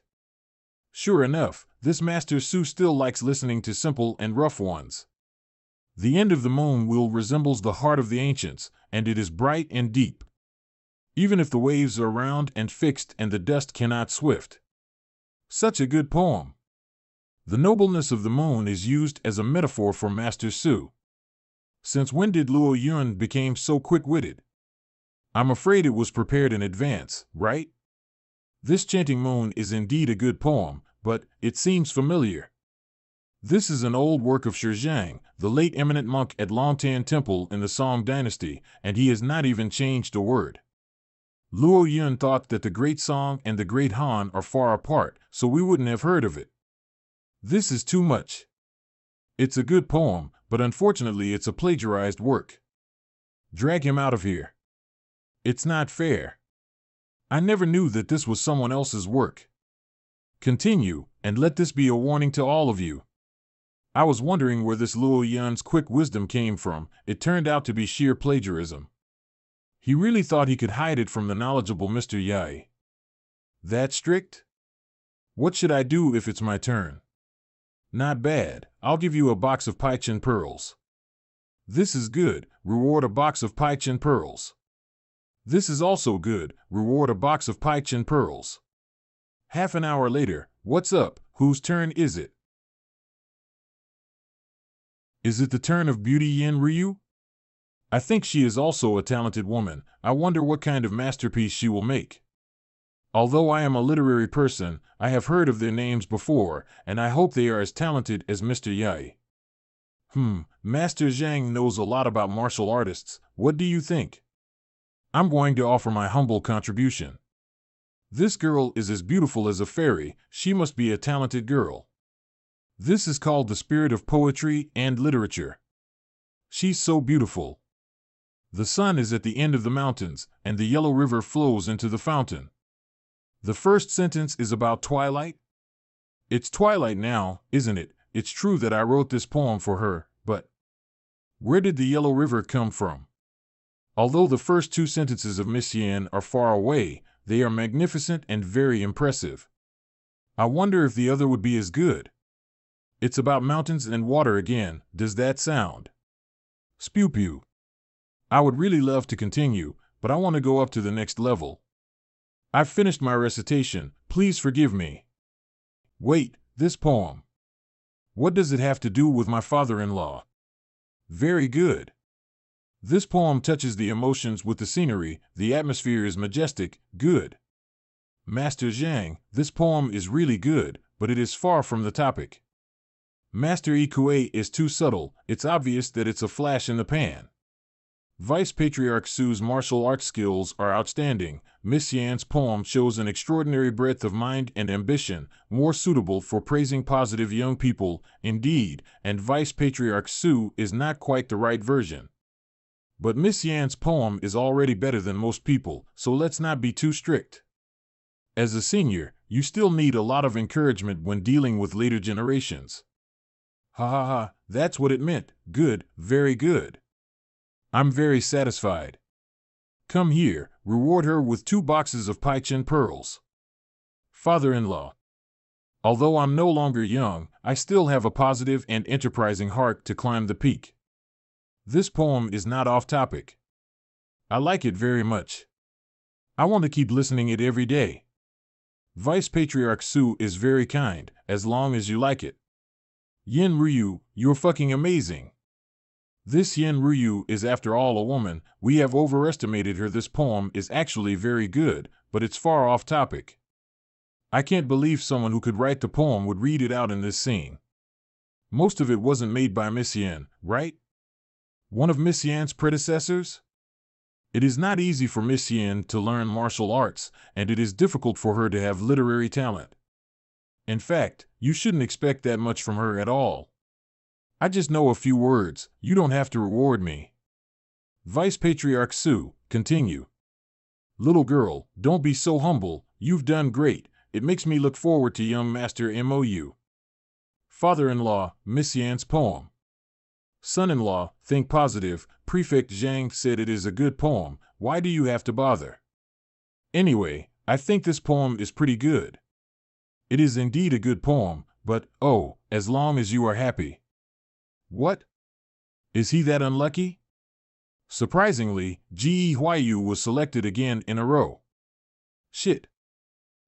Sure enough, this Master Su still likes listening to simple and rough ones. The end of the moon wheel resembles the heart of the ancients, and it is bright and deep. Even if the waves are round and fixed and the dust cannot swift. Such a good poem. The nobleness of the moon is used as a metaphor for Master Su. Since when did Luo Yun become so quick-witted? I'm afraid it was prepared in advance, right? This chanting moon is indeed a good poem, but it seems familiar. This is an old work of Shizhang, the late eminent monk at Longtan Temple in the Song dynasty, and he has not even changed a word. Luo Yun thought that the Great Song and the Great Han are far apart, so we wouldn't have heard of it. This is too much. It's a good poem, but unfortunately it's a plagiarized work. Drag him out of here. It's not fair. I never knew that this was someone else's work. Continue, and let this be a warning to all of you. I was wondering where this Luo Yun's quick wisdom came from. It turned out to be sheer plagiarism. He really thought he could hide it from the knowledgeable Mr. Yai. That strict? What should I do if it's my turn? Not bad. I'll give you a box of Paichin pearls. This is good. Reward a box of Paichin pearls. This is also good. Reward a box of Paichin pearls. Half an hour later. What's up? Whose turn is it? Is it the turn of Beauty Yin Ryu? I think she is also a talented woman. I wonder what kind of masterpiece she will make. Although I am a literary person, I have heard of their names before, and I hope they are as talented as Mr. Yai. Master Zhang knows a lot about martial artists. What do you think? I'm going to offer my humble contribution. This girl is as beautiful as a fairy. She must be a talented girl. This is called the spirit of poetry and literature. She's so beautiful. The sun is at the end of the mountains, and the yellow river flows into the fountain. The first sentence is about twilight. It's twilight now, isn't it? It's true that I wrote this poem for her, but where did the yellow river come from? Although the first two sentences of Miss Yan are far away, they are magnificent and very impressive. I wonder if the other would be as good. It's about mountains and water again. Does that sound? Spew pew. I would really love to continue, but I want to go up to the next level. I've finished my recitation. Please forgive me. Wait, this poem. What does it have to do with my father-in-law? Very good. This poem touches the emotions with the scenery. The atmosphere is majestic. Good. Master Zhang, this poem is really good, but it is far from the topic. Master Ikue is too subtle. It's obvious that it's a flash in the pan. Vice Patriarch Su's martial arts skills are outstanding. Miss Yan's poem shows an extraordinary breadth of mind and ambition, more suitable for praising positive young people, indeed, and Vice Patriarch Su is not quite the right version. But Miss Yan's poem is already better than most people, so let's not be too strict. As a senior, you still need a lot of encouragement when dealing with later generations. Ha ha ha, that's what it meant. Good, very good. I'm very satisfied. Come here, reward her with 2 boxes of Paichen pearls. Father-in-law. Although I'm no longer young, I still have a positive and enterprising heart to climb the peak. This poem is not off topic. I like it very much. I want to keep listening it every day. Vice Patriarch Su is very kind, as long as you like it. Yin Ryu, you're fucking amazing. This Yin Ryu is after all a woman. We have overestimated her. This poem is actually very good, but it's far off topic. I can't believe someone who could write the poem would read it out in this scene. Most of it wasn't made by Miss Yan, right? One of Miss Yan's predecessors? It is not easy for Miss Yan to learn martial arts, and it is difficult for her to have literary talent. In fact, you shouldn't expect that much from her at all. I just know a few words. You don't have to reward me. Vice Patriarch Su, continue. Little girl, don't be so humble. You've done great. It makes me look forward to young Master Mou. Father-in-law, Miss Yan's poem. Son-in-law, think positive. Prefect Zhang said it is a good poem. Why do you have to bother? Anyway, I think this poem is pretty good. It is indeed a good poem, but, oh, as long as you are happy. What? Is he that unlucky? Surprisingly, Ji Huayu was selected again in a row. Shit.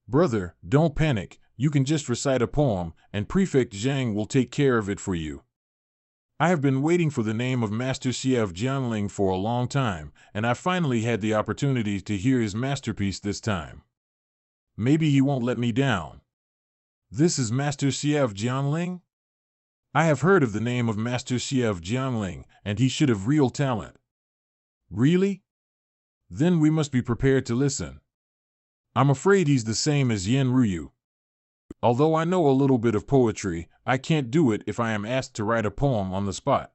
Brother, don't panic. You can just recite a poem, and Prefect Zhang will take care of it for you. I have been waiting for the name of Master Xie of Jiangling for a long time, and I finally had the opportunity to hear his masterpiece this time. Maybe he won't let me down. This is Master Xie of Jiangling? I have heard of the name of Master Xie of Jiangling, and he should have real talent. Really? Then we must be prepared to listen. I'm afraid he's the same as Yin Ryu. Although I know a little bit of poetry, I can't do it if I am asked to write a poem on the spot.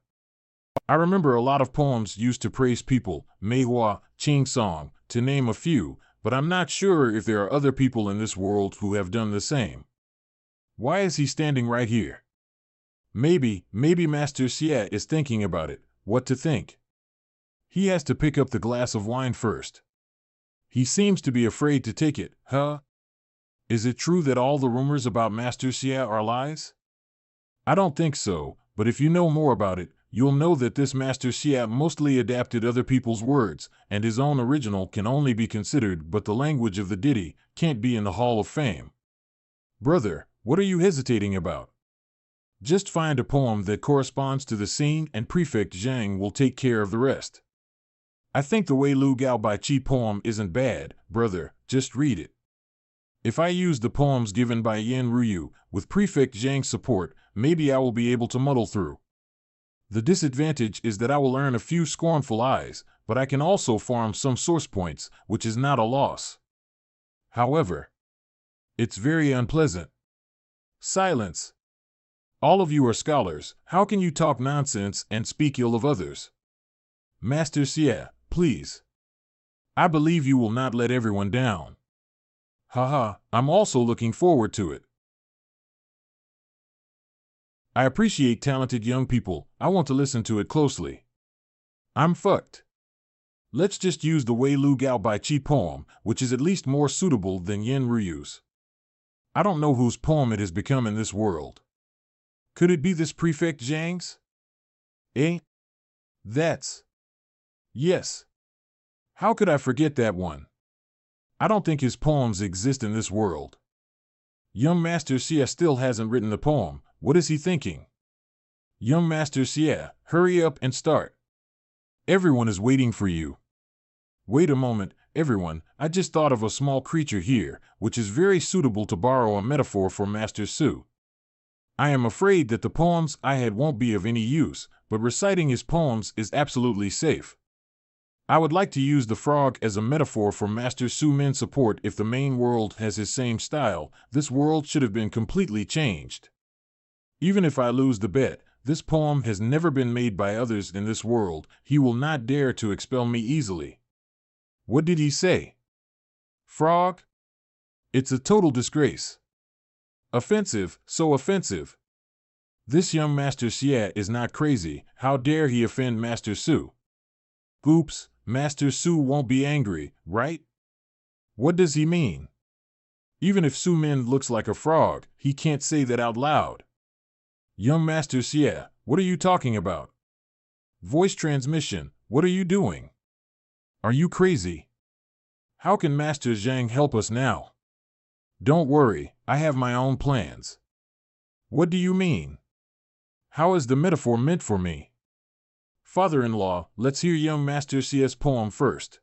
I remember a lot of poems used to praise people, Manhwa, Ching Song, to name a few, but I'm not sure if there are other people in this world who have done the same. Why is he standing right here? Maybe Master Xie is thinking about it, what to think. He has to pick up the glass of wine first. He seems to be afraid to take it, huh? Is it true that all the rumors about Master Xie are lies? I don't think so, but if you know more about it, you'll know that this Master Xie mostly adapted other people's words, and his own original can only be considered, but the language of the ditty can't be in the Hall of Fame. Brother, what are you hesitating about? Just find a poem that corresponds to the scene and Prefect Zhang will take care of the rest. I think the Wei Lu Gao Bai Chi poem isn't bad, brother, just read it. If I use the poems given by Yen Ryu, with Prefect Zhang's support, maybe I will be able to muddle through. The disadvantage is that I will earn a few scornful eyes, but I can also farm some source points, which is not a loss. However, it's very unpleasant. Silence. All of you are scholars, how can you talk nonsense and speak ill of others? Master Xie, please. I believe you will not let everyone down. Haha, I'm also looking forward to it. I appreciate talented young people, I want to listen to it closely. I'm fucked. Let's just use the Wei Lu Gao Bai Chi poem, which is at least more suitable than Yen Ryu's. I don't know whose poem it has become in this world. Could it be this Prefect Zhang's? Eh? That's... Yes. How could I forget that one? I don't think his poems exist in this world. Young Master Xie still hasn't written the poem. What is he thinking? Young Master Xie, hurry up and start. Everyone is waiting for you. Wait a moment, everyone, I just thought of a small creature here, which is very suitable to borrow a metaphor for Master Su. I am afraid that the poems I had won't be of any use, but reciting his poems is absolutely safe. I would like to use the frog as a metaphor for Master Su Min's support. If the main world has his same style, this world should have been completely changed. Even if I lose the bet, this poem has never been made by others in this world. He will not dare to expel me easily. What did he say? Frog? It's a total disgrace. Offensive, so offensive. This young Master Xie is not crazy. How dare he offend Master Su? Oops, Master Su won't be angry, right? What does he mean? Even if Su Min looks like a frog, he can't say that out loud. Young Master Xie, what are you talking about? Voice transmission, what are you doing? Are you crazy? How can Master Zhang help us now? Don't worry, I have my own plans. What do you mean? How is the metaphor meant for me? Father-in-law, let's hear young Master Xie's poem first.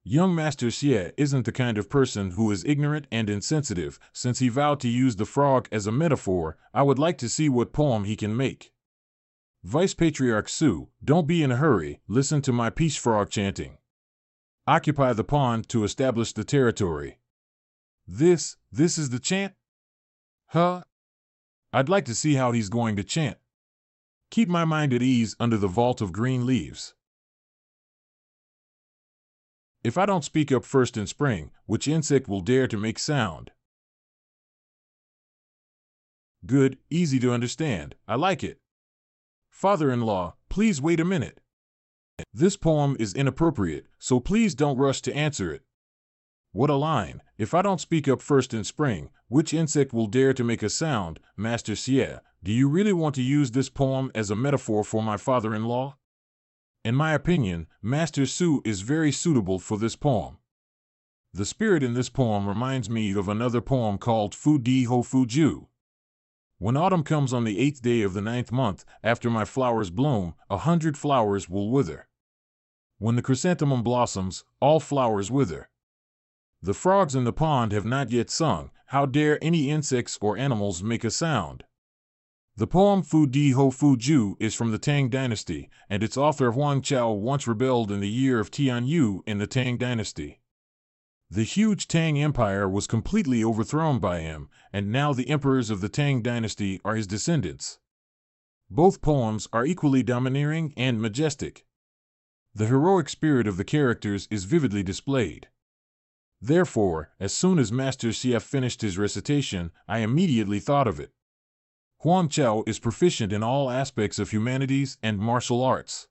Young Master Xie isn't the kind of person who is ignorant and insensitive. Since he vowed to use the frog as a metaphor, I would like to see what poem he can make. Vice Patriarch Su, don't be in a hurry, listen to my peace frog chanting. Occupy the pond to establish the territory. This is the chant? Huh? I'd like to see how he's going to chant. Keep my mind at ease under the vault of green leaves. If I don't speak up first in spring, which insect will dare to make sound? Good, easy to understand, I like it. Father-in-law, please wait a minute. This poem is inappropriate, so please don't rush to answer it. What a line. If I don't speak up first in spring, which insect will dare to make a sound? Master Xie, do you really want to use this poem as a metaphor for my father-in-law? In my opinion, Master Su is very suitable for this poem. The spirit in this poem reminds me of another poem called Fu Di Ho Fu Ju. When autumn comes on the 8th day of the 9th month, after my flowers bloom, 100 flowers will wither. When the chrysanthemum blossoms, all flowers wither. The frogs in the pond have not yet sung. How dare any insects or animals make a sound? The poem Fu Di Ho Fu Ju is from the Tang Dynasty, and its author Huang Chao once rebelled in the year of Tianyu in the Tang Dynasty. The huge Tang Empire was completely overthrown by him, and now the emperors of the Tang Dynasty are his descendants. Both poems are equally domineering and majestic. The heroic spirit of the characters is vividly displayed. Therefore, as soon as Master Xie finished his recitation, I immediately thought of it. Huang Chao is proficient in all aspects of humanities and martial arts.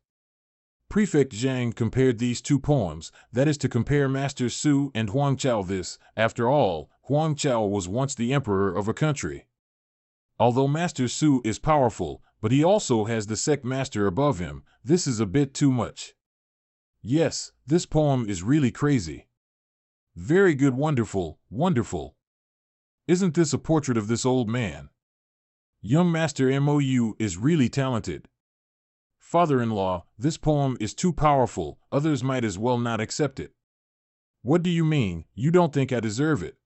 Prefect Zhang compared these two poems, that is to compare Master Su and Huang Chao. After all, Huang Chao was once the emperor of a country. Although Master Su is powerful, but he also has the sect master above him, this is a bit too much. Yes, this poem is really crazy. Very good, wonderful, wonderful. Isn't this a portrait of this old man? Young Master Mou is really talented. Father-in-law, this poem is too powerful, others might as well not accept it. What do you mean, you don't think I deserve it?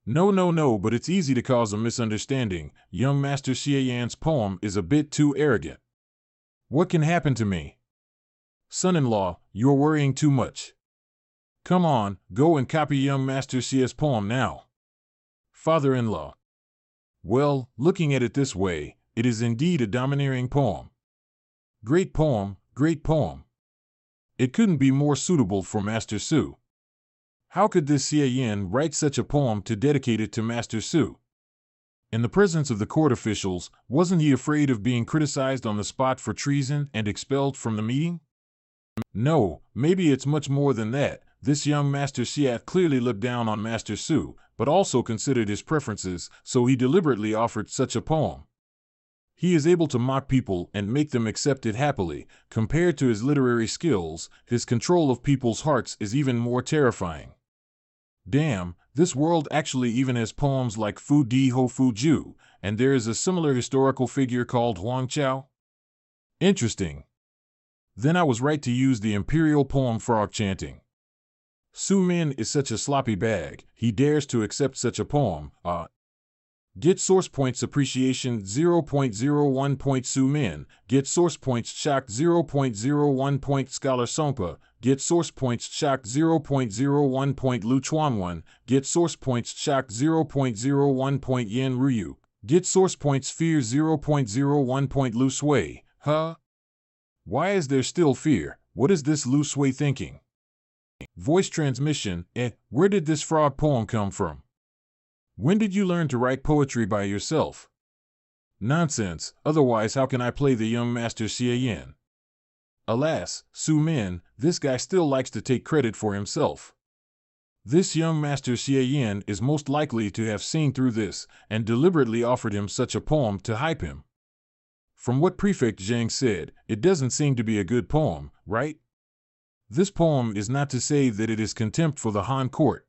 No, but it's easy to cause a misunderstanding. Young Master Xie Yan's poem is a bit too arrogant. What can happen to me? Son-in-law, you're worrying too much. Come on, go and copy young Master Xie's poem now. Father-in-law. Well, looking at it this way, it is indeed a domineering poem. Great poem, great poem. It couldn't be more suitable for Master Su. How could this Xie Yan write such a poem to dedicate it to Master Su? In the presence of the court officials, wasn't he afraid of being criticized on the spot for treason and expelled from the meeting? No, maybe it's much more than that. This young Master Xie clearly looked down on Master Su, but also considered his preferences, so he deliberately offered such a poem. He is able to mock people and make them accept it happily. Compared to his literary skills, his control of people's hearts is even more terrifying. Damn, this world actually even has poems like Fu Di Ho Fu Ju, and there is a similar historical figure called Huang Chao. Interesting. Then I was right to use the imperial poem frog chanting. Su Min is such a sloppy bag, he dares to accept such a poem. Get source points appreciation 0.01 point Su Min, get source points shocked 0.01 point Scholar Songpa, get source points shocked 0.01 point Lu Chuanwan, get source points shocked 0.01 point Yan Ruyu, get source points fear 0.01 point Lu Sui. Huh? Why is there still fear? What is this Lu Sui thinking? Voice transmission, where did this frog poem come from? When did you learn to write poetry by yourself? Nonsense, otherwise how can I play the young Master Xie Yan? Alas, Su Min, this guy still likes to take credit for himself. This young Master Xie Yan is most likely to have seen through this and deliberately offered him such a poem to hype him. From what Prefect Zhang said, it doesn't seem to be a good poem, right? This poem is not to say that it is contempt for the Han court.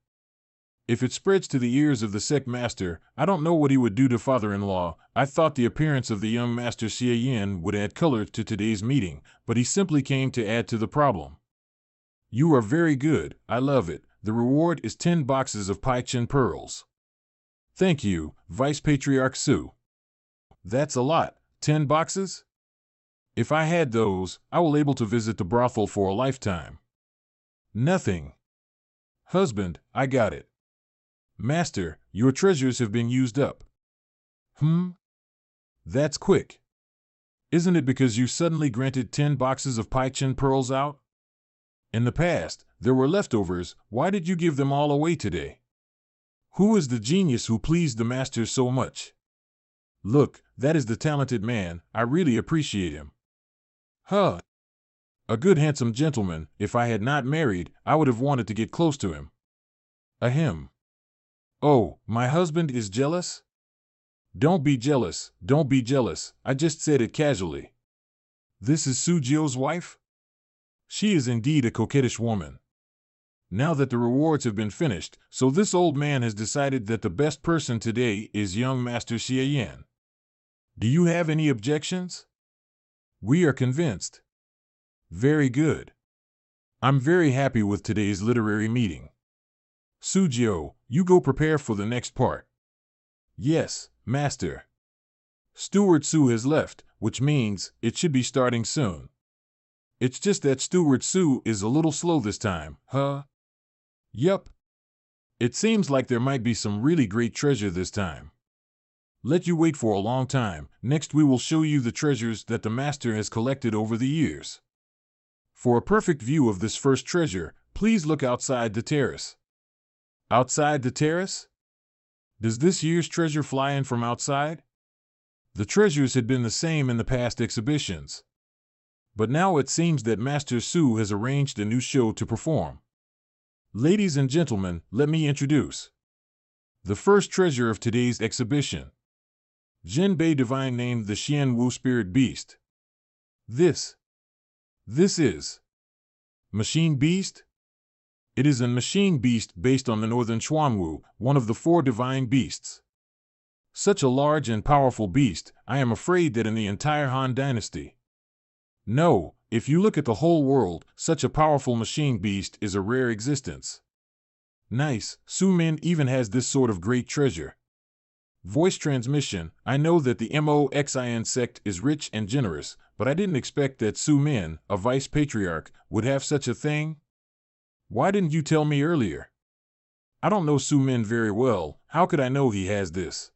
If it spreads to the ears of the sect master, I don't know what he would do to father-in-law. I thought the appearance of the young Master Xie Yan would add color to today's meeting, but he simply came to add to the problem. You are very good, I love it. The reward is 10 boxes of Pai Chen pearls. Thank you, Vice Patriarch Su. That's a lot, 10 boxes? If I had those, I will able to visit the brothel for a lifetime. Nothing. Husband, I got it. Master, your treasures have been used up. That's quick. Isn't it because you suddenly granted 10 boxes of Pai Chen pearls out? In the past, there were leftovers. Why did you give them all away today? Who is the genius who pleased the master so much? Look, that is the talented man. I really appreciate him. A good handsome gentleman. If I had not married, I would have wanted to get close to him. Ahem. Oh, my husband is jealous? Don't be jealous, don't be jealous. I just said it casually. This is Sujio's wife? She is indeed a coquettish woman. Now that the rewards have been finished, so this old man has decided that the best person today is young Master Xie Yan. Do you have any objections? We are convinced. Very good. I'm very happy with today's literary meeting. Sujio, you go prepare for the next part. Yes, Master. Steward Su has left, which means it should be starting soon. It's just that Steward Su is a little slow this time, Yup. It seems like there might be some really great treasure this time. Let you wait for a long time. Next we will show you the treasures that the Master has collected over the years. For a perfect view of this first treasure, please look outside the terrace. Outside the terrace? Does this year's treasure fly in from outside? The treasures had been the same in the past exhibitions. But now it seems that Master Su has arranged a new show to perform. Ladies and gentlemen, let me introduce the first treasure of today's exhibition. Jinbei Divine named the Xian Wu Spirit Beast. This is Machine Beast? It is a machine beast based on the Northern Xuanwu, one of the 4 divine beasts. Such a large and powerful beast, I am afraid that in the entire Han dynasty, No, if you look at the whole world, such a powerful machine beast is a rare existence. Nice, Su Min even has this sort of great treasure. Voice transmission, I know that the MOXIN sect is rich and generous, but I didn't expect that Su Min, a vice patriarch, would have such a thing. Why didn't you tell me earlier? I don't know Su Min very well, how could I know he has this?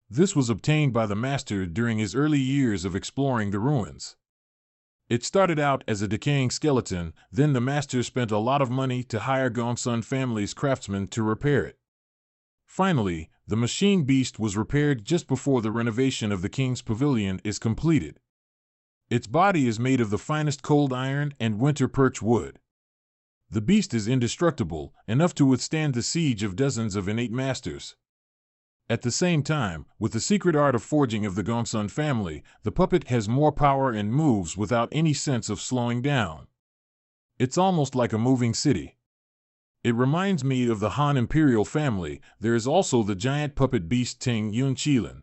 This was obtained by the master during his early years of exploring the ruins. It started out as a decaying skeleton, then the master spent a lot of money to hire Gongsun family's craftsmen to repair it. Finally, the machine beast was repaired just before the renovation of the king's pavilion is completed. Its body is made of the finest cold iron and winter birch wood. The beast is indestructible, enough to withstand the siege of dozens of innate masters. At the same time, with the secret art of forging of the Gongsun family, the puppet has more power and moves without any sense of slowing down. It's almost like a moving city. It reminds me of the Han imperial family. There is also the giant puppet beast Ting Yun Qilin.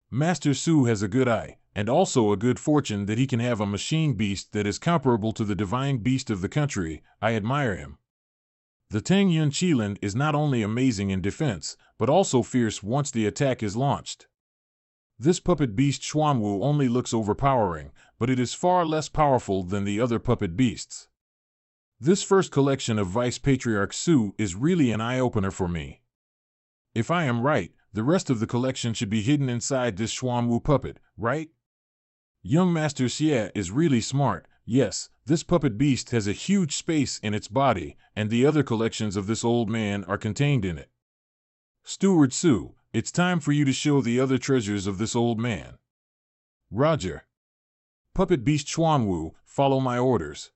Master Su has a good eye, and also a good fortune that he can have a machine beast that is comparable to the divine beast of the country. I admire him. The Tang Yun Qilin is not only amazing in defense, but also fierce once the attack is launched. This puppet beast Xuanwu only looks overpowering, but it is far less powerful than the other puppet beasts. This first collection of Vice Patriarch Su is really an eye-opener for me. If I am right, the rest of the collection should be hidden inside this Xuanwu puppet, right? Young Master Xie is really smart. Yes, this puppet beast has a huge space in its body, and the other collections of this old man are contained in it. Steward Su, it's time for you to show the other treasures of this old man. Roger. Puppet beast Xuanwu, follow my orders.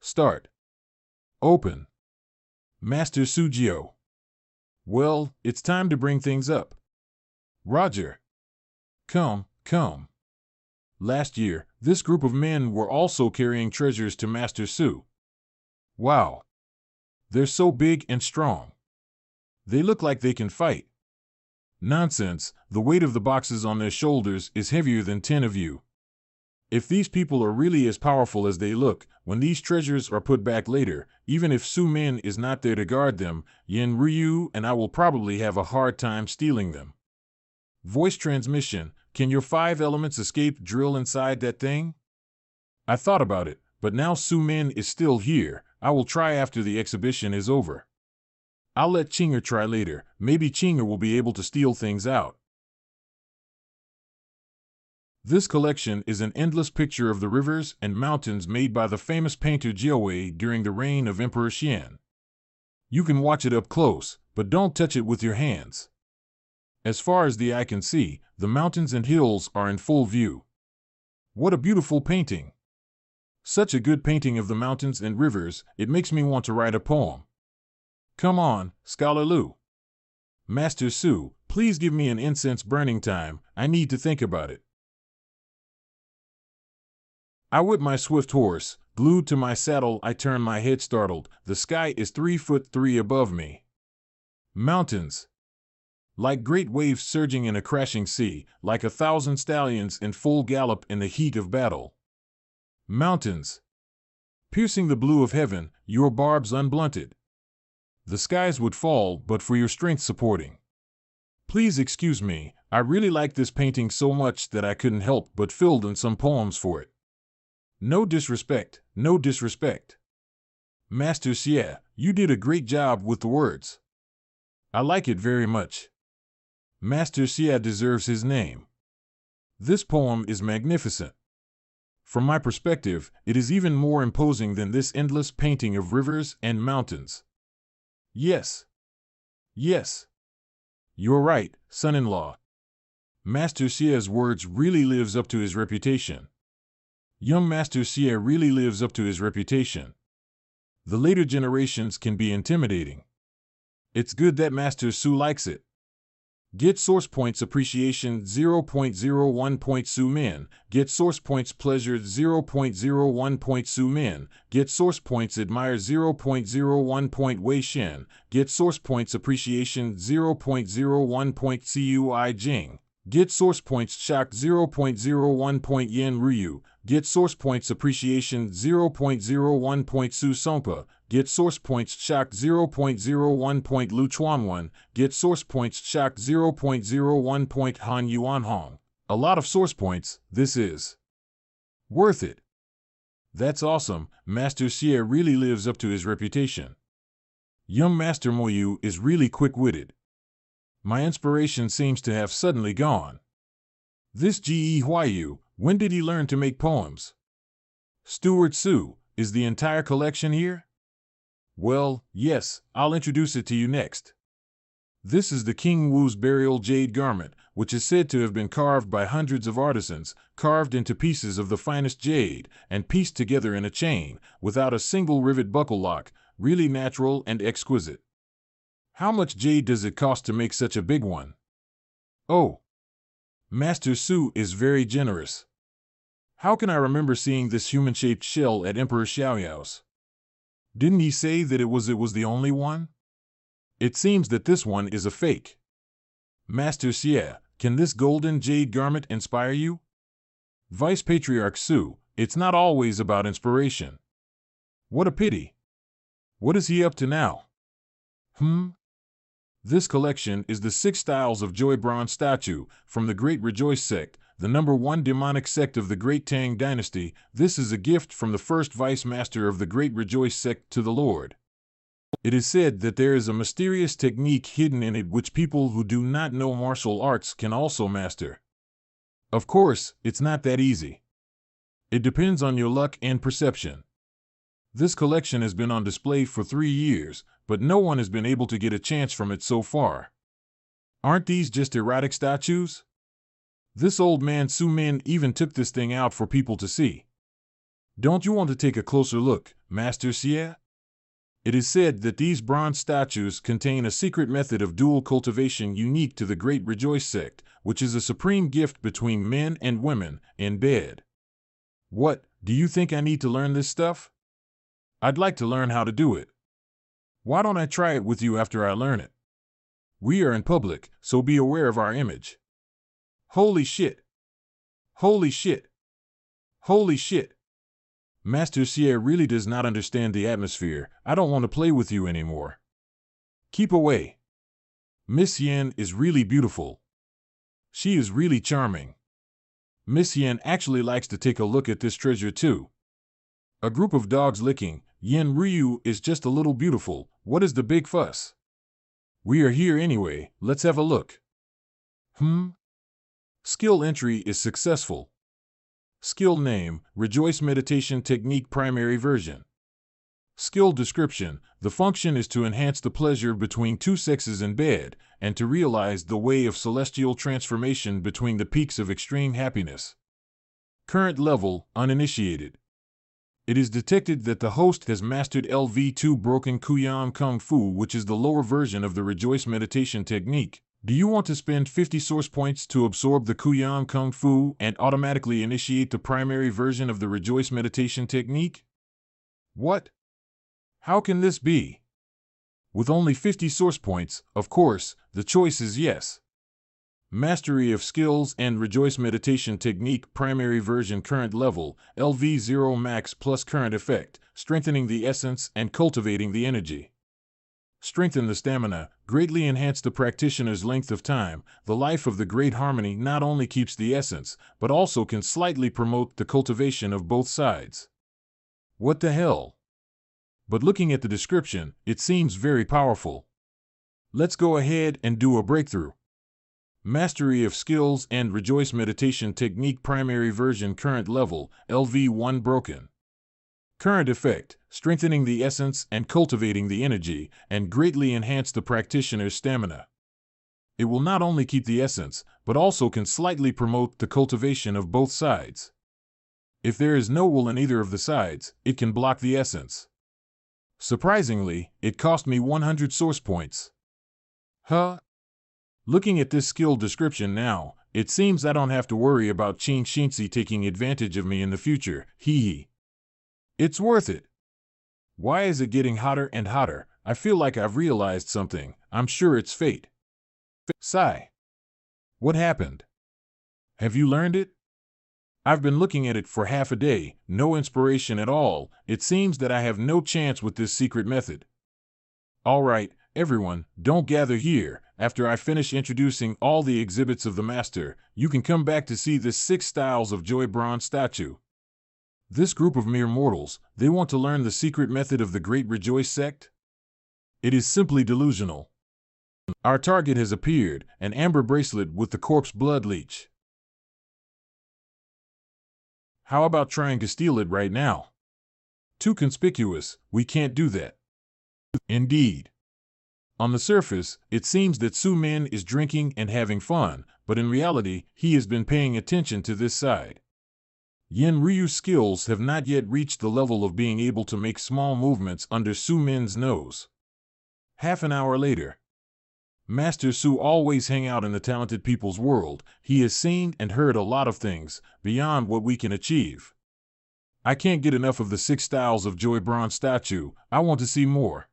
Start. Open. Master Sujio. Well, it's time to bring things up. Roger. Come. Last year, this group of men were also carrying treasures to Master Su. Wow. They're so big and strong. They look like they can fight. Nonsense, the weight of the boxes on their shoulders is heavier than 10 of you. If these people are really as powerful as they look, when these treasures are put back later, even if Su Min is not there to guard them, Yin Ryu and I will probably have a hard time stealing them. Voice transmission, can your 5 elements escape drill inside that thing? I thought about it, but now Su Min is still here. I will try after the exhibition is over. I'll let Chinger try later. Maybe Chinger will be able to steal things out. This collection is an endless picture of the rivers and mountains made by the famous painter Jiawei during the reign of Emperor Xian. You can watch it up close, but don't touch it with your hands. As far as the eye can see, the mountains and hills are in full view. What a beautiful painting! Such a good painting of the mountains and rivers, it makes me want to write a poem. Come on, Scholar Lu. Master Su, please give me an incense burning time. I need to think about it. I whip my swift horse. Glued to my saddle, I turn my head startled. The sky is 3'3" above me. Mountains. Like great waves surging in a crashing sea, like 1,000 stallions in full gallop in the heat of battle. Mountains. Piercing the blue of heaven, your barbs unblunted. The skies would fall, but for your strength supporting. Please excuse me, I really like this painting so much that I couldn't help but filled in some poems for it. No disrespect, no disrespect. Master Xie, you did a great job with the words. I like it very much. Master Xie deserves his name. This poem is magnificent. From my perspective, it is even more imposing than this endless painting of rivers and mountains. Yes. Yes. You're right, son-in-law. Master Xie's words really lives up to his reputation. Young Master Xie really lives up to his reputation. The later generations can be intimidating. It's good that Master Su likes it. Get source points appreciation 0.01 point Su Min. Get source points pleasure 0.01 point Su Min. Get source points admire 0.01 point Wei Shen. Get source points appreciation 0.01 point Cui Jing. Get source points shock 0.01 point Yen Ryu. Get source points appreciation 0.01 point Su Songpa. Get source points shock 0.01 point Lu Chuanwan. Get source points shock 0.01 point Han Yuan Hong. A lot of source points, this is worth it. That's awesome, Master Xie really lives up to his reputation. Young Master Moyu is really quick-witted. My inspiration seems to have suddenly gone. This Ge Huayu, when did he learn to make poems? Steward Su, is the entire collection here? Well, yes, I'll introduce it to you next. This is the King Wu's burial jade garment, which is said to have been carved by hundreds of artisans, carved into pieces of the finest jade, and pieced together in a chain, without a single rivet buckle lock, really natural and exquisite. How much jade does it cost to make such a big one? Oh, Master Su is very generous. How can I remember seeing this human-shaped shell at Emperor Xiaoyao's? Didn't he say that it was the only one? It seems that this one is a fake. Master Xie, can this golden jade garment inspire you? Vice Patriarch Su, it's not always about inspiration. What a pity. What is he up to now? This collection is the 6 styles of Joy Bronze statue from the Great Rejoice sect, the #1 demonic sect of the Great Tang dynasty. This is a gift from the first Vice Master of the Great Rejoice sect to the Lord. It is said that there is a mysterious technique hidden in it which people who do not know martial arts can also master. Of course, it's not that easy. It depends on your luck and perception. This collection has been on display for 3 years, but no one has been able to get a chance from it so far. Aren't these just erotic statues? This old man Su Min even took this thing out for people to see. Don't you want to take a closer look, Master Xie? It is said that these bronze statues contain a secret method of dual cultivation unique to the Great Rejoice sect, which is a supreme gift between men and women in bed. What, do you think I need to learn this stuff? I'd like to learn how to do it. Why don't I try it with you after I learn it? We are in public, so be aware of our image. Holy shit! Holy shit! Holy shit! Master Xie really does not understand the atmosphere. I don't want to play with you anymore. Keep away. Miss Yen is really beautiful. She is really charming. Miss Yen actually likes to take a look at this treasure too. A group of dogs licking. Yen Ryu is just a little beautiful. What is the big fuss? We are here anyway. Let's have a look. Skill entry is successful. Skill name, Rejoice Meditation Technique Primary Version. Skill description, the function is to enhance the pleasure between 2 sexes in bed, and to realize the way of celestial transformation between the peaks of extreme happiness. Current level, uninitiated. It is detected that the host has mastered LV2 Broken Kuyan Kung Fu, which is the lower version of the Rejoice Meditation Technique. Do you want to spend 50 source points to absorb the Kuyan Kung Fu and automatically initiate the primary version of the Rejoice Meditation Technique? What? How can this be? With only 50 source points, of course, the choice is yes. Mastery of Skills and Rejoice Meditation Technique Primary Version Current Level, LV0 Max plus Current Effect, Strengthening the Essence and Cultivating the Energy. Strengthen the stamina, greatly enhance the practitioner's length of time. The life of the Great Harmony not only keeps the essence, but also can slightly promote the cultivation of both sides. What the hell? But looking at the description, it seems very powerful. Let's go ahead and do a breakthrough. Mastery of Skills and Rejoice Meditation Technique Primary Version Current Level, LV1 Broken. Current Effect, Strengthening the Essence and Cultivating the Energy, and greatly enhance the practitioner's stamina. It will not only keep the essence, but also can slightly promote the cultivation of both sides. If there is no will in either of the sides, it can block the essence. Surprisingly, it cost me 100 source points. Looking at this skill description now, it seems I don't have to worry about Qin Shinzi taking advantage of me in the future, hee. It's worth it. Why is it getting hotter and hotter? I feel like I've realized something. I'm sure it's fate. Sigh. What happened? Have you learned it? I've been looking at it for half a day, no inspiration at all. It seems that I have no chance with this secret method. All right, everyone, don't gather here. After I finish introducing all the exhibits of the master, you can come back to see this 6 styles of joy bronze statue. This group of mere mortals, they want to learn the secret method of the Great Rejoice sect? It is simply delusional. Our target has appeared, an amber bracelet with the corpse blood leech. How about trying to steal it right now? Too conspicuous, we can't do that. Indeed. On the surface, it seems that Su-min is drinking and having fun, but in reality, he has been paying attention to this side. Yin Ryu's skills have not yet reached the level of being able to make small movements under Su-min's nose. Half an hour later. Master Su always hang out in the talented people's world. He has seen and heard a lot of things, beyond what we can achieve. I can't get enough of the 6 styles of joy bronze statue. I want to see more.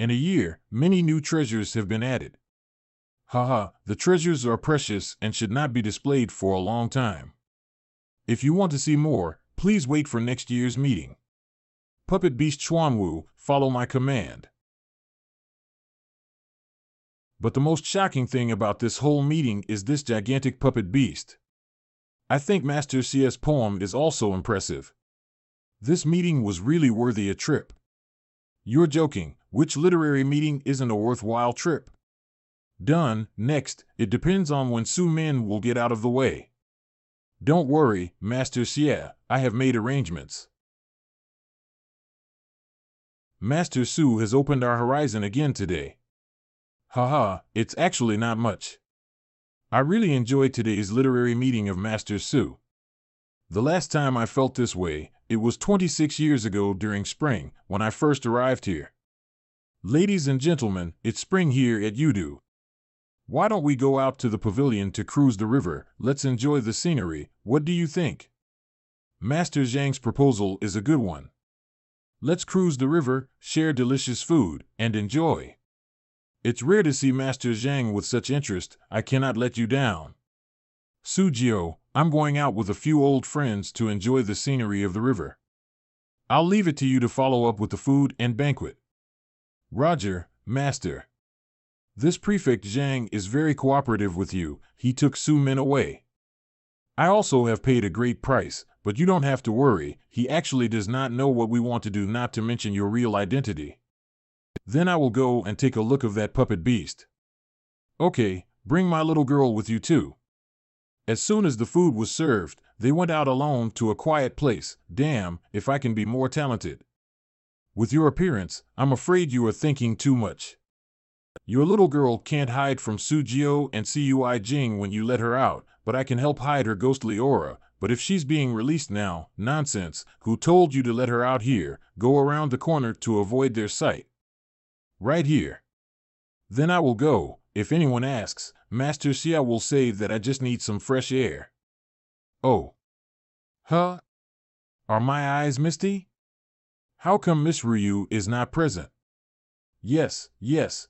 In a year, many new treasures have been added. Haha, the treasures are precious and should not be displayed for a long time. If you want to see more, please wait for next year's meeting. Puppet Beast Chuanwu, follow my command. But the most shocking thing about this whole meeting is this gigantic puppet beast. I think Master C's poem is also impressive. This meeting was really worthy a trip. You're joking, which literary meeting isn't a worthwhile trip? Done. Next, it depends on when Su-min will get out of the way. Don't worry, Master C, I have made arrangements. Master Su has opened our horizon again today. Haha, it's actually not much. I really enjoyed today's literary meeting of Master Su. The last time I felt this way, it was 26 years ago during spring, when I first arrived here. Ladies and gentlemen, it's spring here at Yudu. Why don't we go out to the pavilion to cruise the river? Let's enjoy the scenery. What do you think? Master Zhang's proposal is a good one. Let's cruise the river, share delicious food, and enjoy. It's rare to see Master Zhang with such interest. I cannot let you down. Sujio, I'm going out with a few old friends to enjoy the scenery of the river. I'll leave it to you to follow up with the food and banquet. Roger, Master. This prefect Zhang is very cooperative with you. He took Su-min away. I also have paid a great price, but you don't have to worry. He actually does not know what we want to do, not to mention your real identity. Then I will go and take a look of that puppet beast. Okay, bring my little girl with you too. As soon as the food was served, they went out alone to a quiet place. Damn, if I can be more talented. With your appearance, I'm afraid you are thinking too much. Your little girl can't hide from Sujio and Cui Jing when you let her out, but I can help hide her ghostly aura. But if she's being released now, nonsense. Who told you to let her out here? Go around the corner to avoid their sight. Right here. Then I will go. If anyone asks, Master Xia will say that I just need some fresh air. Oh. Huh? Are my eyes misty? How come Miss Ryu is not present? Yes,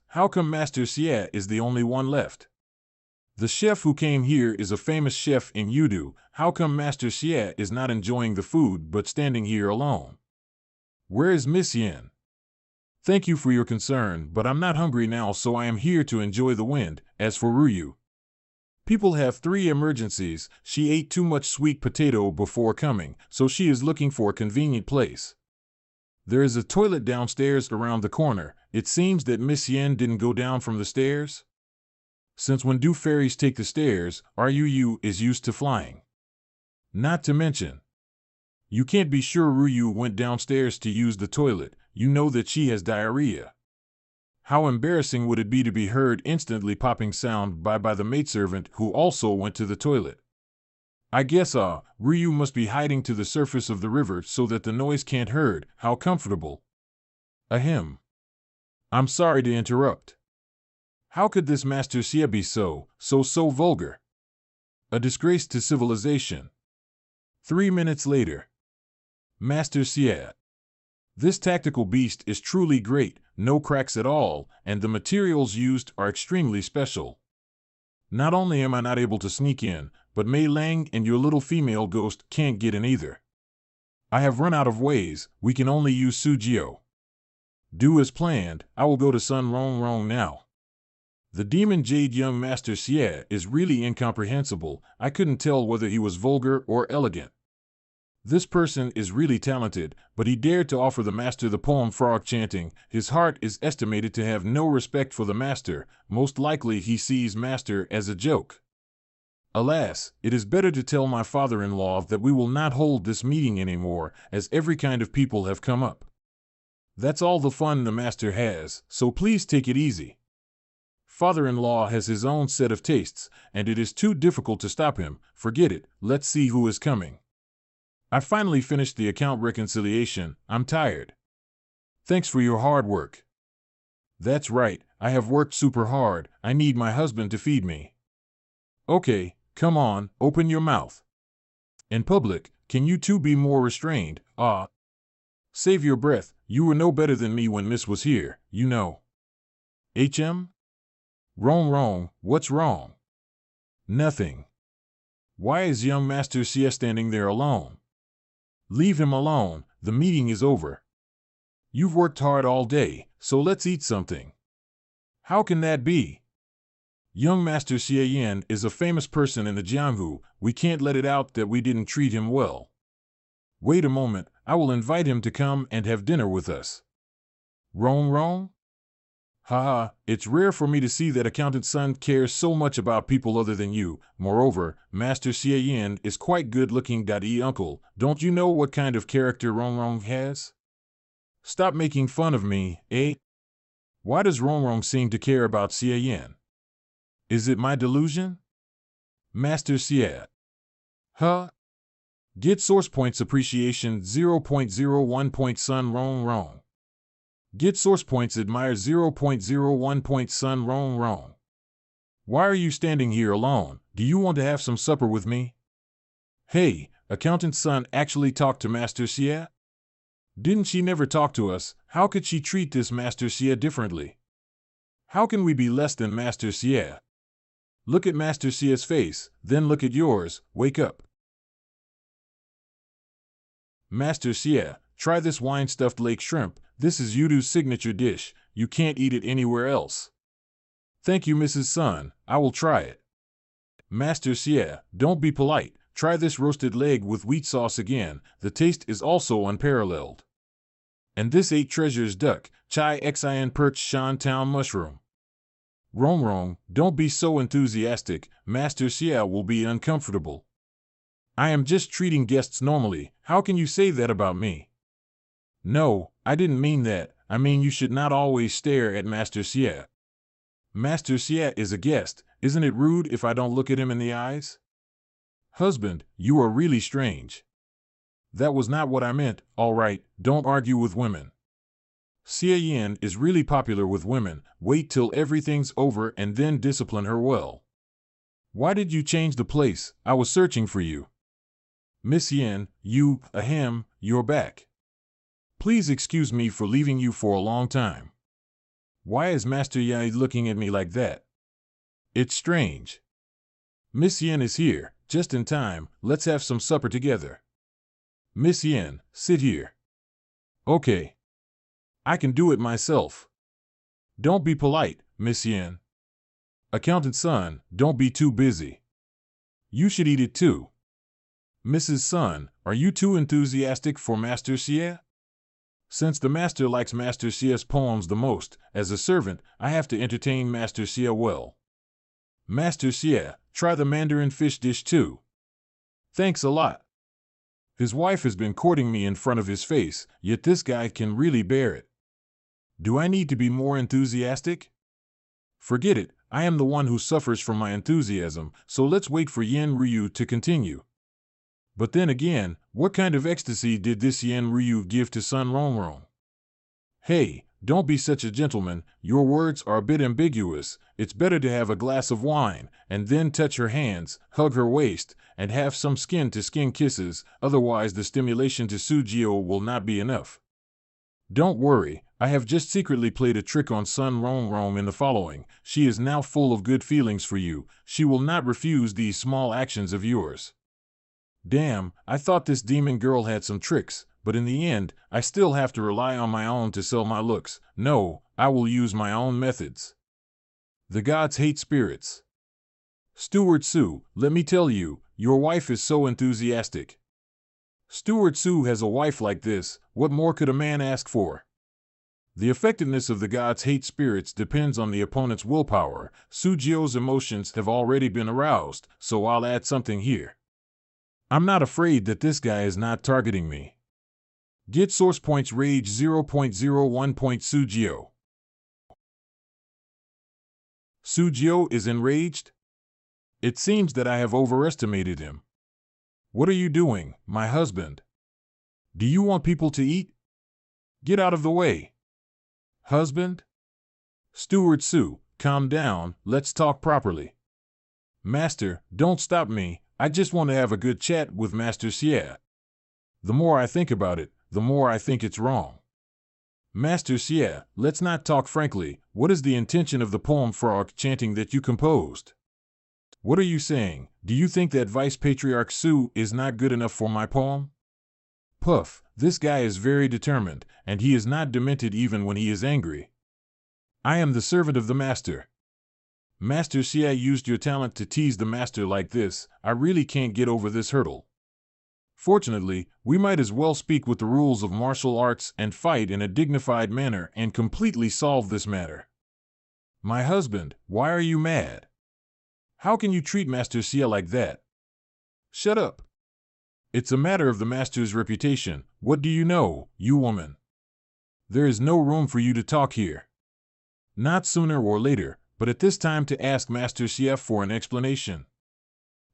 how come Master Xia is the only one left? The chef who came here is a famous chef in Yudu. How come Master Xia is not enjoying the food but standing here alone? Where is Miss Yin? Thank you for your concern, but I'm not hungry now, so I am here to enjoy the wind. As for Ryu, people have 3 emergencies. She ate too much sweet potato before coming, so she is looking for a convenient place. There is a toilet downstairs around the corner. It seems that Miss Yin didn't go down from the stairs. Since when do fairies take the stairs? Ryu is used to flying. Not to mention, you can't be sure Ryu went downstairs to use the toilet. You know that she has diarrhea. How embarrassing would it be to be heard instantly popping sound by the maidservant who also went to the toilet. I guess Ryu must be hiding to the surface of the river so that the noise can't heard. How comfortable. Ahem. I'm sorry to interrupt. How could this Master Xia be so vulgar? A disgrace to civilization. 3 minutes later. Master Xia. This tactical beast is truly great, no cracks at all, and the materials used are extremely special. Not only am I not able to sneak in, but Mei Lang and your little female ghost can't get in either. I have run out of ways, we can only use Sujio. Do as planned, I will go to Sun Rong Rong now. The demon jade young Master Xie is really incomprehensible. I couldn't tell whether he was vulgar or elegant. This person is really talented, but he dared to offer the master the poem frog chanting. His heart is estimated to have no respect for the master. Most likely he sees master as a joke. Alas, it is better to tell my father-in-law that we will not hold this meeting anymore, as every kind of people have come up. That's all the fun the master has, so please take it easy. Father-in-law has his own set of tastes, and it is too difficult to stop him. Forget it, let's see who is coming. I finally finished the account reconciliation. I'm tired. Thanks for your hard work. That's right, I have worked super hard. I need my husband to feed me. Okay, come on, open your mouth. In public, can you two be more restrained? Save your breath, you were no better than me when Miss was here, you know. HM? Wrong, what's wrong? Nothing. Why is young Master Xie standing there alone? Leave him alone, the meeting is over. You've worked hard all day, so let's eat something. How can that be? Young Master Xie Yan is a famous person in the Jianghu. We can't let it out that we didn't treat him well. Wait a moment, I will invite him to come and have dinner with us. Wrong? Haha, it's rare for me to see that accountant's son cares so much about people other than you. Moreover, Master Xie Yan is quite good-looking. Uncle, don't you know what kind of character Wrong has? Stop making fun of me, eh? Why does Wrong seem to care about Xie Yan? Is it my delusion? Master Xie. Huh? Get source points appreciation 0.01 point Sun Wrong. Get source points admire 0.01 point Sun Wrong. Why are you standing here alone? Do you want to have some supper with me? Hey, accountant's son actually talked to Master Xie? Didn't she never talk to us? How could she treat this Master Xie differently? How can we be less than Master Xie? Look at Master Xie's face, then look at yours. Wake up. Master Xie, try this wine-stuffed lake shrimp. This is Yudu's signature dish. You can't eat it anywhere else. Thank you, Mrs. Sun. I will try it. Master Xie, don't be polite. Try this roasted leg with wheat sauce again. The taste is also unparalleled. And this 8 treasures duck, chai xin perch shan town mushroom. Wrong, don't be so enthusiastic. Master Xie will be uncomfortable. I am just treating guests normally. How can you say that about me? No, I didn't mean that. I mean you should not always stare at Master Xie. Master Xie is a guest. Isn't it rude if I don't look at him in the eyes? Husband, you are really strange. That was not what I meant. All right, don't argue with women. Xie Yan is really popular with women. Wait till everything's over and then discipline her well. Why did you change the place? I was searching for you. Miss Yan, you're back. Please excuse me for leaving you for a long time. Why is Master Yi looking at me like that? It's strange. Miss Yen is here, just in time. Let's have some supper together. Miss Yen, sit here. Okay. I can do it myself. Don't be polite, Miss Yen. Accountant son, don't be too busy. You should eat it too. Mrs. Sun, are you too enthusiastic for Master Xie? Since the master likes Master Xie's poems the most, as a servant, I have to entertain Master Xie well. Master Xie, try the Mandarin fish dish too. Thanks a lot. His wife has been courting me in front of his face, yet this guy can really bear it. Do I need to be more enthusiastic? Forget it, I am the one who suffers from my enthusiasm, so let's wait for Yen Ryu to continue. But then again, what kind of ecstasy did this Yen Ryu give to Sun Rongrong? Hey, don't be such a gentleman, your words are a bit ambiguous. It's better to have a glass of wine, and then touch her hands, hug her waist, and have some skin-to-skin kisses, otherwise the stimulation to Sujio will not be enough. Don't worry, I have just secretly played a trick on Sun Rong in the following. She is now full of good feelings for you. She will not refuse these small actions of yours. Damn, I thought this demon girl had some tricks, but in the end, I still have to rely on my own to sell my looks. No, I will use my own methods. The gods hate spirits. Steward Sue, let me tell you, your wife is so enthusiastic. Steward Sue has a wife like this, what more could a man ask for? The effectiveness of the gods hate spirits depends on the opponent's willpower. Sujio's emotions have already been aroused, so I'll add something here. I'm not afraid that this guy is not targeting me. Get source points rage 0.01. Sujio. Sujio is enraged? It seems that I have overestimated him. What are you doing, my husband? Do you want people to eat? Get out of the way. Husband? Steward Sue, calm down, let's talk properly. Master, don't stop me, I just want to have a good chat with Master Xie. The more I think about it, the more I think it's wrong. Master Xie, let's not talk frankly, what is the intention of the poem frog chanting that you composed? What are you saying? Do you think that Vice Patriarch Su is not good enough for my poem? Puff, this guy is very determined, and he is not demented even when he is angry. I am the servant of the master. Master Xie used your talent to tease the master like this. I really can't get over this hurdle. Fortunately, we might as well speak with the rules of martial arts and fight in a dignified manner and completely solve this matter. My husband, why are you mad? How can you treat Master Xie like that? Shut up. It's a matter of the master's reputation. What do you know, you woman? There is no room for you to talk here. Not sooner or later, but at this time to ask Master Xie for an explanation.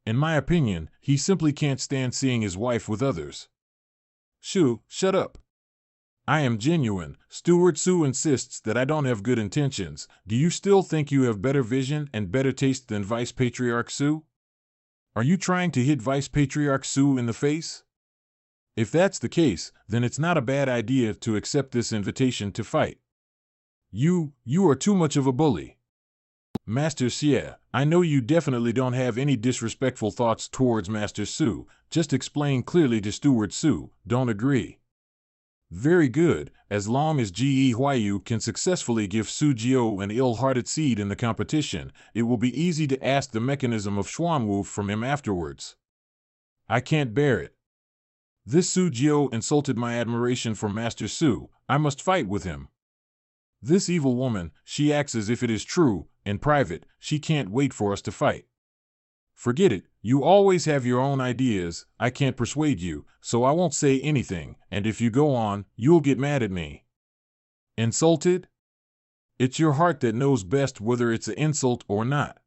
In my opinion, he simply can't stand seeing his wife with others. Shu, shut up. I am genuine. Steward Su insists that I don't have good intentions. Do you still think you have better vision and better taste than Vice Patriarch Su? Are you trying to hit Vice Patriarch Su in the face? If that's the case, then it's not a bad idea to accept this invitation to fight. You are too much of a bully. Master Xie, I know you definitely don't have any disrespectful thoughts towards Master Su. Just explain clearly to Steward Su, don't agree. Very good, as long as Ji Huayu can successfully give Sujio an ill-hearted seed in the competition, it will be easy to ask the mechanism of Xuanwu from him afterwards. I can't bear it. This Sujio insulted my admiration for Master Su. I must fight with him. This evil woman, she acts as if it is true. In private, she can't wait for us to fight. Forget it, you always have your own ideas, I can't persuade you, so I won't say anything, and if you go on, you'll get mad at me. Insulted? It's your heart that knows best whether it's an insult or not.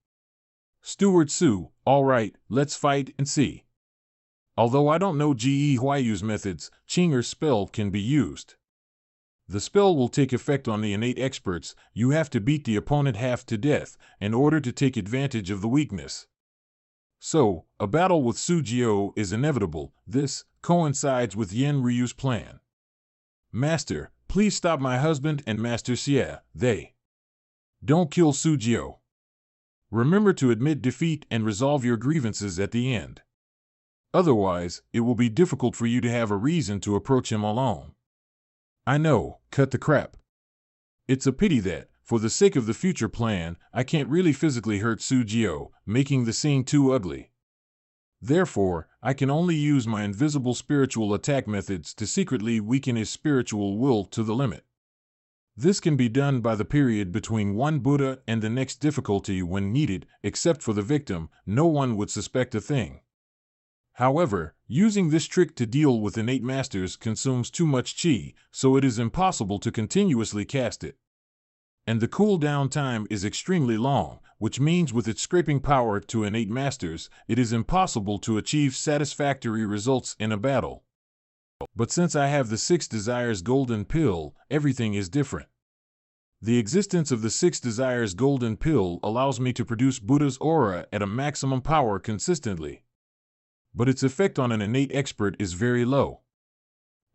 Steward Su, all right, let's fight and see. Although I don't know Ji Huayu's methods, Qing'er's spell can be used. The spell will take effect on the innate experts. You have to beat the opponent half to death in order to take advantage of the weakness. So, a battle with Sujio is inevitable. This coincides with Yen Ryu's plan. Master, please stop my husband and Master Xie. They don't kill Sujio. Remember to admit defeat and resolve your grievances at the end. Otherwise, it will be difficult for you to have a reason to approach him alone. I know, cut the crap. It's a pity that, for the sake of the future plan, I can't really physically hurt Sujio, making the scene too ugly. Therefore, I can only use my invisible spiritual attack methods to secretly weaken his spiritual will to the limit. This can be done by the period between one Buddha and the next difficulty when needed. Except for the victim, no one would suspect a thing. However, using this trick to deal with innate masters consumes too much chi, so it is impossible to continuously cast it. And the cooldown time is extremely long, which means with its scraping power to innate masters, it is impossible to achieve satisfactory results in a battle. But since I have the 6 Desires Golden Pill, everything is different. The existence of the 6 Desires Golden Pill allows me to produce Buddha's aura at a maximum power consistently. But its effect on an innate expert is very low.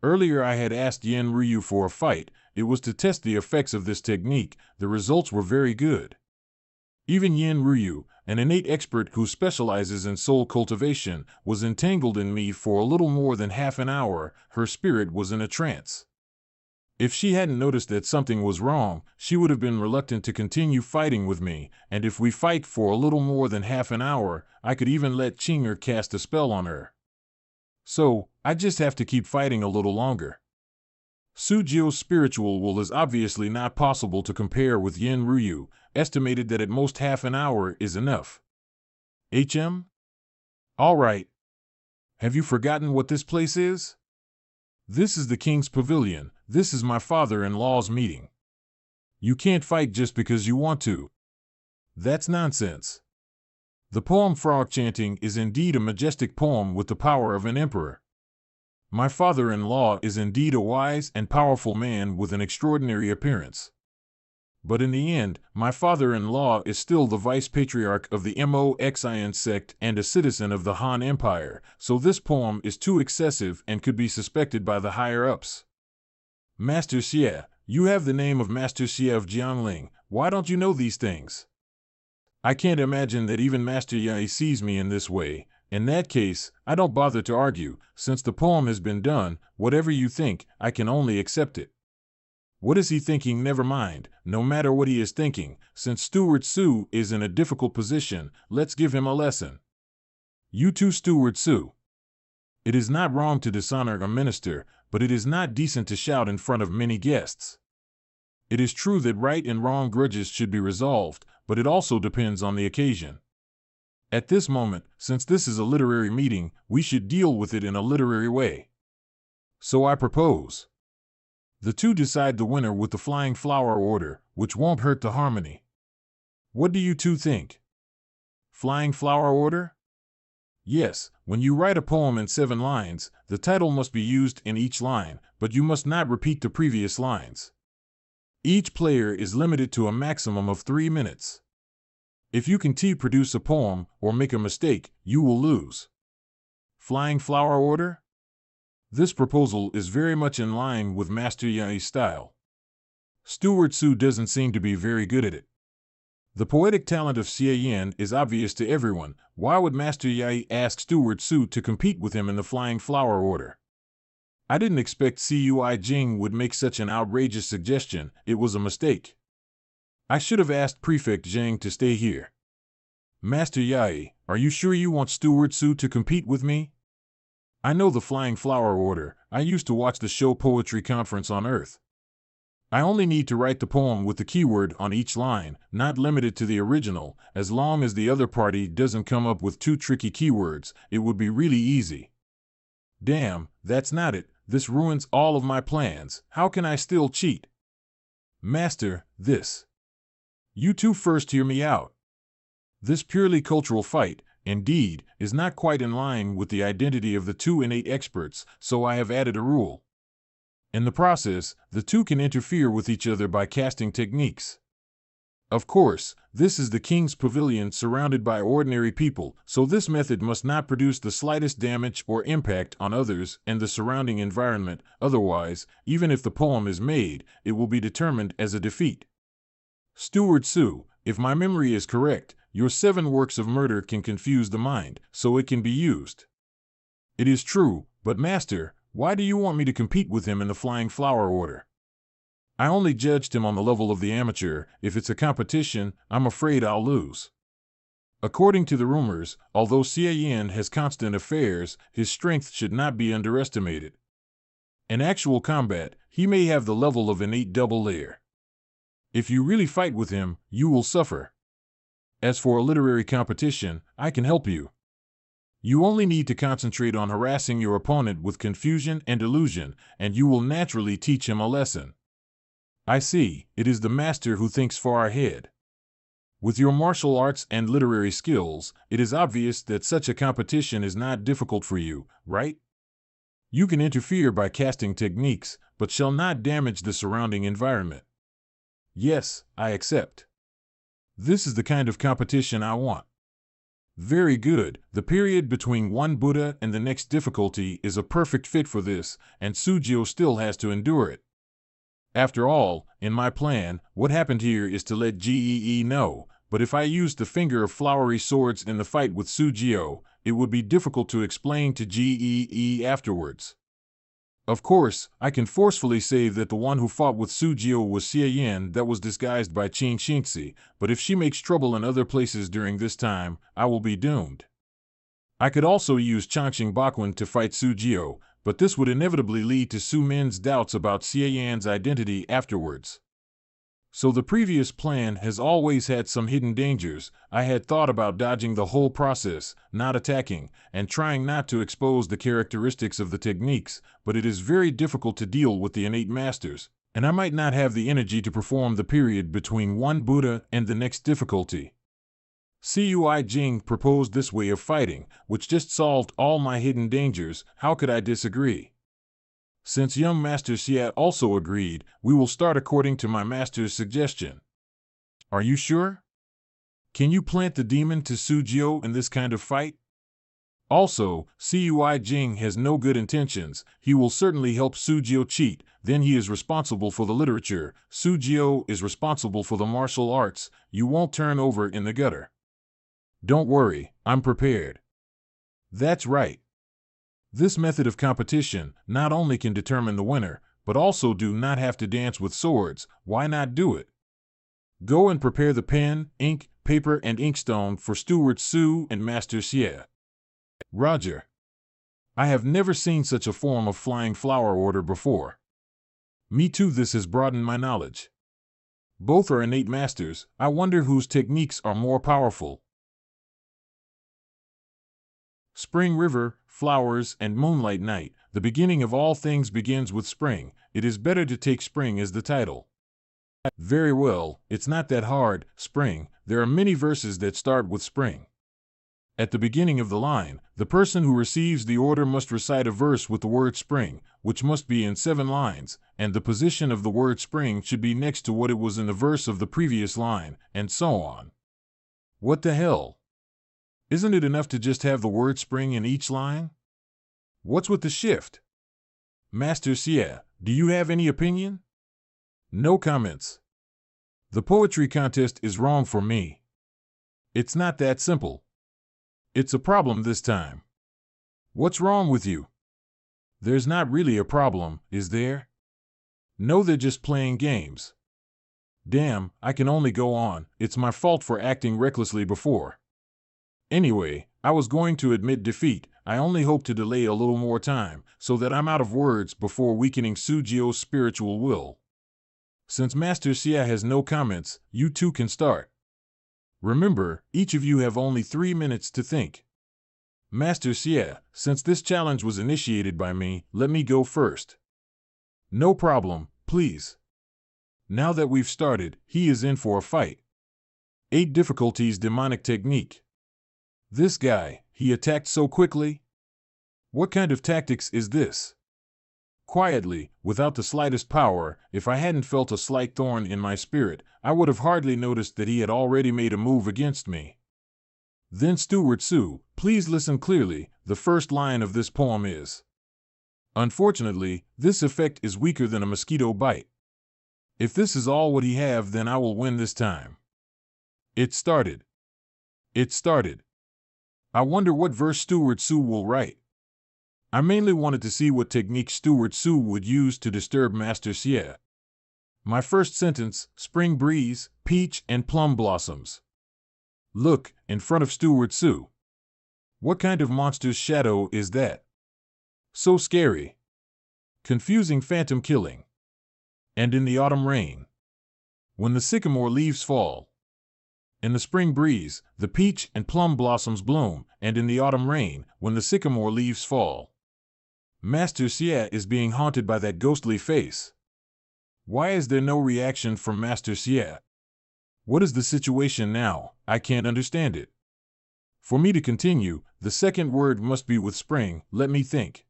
Earlier I had asked Yen Ryu for a fight, it was to test the effects of this technique. The results were very good. Even Yin Ryu, an innate expert who specializes in soul cultivation, was entangled in me for a little more than half an hour. Her spirit was in a trance. If she hadn't noticed that something was wrong, she would have been reluctant to continue fighting with me, and if we fight for a little more than half an hour, I could even let Chinger cast a spell on her. So, I just have to keep fighting a little longer. Sujio's spiritual will is obviously not possible to compare with Yin Ryu, estimated that at most half an hour is enough. HM? Alright. Have you forgotten what this place is? This is the King's Pavilion. This is my father-in-law's meeting. You can't fight just because you want to. That's nonsense. The poem Frog Chanting is indeed a majestic poem with the power of an emperor. My father-in-law is indeed a wise and powerful man with an extraordinary appearance. But in the end, my father-in-law is still the vice-patriarch of the Moxian sect and a citizen of the Han Empire, so this poem is too excessive and could be suspected by the higher-ups. Master Xie, you have the name of Master Xie of Jiangling. Why don't you know these things? I can't imagine that even Master Yai sees me in this way. In that case, I don't bother to argue. Since the poem has been done, whatever you think, I can only accept it. What is he thinking? Never mind. No matter what he is thinking, since Steward Su is in a difficult position, let's give him a lesson. You too, Steward Su. It is not wrong to dishonor a minister, but it is not decent to shout in front of many guests. It is true that right and wrong grudges should be resolved, but it also depends on the occasion. At this moment, since this is a literary meeting, we should deal with it in a literary way. So I propose. The two decide the winner with the flying flower order, which won't hurt the harmony. What do you two think? Flying flower order? Yes, when you write a poem in 7 lines, the title must be used in each line, but you must not repeat the previous lines. Each player is limited to a maximum of 3 minutes. If you can produce a poem or make a mistake, you will lose. Flying flower order? This proposal is very much in line with Master Yai's style. Steward Su doesn't seem to be very good at it. The poetic talent of Xie Yan is obvious to everyone. Why would Master Yai ask Steward Su to compete with him in the flying flower order? I didn't expect Cui Jing would make such an outrageous suggestion. It was a mistake. I should have asked Prefect Zhang to stay here. Master Yai, are you sure you want Steward Su to compete with me? I know the flying flower order. I used to watch the show Poetry Conference on Earth. I only need to write the poem with the keyword on each line, not limited to the original. As long as the other party doesn't come up with 2 tricky keywords, it would be really easy. Damn, that's not it. This ruins all of my plans. How can I still cheat? Master, this. You two first hear me out. This purely cultural fight, indeed, is not quite in line with the identity of the 2 innate experts, so I have added a rule. In the process, the 2 can interfere with each other by casting techniques. Of course, this is the King's Pavilion surrounded by ordinary people, so this method must not produce the slightest damage or impact on others and the surrounding environment. Otherwise, even if the poem is made, it will be determined as a defeat. Steward Su, if my memory is correct, your 7 works of murder can confuse the mind, so it can be used. It is true, but Master, why do you want me to compete with him in the flying flower order? I only judged him on the level of the amateur. If it's a competition, I'm afraid I'll lose. According to the rumors, although Xie Yan has constant affairs, his strength should not be underestimated. In actual combat, he may have the level of innate double layer. If you really fight with him, you will suffer. As for a literary competition, I can help you. You only need to concentrate on harassing your opponent with confusion and illusion, and you will naturally teach him a lesson. I see, it is the master who thinks far ahead. With your martial arts and literary skills, it is obvious that such a competition is not difficult for you, right? You can interfere by casting techniques, but shall not damage the surrounding environment. Yes, I accept. This is the kind of competition I want. Very good. The period between one Buddha and the next difficulty is a perfect fit for this, and Sujio still has to endure it. After all, in my plan, what happened here is to let Gee know, but if I used the finger of flowery swords in the fight with Sujio, it would be difficult to explain to Gee afterwards. Of course, I can forcefully say that the one who fought with Sujio was Xie Yan that was disguised by Qin Xingzi, but if she makes trouble in other places during this time, I will be doomed. I could also use Changqing Bakuan to fight Sujio, but this would inevitably lead to Su Min's doubts about Xie Yan's identity afterwards. So the previous plan has always had some hidden dangers. I had thought about dodging the whole process, not attacking, and trying not to expose the characteristics of the techniques, but it is very difficult to deal with the innate masters, and I might not have the energy to perform the period between one Buddha and the next difficulty. Cui Jing proposed this way of fighting, which just solved all my hidden dangers. How could I disagree? Since young Master Xie also agreed, we will start according to my master's suggestion. Are you sure? Can you plant the demon to Sujio in this kind of fight? Also, Cui Jing has no good intentions. He will certainly help Sujio cheat, then he is responsible for the literature. Sujio is responsible for the martial arts. You won't turn over in the gutter. Don't worry, I'm prepared. That's right. This method of competition not only can determine the winner, but also do not have to dance with swords. Why not do it? Go and prepare the pen, ink, paper, and inkstone for Steward Su and Master Xie. Roger. I have never seen such a form of flying flower order before. Me too, this has broadened my knowledge. Both are innate masters. I wonder whose techniques are more powerful. Spring river, flowers, and moonlight night. The beginning of all things begins with spring. It is better to take spring as the title. Very well, it's not that hard. Spring. There are many verses that start with spring. At the beginning of the line, the person who receives the order must recite a verse with the word spring, which must be in 7 lines, and the position of the word spring should be next to what it was in the verse of the previous line, and so on. What the hell? Isn't it enough to just have the word spring in each line? What's with the shift? Master Xie, do you have any opinion? No comments. The poetry contest is wrong for me. It's not that simple. It's a problem this time. What's wrong with you? There's not really a problem, is there? No, they're just playing games. Damn, I can only go on. It's my fault for acting recklessly before. Anyway, I was going to admit defeat. I only hope to delay a little more time, so that I'm out of words before weakening Sujio's spiritual will. Since Master Xie has no comments, you two can start. Remember, each of you have only 3 minutes to think. Master Xie, since this challenge was initiated by me, let me go first. No problem, please. Now that we've started, he is in for a fight. 8 difficulties demonic technique. This guy, he attacked so quickly? What kind of tactics is this? Quietly, without the slightest power, if I hadn't felt a slight thorn in my spirit, I would have hardly noticed that he had already made a move against me. Then Steward Su, please listen clearly. The first line of this poem is, unfortunately, this effect is weaker than a mosquito bite. If this is all what he have, then I will win this time. It started. It started. I wonder what verse Steward Su will write. I mainly wanted to see what technique Steward Su would use to disturb Master Xie. My first sentence, spring breeze, peach and plum blossoms. Look, in front of Steward Su. What kind of monster's shadow is that? So scary. Confusing phantom killing. And in the autumn rain. When the sycamore leaves fall. In the spring breeze, the peach and plum blossoms bloom, and in the autumn rain, when the sycamore leaves fall. Master Xie is being haunted by that ghostly face. Why is there no reaction from Master Xie? What is the situation now? I can't understand it. For me to continue, the second word must be with spring. Let me think.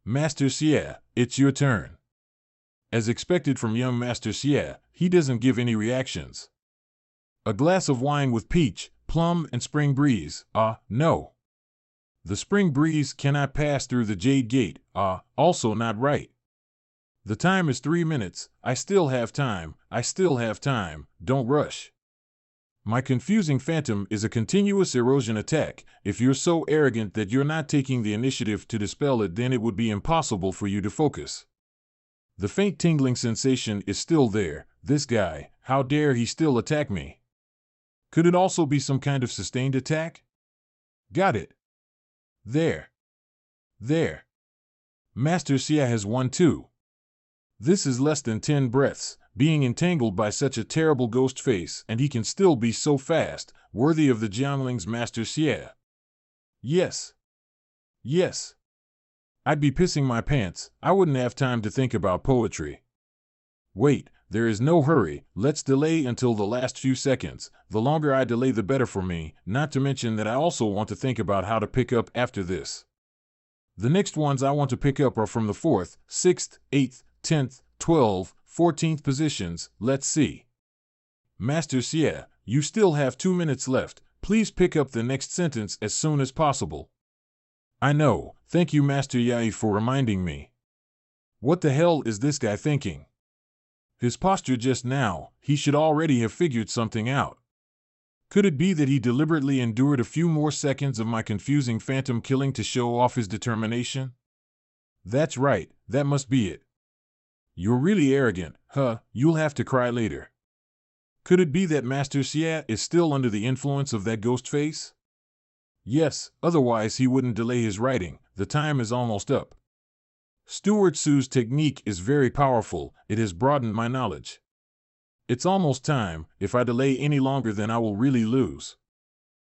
Master Xie, it's your turn. As expected from young Master Xie, he doesn't give any reactions. A glass of wine with peach, plum, and spring breeze. No. The spring breeze cannot pass through the jade gate. Also not right. The time is 3 minutes. I still have time. I still have time. Don't rush. My confusing phantom is a continuous erosion attack. If you're so arrogant that you're not taking the initiative to dispel it, then it would be impossible for you to focus. The faint tingling sensation is still there. This guy, how dare he still attack me? Could it also be some kind of sustained attack? Got it. There. There. Master Xia has won too. This is less than 10 breaths, being entangled by such a terrible ghost face, and he can still be so fast, worthy of the Jiangling's Master Xia. Yes. Yes. I'd be pissing my pants. I wouldn't have time to think about poetry. Wait, there is no hurry. Let's delay until the last few seconds. The longer I delay, the better for me, not to mention that I also want to think about how to pick up after this. The next ones I want to pick up are from the 4th, 6th, 8th, 10th, 12th, 14th positions. Let's see. Master Xia, you still have 2 minutes left. Please pick up the next sentence as soon as possible. I know. Thank you, Master Yai, for reminding me. What the hell is this guy thinking? His posture just now, he should already have figured something out. Could it be that he deliberately endured a few more seconds of my confusing phantom killing to show off his determination? That's right, that must be it. You're really arrogant, huh? You'll have to cry later. Could it be that Master Xia is still under the influence of that ghost face? Yes, otherwise he wouldn't delay his writing. The time is almost up. Steward Su's technique is very powerful. It has broadened my knowledge. It's almost time. If I delay any longer, then I will really lose.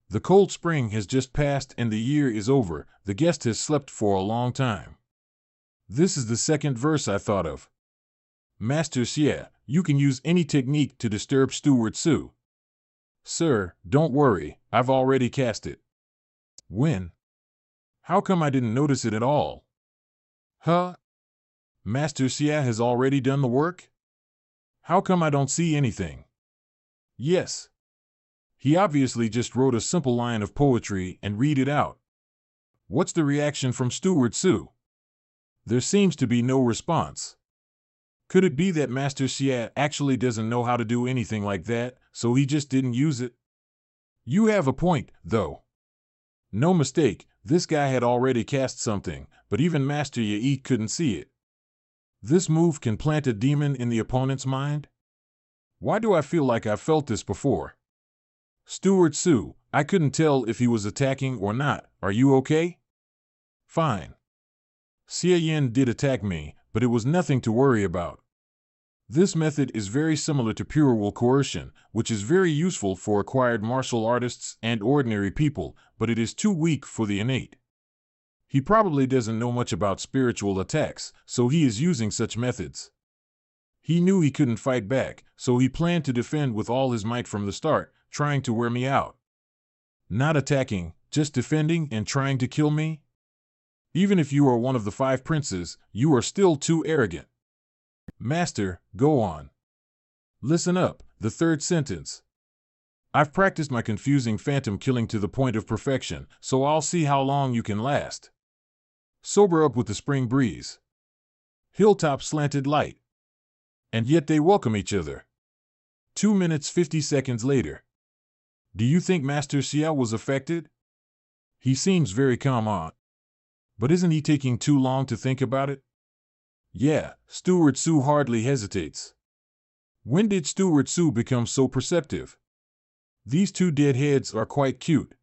The cold spring has just passed and the year is over. The guest has slept for a long time. This is the second verse I thought of. Master Xia, you can use any technique to disturb Steward Su. Sir, don't worry. I've already cast it. When? How come I didn't notice it at all? Huh? Master Xia has already done the work? How come I don't see anything? Yes. He obviously just wrote a simple line of poetry and read it out. What's the reaction from Steward Su? There seems to be no response. Could it be that Master Xia actually doesn't know how to do anything like that, so he just didn't use it? You have a point, though. No mistake, this guy had already cast something, but even Master Yi couldn't see it. This move can plant a demon in the opponent's mind? Why do I feel like I've felt this before? Steward Su, I couldn't tell if he was attacking or not. Are you okay? Fine. Xia Yin did attack me, but it was nothing to worry about. This method is very similar to pure will coercion, which is very useful for acquired martial artists and ordinary people, but it is too weak for the innate. He probably doesn't know much about spiritual attacks, so he is using such methods. He knew he couldn't fight back, so he planned to defend with all his might from the start, trying to wear me out. Not attacking, just defending and trying to kill me? Even if you are one of the 5 princes, you are still too arrogant. Master, go on. Listen up, the 3rd sentence. I've practiced my confusing phantom killing to the point of perfection, so I'll see how long you can last. Sober up with the spring breeze. Hilltop slanted light. And yet they welcome each other. 2 minutes 50 seconds later. Do you think Master Xia was affected? He seems very calm on. But isn't he taking too long to think about it? Yeah, Steward Su hardly hesitates. When did Steward Su become so perceptive? These 2 dead heads are quite cute.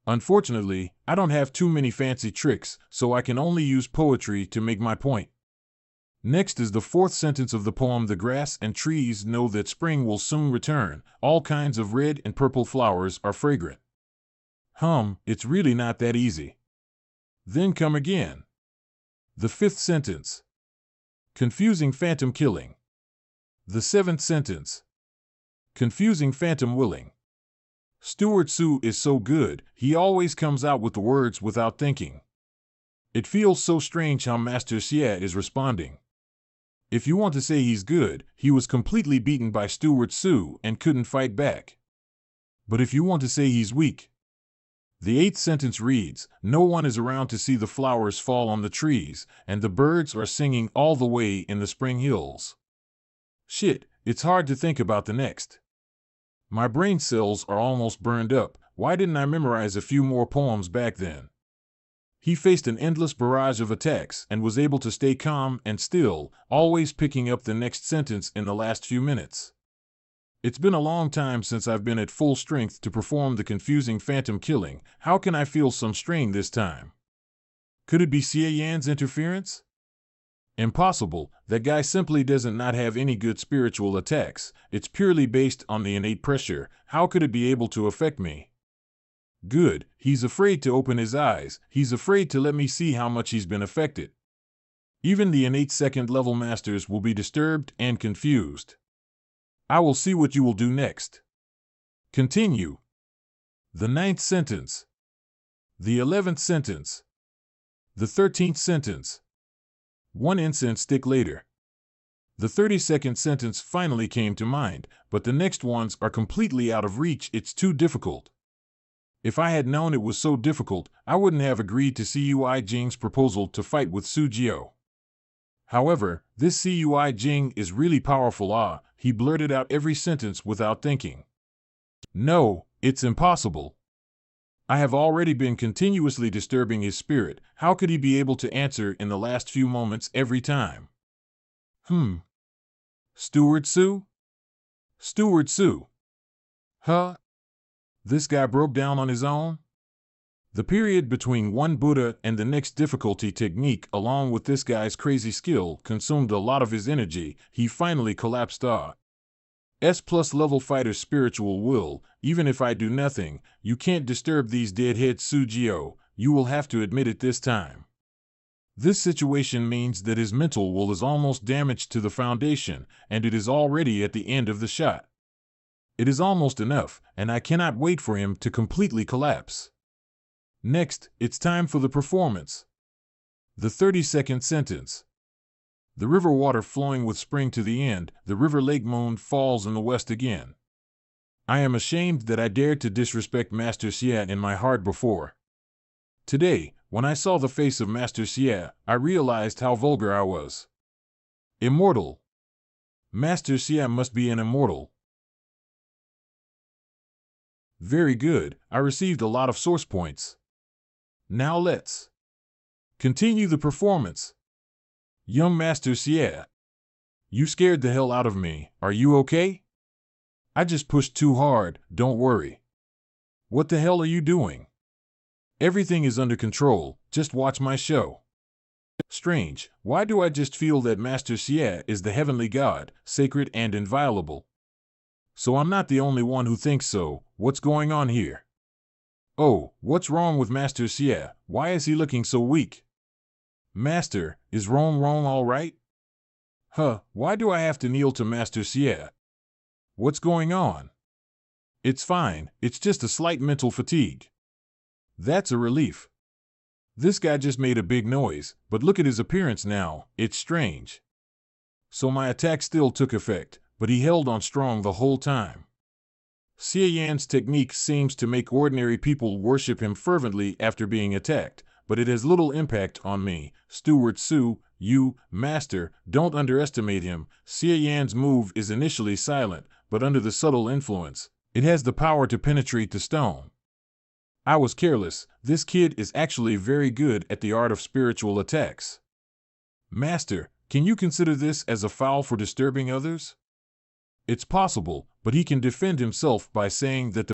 Unfortunately, I don't have too many fancy tricks, so I can only use poetry to make my point. Next is the 4th sentence of the poem. The grass and trees know that spring will soon return. All kinds of red and purple flowers are fragrant. It's really not that easy. Then come again. The 5th sentence. Confusing phantom killing. The 7th sentence. Confusing phantom willing. Steward Su is so good, he always comes out with the words without thinking. It feels so strange how Master Xia is responding. If you want to say he's good, he was completely beaten by Steward Su and couldn't fight back. But if you want to say he's weak, The 8th sentence reads, no one is around to see the flowers fall on the trees, and the birds are singing all the way in the spring hills. Shit, it's hard to think about the next. My brain cells are almost burned up. Why didn't I memorize a few more poems back then? He faced an endless barrage of attacks and was able to stay calm and still, always picking up the next sentence in the last few minutes. It's been a long time since I've been at full strength to perform the confusing phantom killing. How can I feel some strain this time? Could it be Xie Yan's interference? Impossible. That guy simply doesn't not have any good spiritual attacks. It's purely based on the innate pressure. How could it be able to affect me? Good. He's afraid to open his eyes. He's afraid to let me see how much he's been affected. Even the innate second-level masters will be disturbed and confused. I will see what you will do next. Continue. The 9th sentence. The 11th sentence. The 13th sentence. One incense stick later. The 32nd sentence finally came to mind, but the next ones are completely out of reach. It's too difficult. If I had known it was so difficult, I wouldn't have agreed to Cui Jing's proposal to fight with Su Jiao. However, this Cui Jing is really powerful. He blurted out every sentence without thinking. No, it's impossible. I have already been continuously disturbing his spirit. How could he be able to answer in the last few moments every time? Steward Su? Steward Su. Huh? This guy broke down on his own? The period between one Buddha and the next difficulty technique, along with this guy's crazy skill, consumed a lot of his energy. He finally collapsed. S+ level fighter's spiritual will. Even if I do nothing, you can't disturb these deadheads, Su Jiao. You will have to admit it this time. This situation means that his mental will is almost damaged to the foundation, and it is already at the end of the shot. It is almost enough, and I cannot wait for him to completely collapse. Next, it's time for the performance. The 32nd sentence. The river water flowing with spring to the end, the river lake moon falls in the west again. I am ashamed that I dared to disrespect Master Xie in my heart before. Today, when I saw the face of Master Xie, I realized how vulgar I was. Immortal. Master Xie must be an immortal. Very good, I received a lot of source points. Now let's continue the performance. Young Master Xie. You scared the hell out of me. Are you okay? I just pushed too hard, don't worry. What the hell are you doing? Everything is under control, just watch my show. Strange, why do I just feel that Master Xie is the heavenly god, sacred and inviolable? So I'm not the only one who thinks so. What's going on here? Oh, what's wrong with Master Xie? Why is he looking so weak? Master, is Rome all right? Why do I have to kneel to Master Xie? What's going on? It's fine, it's just a slight mental fatigue. That's a relief. This guy just made a big noise, but look at his appearance now, it's strange. So my attack still took effect, but he held on strong the whole time. Xie Yan's technique seems to make ordinary people worship him fervently after being attacked, but it has little impact on me. Steward Su, you, Master, don't underestimate him. Xie Yan's move is initially silent, but under the subtle influence, it has the power to penetrate the stone. I was careless. This kid is actually very good at the art of spiritual attacks. Master, can you consider this as a foul for disturbing others? It's possible, but he can defend himself by saying that the